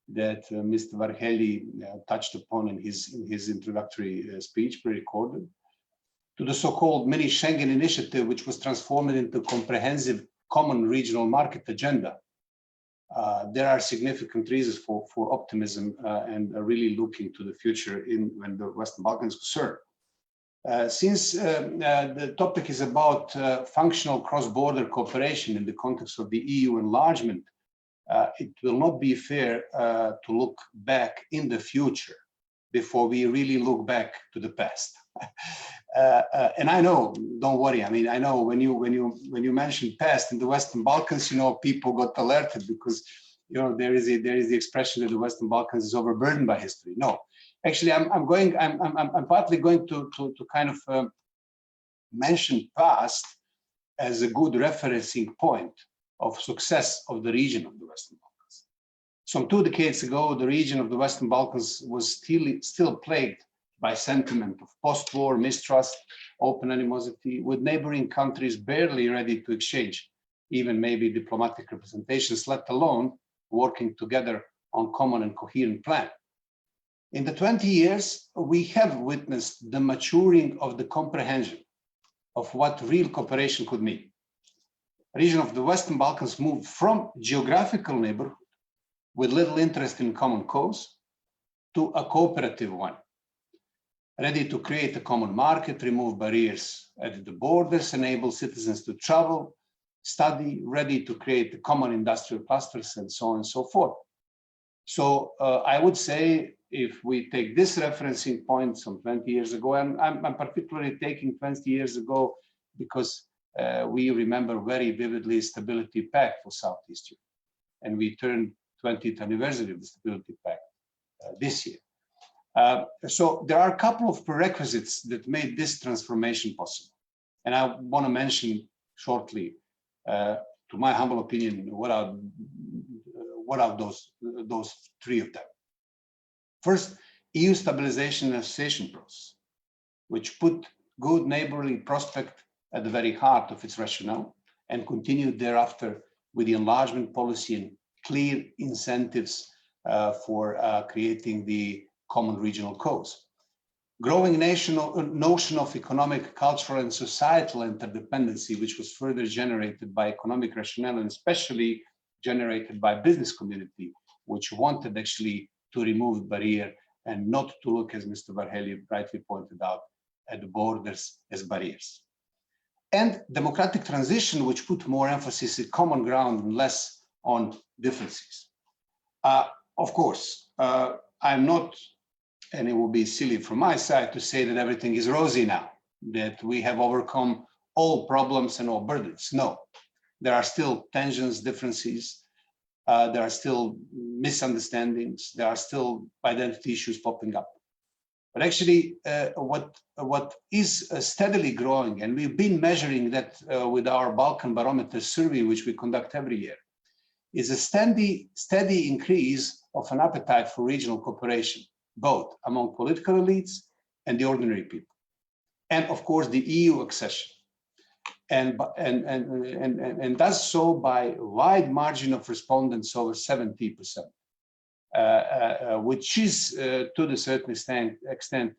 that Mr. Várhelyi touched upon in his introductory speech, pre-recorded, to the so-called mini Schengen initiative, which was transformed into a comprehensive common regional market agenda there are significant reasons for optimism and really looking to the future when the Western Balkans is concerned. Since the topic is about functional cross-border cooperation in the context of the EU enlargement, it will not be fair to look back in the future before we really look back to the past. And I know, don't worry. I mean, I know when you mention past in the Western Balkans, you know, people got alerted because, you know, there is the expression that the Western Balkans is overburdened by history. No, actually, I'm partly going to kind of mention past as a good referencing point of success of the region of the Western Balkans. Some 2 decades ago, the region of the Western Balkans was still plagued by sentiment of post-war mistrust, open animosity, with neighboring countries barely ready to exchange even maybe diplomatic representations, let alone working together on common and coherent plan. In the 20 years, we have witnessed the maturing of the comprehension of what real cooperation could mean. The region of the Western Balkans moved from geographical neighborhood with little interest in common cause to a cooperative one, ready to create a common market, remove barriers at the borders, enable citizens to travel, study, ready to create the common industrial clusters, and so on and so forth. So I would say, if we take this referencing point some 20 years ago, and I'm particularly taking 20 years ago because we remember very vividly Stability Pact for Southeast Europe, and we turned 20th anniversary of the Stability Pact this year. So there are a couple of prerequisites that made this transformation possible. And I want to mention shortly, to my humble opinion, what are those 3 of them. First, EU stabilization and association process, which put good neighborly prospect at the very heart of its rationale and continued thereafter with the enlargement policy and clear incentives for creating the common regional cause. Growing notion of economic, cultural, and societal interdependency, which was further generated by economic rationale and especially generated by business community, which wanted actually to remove barrier and not to look, as Mr. Várhelyi rightly pointed out, at the borders as barriers. And democratic transition, which put more emphasis on common ground and less on differences. Of course, I'm not, and it will be silly from my side to say that everything is rosy now, that we have overcome all problems and all burdens. No, there are still tensions, differences, there are still misunderstandings, there are still identity issues popping up. But actually, what is steadily growing, and we've been measuring that with our Balkan Barometer survey, which we conduct every year, is a steady increase of an appetite for regional cooperation, both among political elites and the ordinary people. And of course, the EU accession. And does so by a wide margin of respondents, over 70%, which is to a certain extent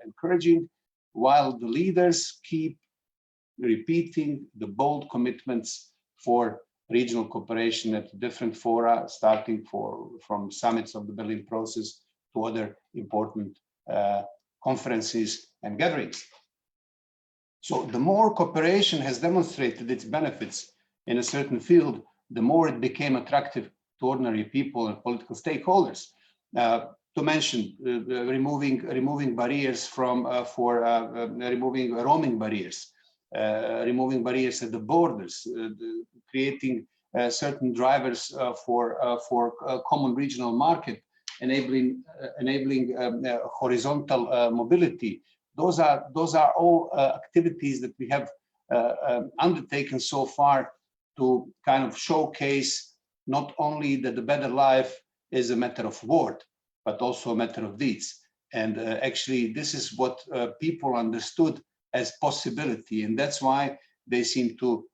encouraging, while the leaders keep repeating the bold commitments for regional cooperation at different fora, starting from summits of the Berlin process to other important conferences and gatherings. So the more cooperation has demonstrated its benefits in a certain field, the more it became attractive to ordinary people and political stakeholders. To mention, removing barriers removing roaming barriers, removing barriers at the borders, creating certain drivers for a common regional market, enabling horizontal mobility. Those are all activities that we have undertaken so far to kind of showcase not only that the better life is a matter of word, but also a matter of deeds. And actually, this is what people understood as possibility, and that's why they seem to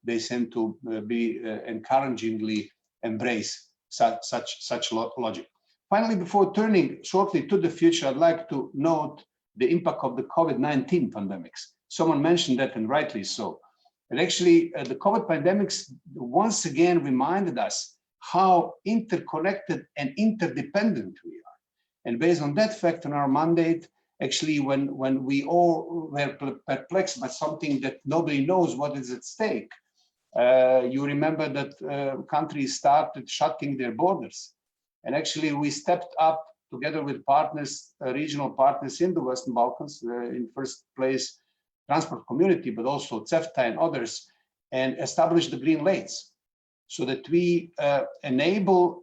be encouragingly embrace such logic. Finally, before turning shortly to the future, I'd like to note the impact of the COVID-19 pandemics. Someone mentioned that, and rightly so. And actually, the COVID pandemics once again reminded us how interconnected and interdependent we are. And based on that fact, on our mandate, actually, when we all were perplexed by something that nobody knows what is at stake, you remember that countries started shutting their borders. And actually, we stepped up together with partners, regional partners in the Western Balkans, in first place, transport community, but also CEFTA and others, and established the green lanes so that we enable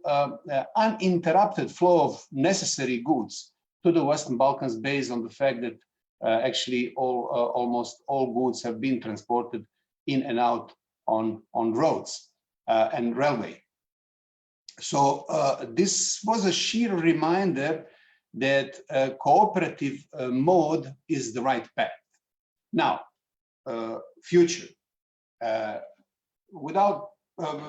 uninterrupted flow of necessary goods to the Western Balkans based on the fact that actually almost all goods have been transported in and out on roads and railway. So this was a sheer reminder that cooperative mode is the right path. Now, future.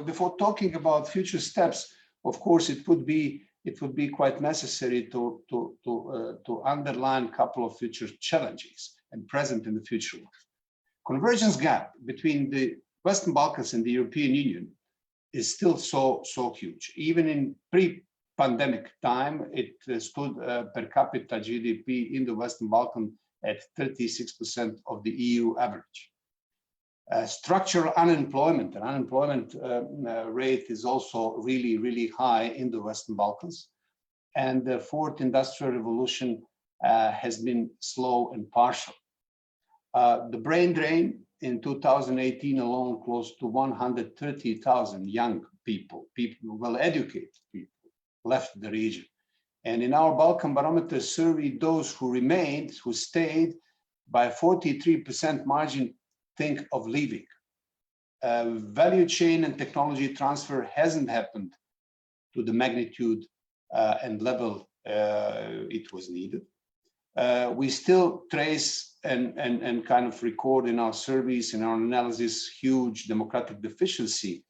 Before talking about future steps, of course, it would be quite necessary to underline a couple of future challenges and present in the future. Convergence gap between the Western Balkans and the European Union is still so huge. Even in pre-pandemic time, it stood per capita GDP in the Western Balkans at 36% of the EU average. Structural unemployment and unemployment rate is also really high in the Western Balkans. And the fourth industrial revolution has been slow and partial. The brain drain in 2018 alone, close to 130,000 young people, well-educated people, left the region. And in our Balkan Barometer survey, those who remained, who stayed, by 43% margin think of leaving. Value chain and technology transfer hasn't happened to the magnitude and level it was needed. We still trace and kind of record in our surveys, in our analysis, huge democratic deficiency,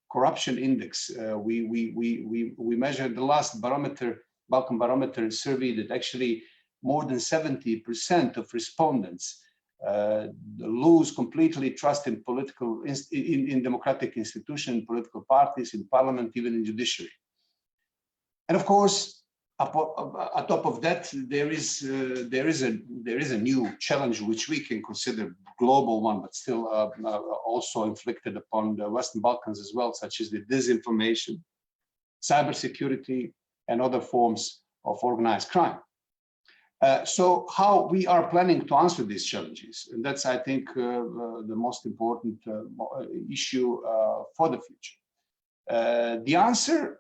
corruption index. We measured the last barometer, Balkan Barometer survey, that actually more than 70% of respondents lose completely trust in in democratic institutions, political parties, in parliament, even in judiciary. And of course, on top of that, there is a new challenge which we can consider global one, but still also inflicted upon the Western Balkans as well, such as the disinformation, cybersecurity, and other forms of organized crime. So how we are planning to answer these challenges, and that's, I think, the most important issue for the future. The answer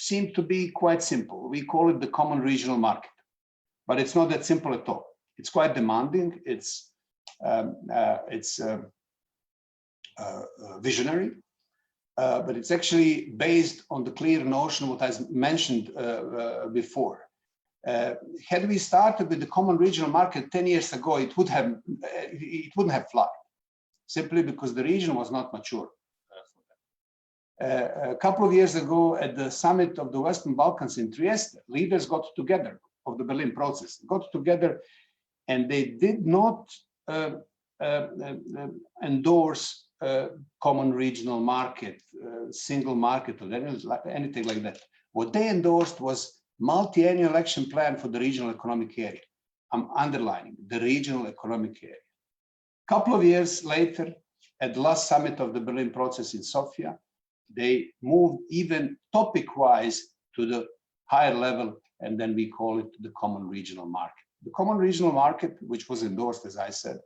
seemed to be quite simple. We call it the common regional market, but it's not that simple at all. It's quite demanding. It's visionary, but it's actually based on the clear notion what I mentioned before. Had we started with the common regional market 10 years ago, it wouldn't have fly, simply because the region was not mature. A couple of years ago, at the summit of the Western Balkans in Trieste, leaders got together of the Berlin process, got together, and they did not endorse common regional market, single market, or anything like that. What they endorsed was multi-annual action plan for the regional economic area. I'm underlining the regional economic area. A couple of years later, at the last summit of the Berlin process in Sofia, they moved even topic-wise to the higher level, and then we call it the common regional market. The common regional market, which was endorsed, as I said,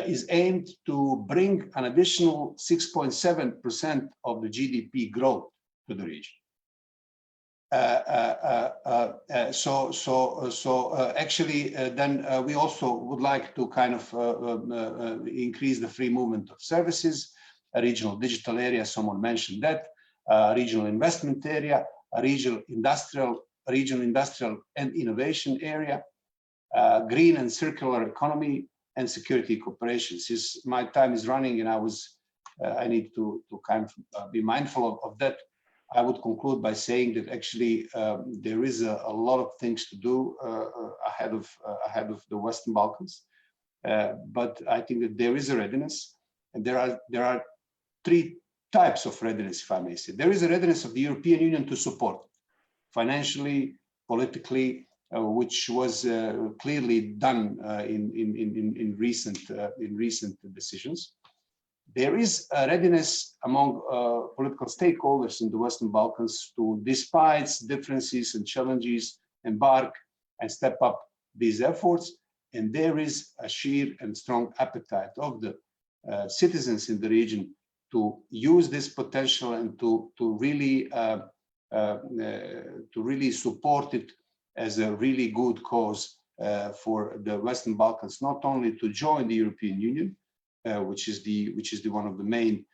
is aimed to bring an additional 6.7% of the GDP growth to the region. Then we also would like to kind of increase the free movement of services, a regional digital area, someone mentioned that, regional investment area, a regional industrial and innovation area, green and circular economy, and security cooperation. Since my time is running and I need to kind of be mindful of that, I would conclude by saying that actually there is a lot of things to do ahead of the Western Balkans, but I think that there is a readiness, and there are three types of readiness, if I may say. There is a readiness of the European Union to support financially, politically, which was clearly done in recent decisions. There is a readiness among political stakeholders in the Western Balkans to, despite differences and challenges, embark and step up these efforts. And there is a sheer and strong appetite of the citizens in the region to use this potential and to really support it as a really good cause for the Western Balkans, not only to join the European Union, which is one of the main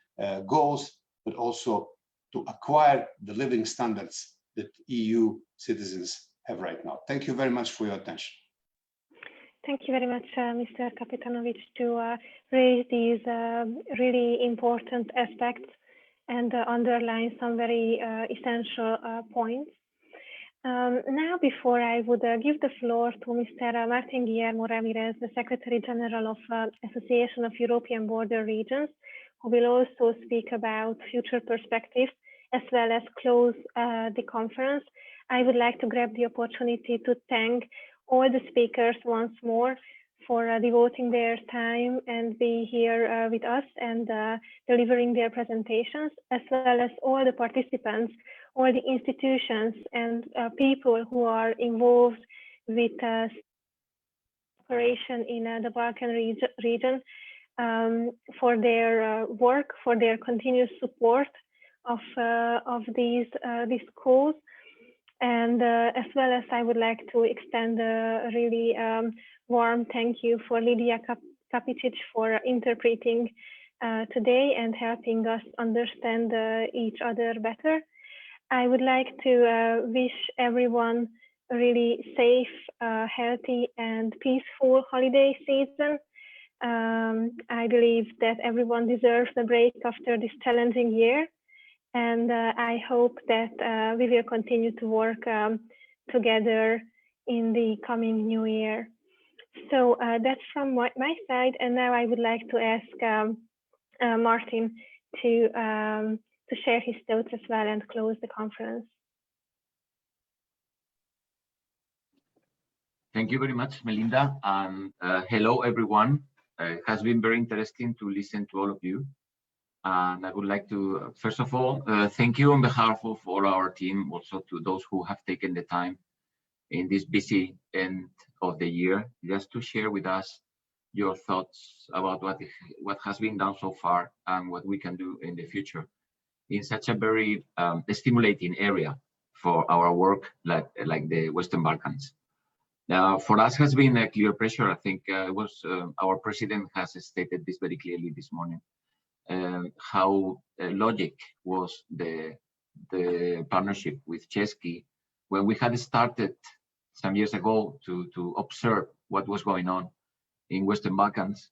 goals, but also to acquire the living standards that EU citizens have right now. Thank you very much for your attention. Thank you very much, Mr. Kapitanovic, to raise these really important aspects and underline some very essential points. Now, before I would give the floor to Mr. Martin Guillermo Ramirez, the Secretary General of Association of European Border Regions, who will also speak about future perspectives as well as close the conference, I would like to grab the opportunity to thank all the speakers once more for devoting their time and be here with us and delivering their presentations, as well as all the participants, all the institutions and people who are involved with operation in the Balkan region for their work, for their continuous support of these calls. And as well as I would like to extend a really warm thank you for Lydia Kapicic for interpreting today and helping us understand each other better. I would like to wish everyone a really safe, healthy and peaceful holiday season. I believe that everyone deserves a break after this challenging year. And I hope that we will continue to work together in the coming new year. So that's from my side. And now I would like to ask Martin to share his thoughts as well and close the conference. Thank you very much, Melinda. And hello, everyone. It has been very interesting to listen to all of you. And I would like to, first of all, thank you on behalf of all our team, also to those who have taken the time in this busy end of the year, just to share with us your thoughts about what has been done so far and what we can do in the future in such a very stimulating area for our work like the Western Balkans. Now, for us has been a clear pressure. I think our president has stated this very clearly this morning. How logic was the partnership with CESCI when we had started some years ago to observe what was going on in Western Balkans,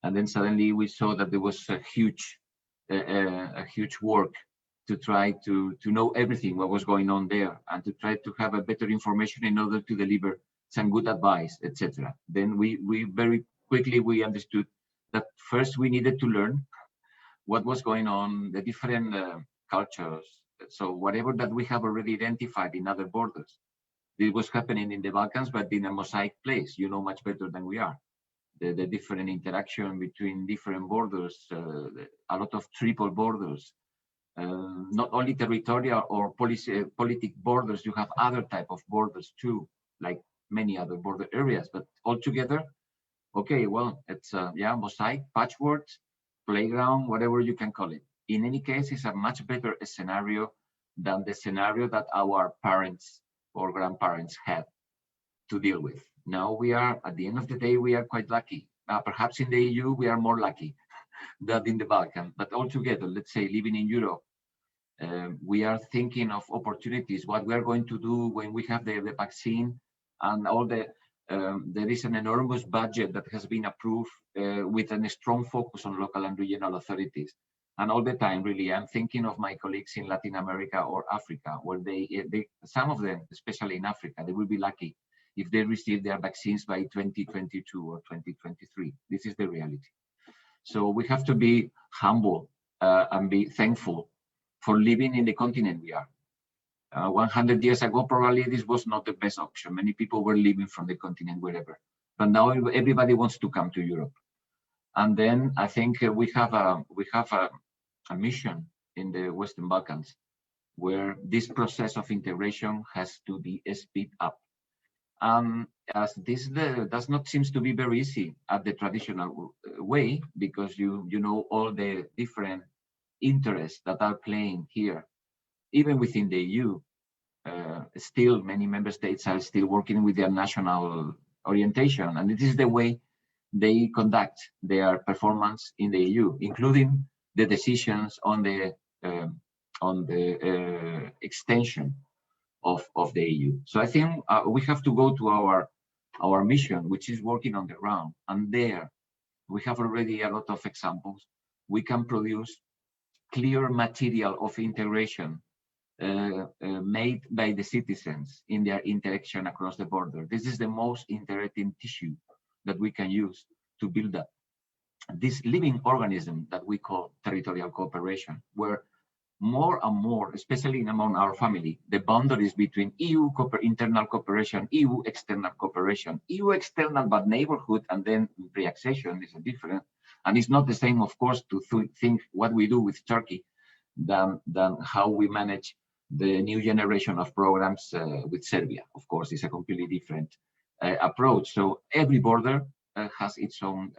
and then suddenly we saw that there was a huge work to try to know everything what was going on there and to try to have a better information in order to deliver some good advice, etc. Then we very quickly we understood that first we needed to learn what was going on, the different cultures. So whatever that we have already identified in other borders, it was happening in the Balkans, but in a mosaic place, you know much better than we are. The different interaction between different borders, a lot of triple borders, not only territorial or politic borders, you have other type of borders too, like many other border areas, but altogether, okay, well, it's mosaic, patchwork, playground, whatever you can call it. In any case, it's a much better scenario than the scenario that our parents or grandparents had to deal with. Now we are, at the end of the day, we are quite lucky. Perhaps in the EU, we are more lucky than in the Balkans, but altogether, let's say living in Europe, we are thinking of opportunities, what we are going to do when we have the vaccine and all the, there is an enormous budget that has been approved with a strong focus on local and regional authorities. And all the time, really, I'm thinking of my colleagues in Latin America or Africa, where some of them, especially in Africa, they will be lucky if they receive their vaccines by 2022 or 2023. This is the reality. So we have to be humble and be thankful for living in the continent we are. 100 years ago, probably this was not the best option. Many people were living from the continent wherever, but now everybody wants to come to Europe. And then I think we have a mission in the Western Balkans where this process of integration has to be speed up. As this does not seem to be very easy at the traditional way, because you know all the different interests that are playing here. Even within the EU, still many member states are still working with their national orientation, and it is the way they conduct their performance in the EU, including the decisions on the extension of the EU. So I think we have to go to our mission, which is working on the ground, and there we have already a lot of examples. We can produce clear material of integration made by the citizens in their interaction across the border. This is the most interesting tissue that we can use to build up this living organism that we call territorial cooperation, where more and more, especially among our family, the boundaries between EU internal cooperation, EU external cooperation, EU external but neighborhood, and then pre-accession is different. And it's not the same, of course, to think what we do with Turkey than how we manage the new generation of programs with Serbia. Of course, it's a completely different approach. So every border has its own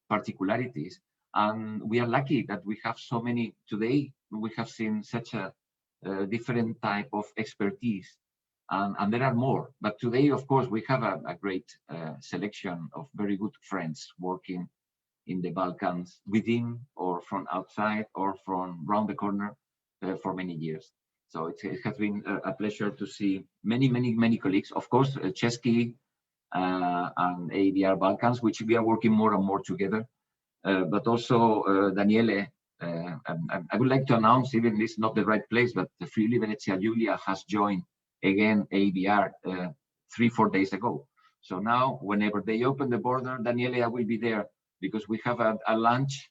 particularities. And we are lucky that we have so many today. We have seen such a different type of expertise, and there are more. But today, of course, we have a great selection of very good friends working in the Balkans, within or from outside or from around the corner for many years. So it has been a pleasure to see many colleagues. Of course, CESCI and AEBR Balkans, which we are working more and more together. But also Daniele, I would like to announce, even this is not the right place, but the Friuli Venezia Giulia has joined again AEBR 3-4 days ago. So now, whenever they open the border, Daniele, I will be there because we have a lunch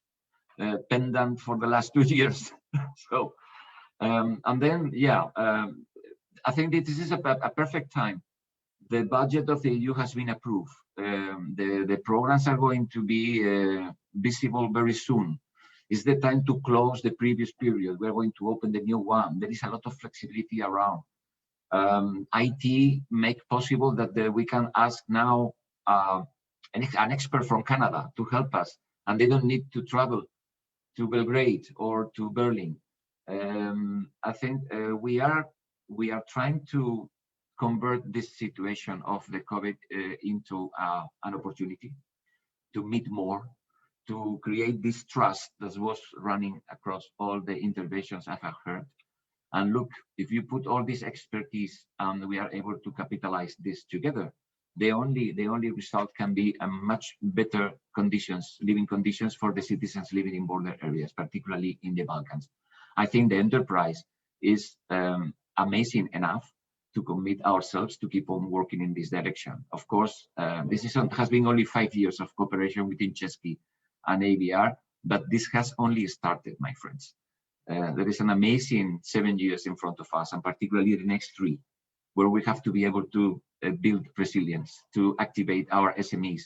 pendant for the last 2 years. So, and then, yeah, I think that this is a perfect time. The budget of the EU has been approved. The programs are going to be visible very soon. It's the time to close the previous period. We're going to open the new one. There is a lot of flexibility around. IT make possible that we can ask now an expert from Canada to help us, and they don't need to travel to Belgrade or to Berlin. I think we are trying to convert this situation of the COVID into an opportunity to meet more, to create this trust that was running across all the interventions I have heard. And look, if you put all this expertise and we are able to capitalize this together, the only result can be a much better conditions, living conditions for the citizens living in border areas, particularly in the Balkans. I think the enterprise is amazing enough to commit ourselves to keep on working in this direction. Of course, this has been only 5 years of cooperation within CESCI and AEBR, but this has only started, my friends. There is an amazing 7 years in front of us, and particularly the next 3, where we have to be able to build resilience, to activate our SMEs,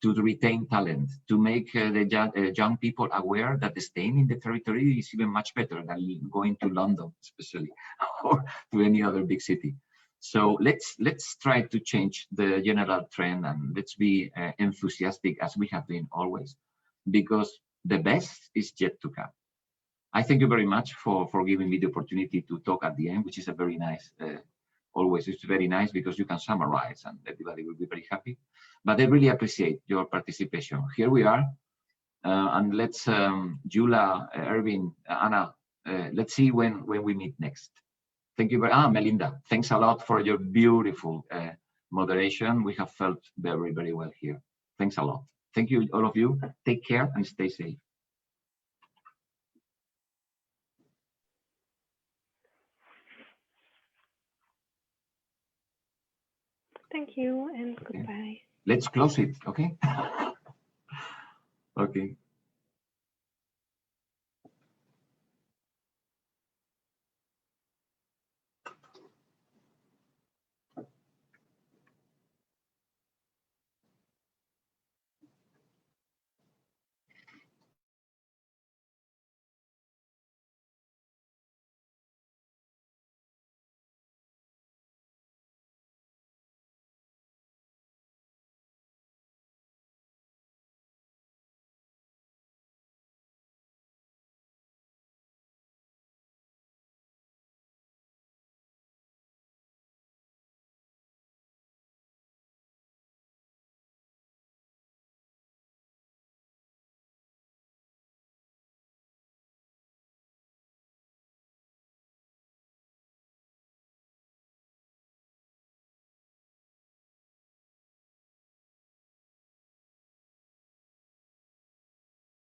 to retain talent, to make the young people aware that staying in the territory is even much better than going to London, especially, or to any other big city. So let's try to change the general trend, and let's be enthusiastic as we have been always, because the best is yet to come. I thank you very much for giving me the opportunity to talk at the end, which is a very nice, always it's very nice because you can summarize and everybody will be very happy. But I really appreciate your participation. Here we are, and let's, Jula, Erwin, Anna, let's see when we meet next. Thank you very much. Melinda, thanks a lot for your beautiful moderation. We have felt very, very well here. Thanks a lot. Thank you, all of you. Take care and stay safe. Thank you and goodbye. Let's close it, okay? Okay.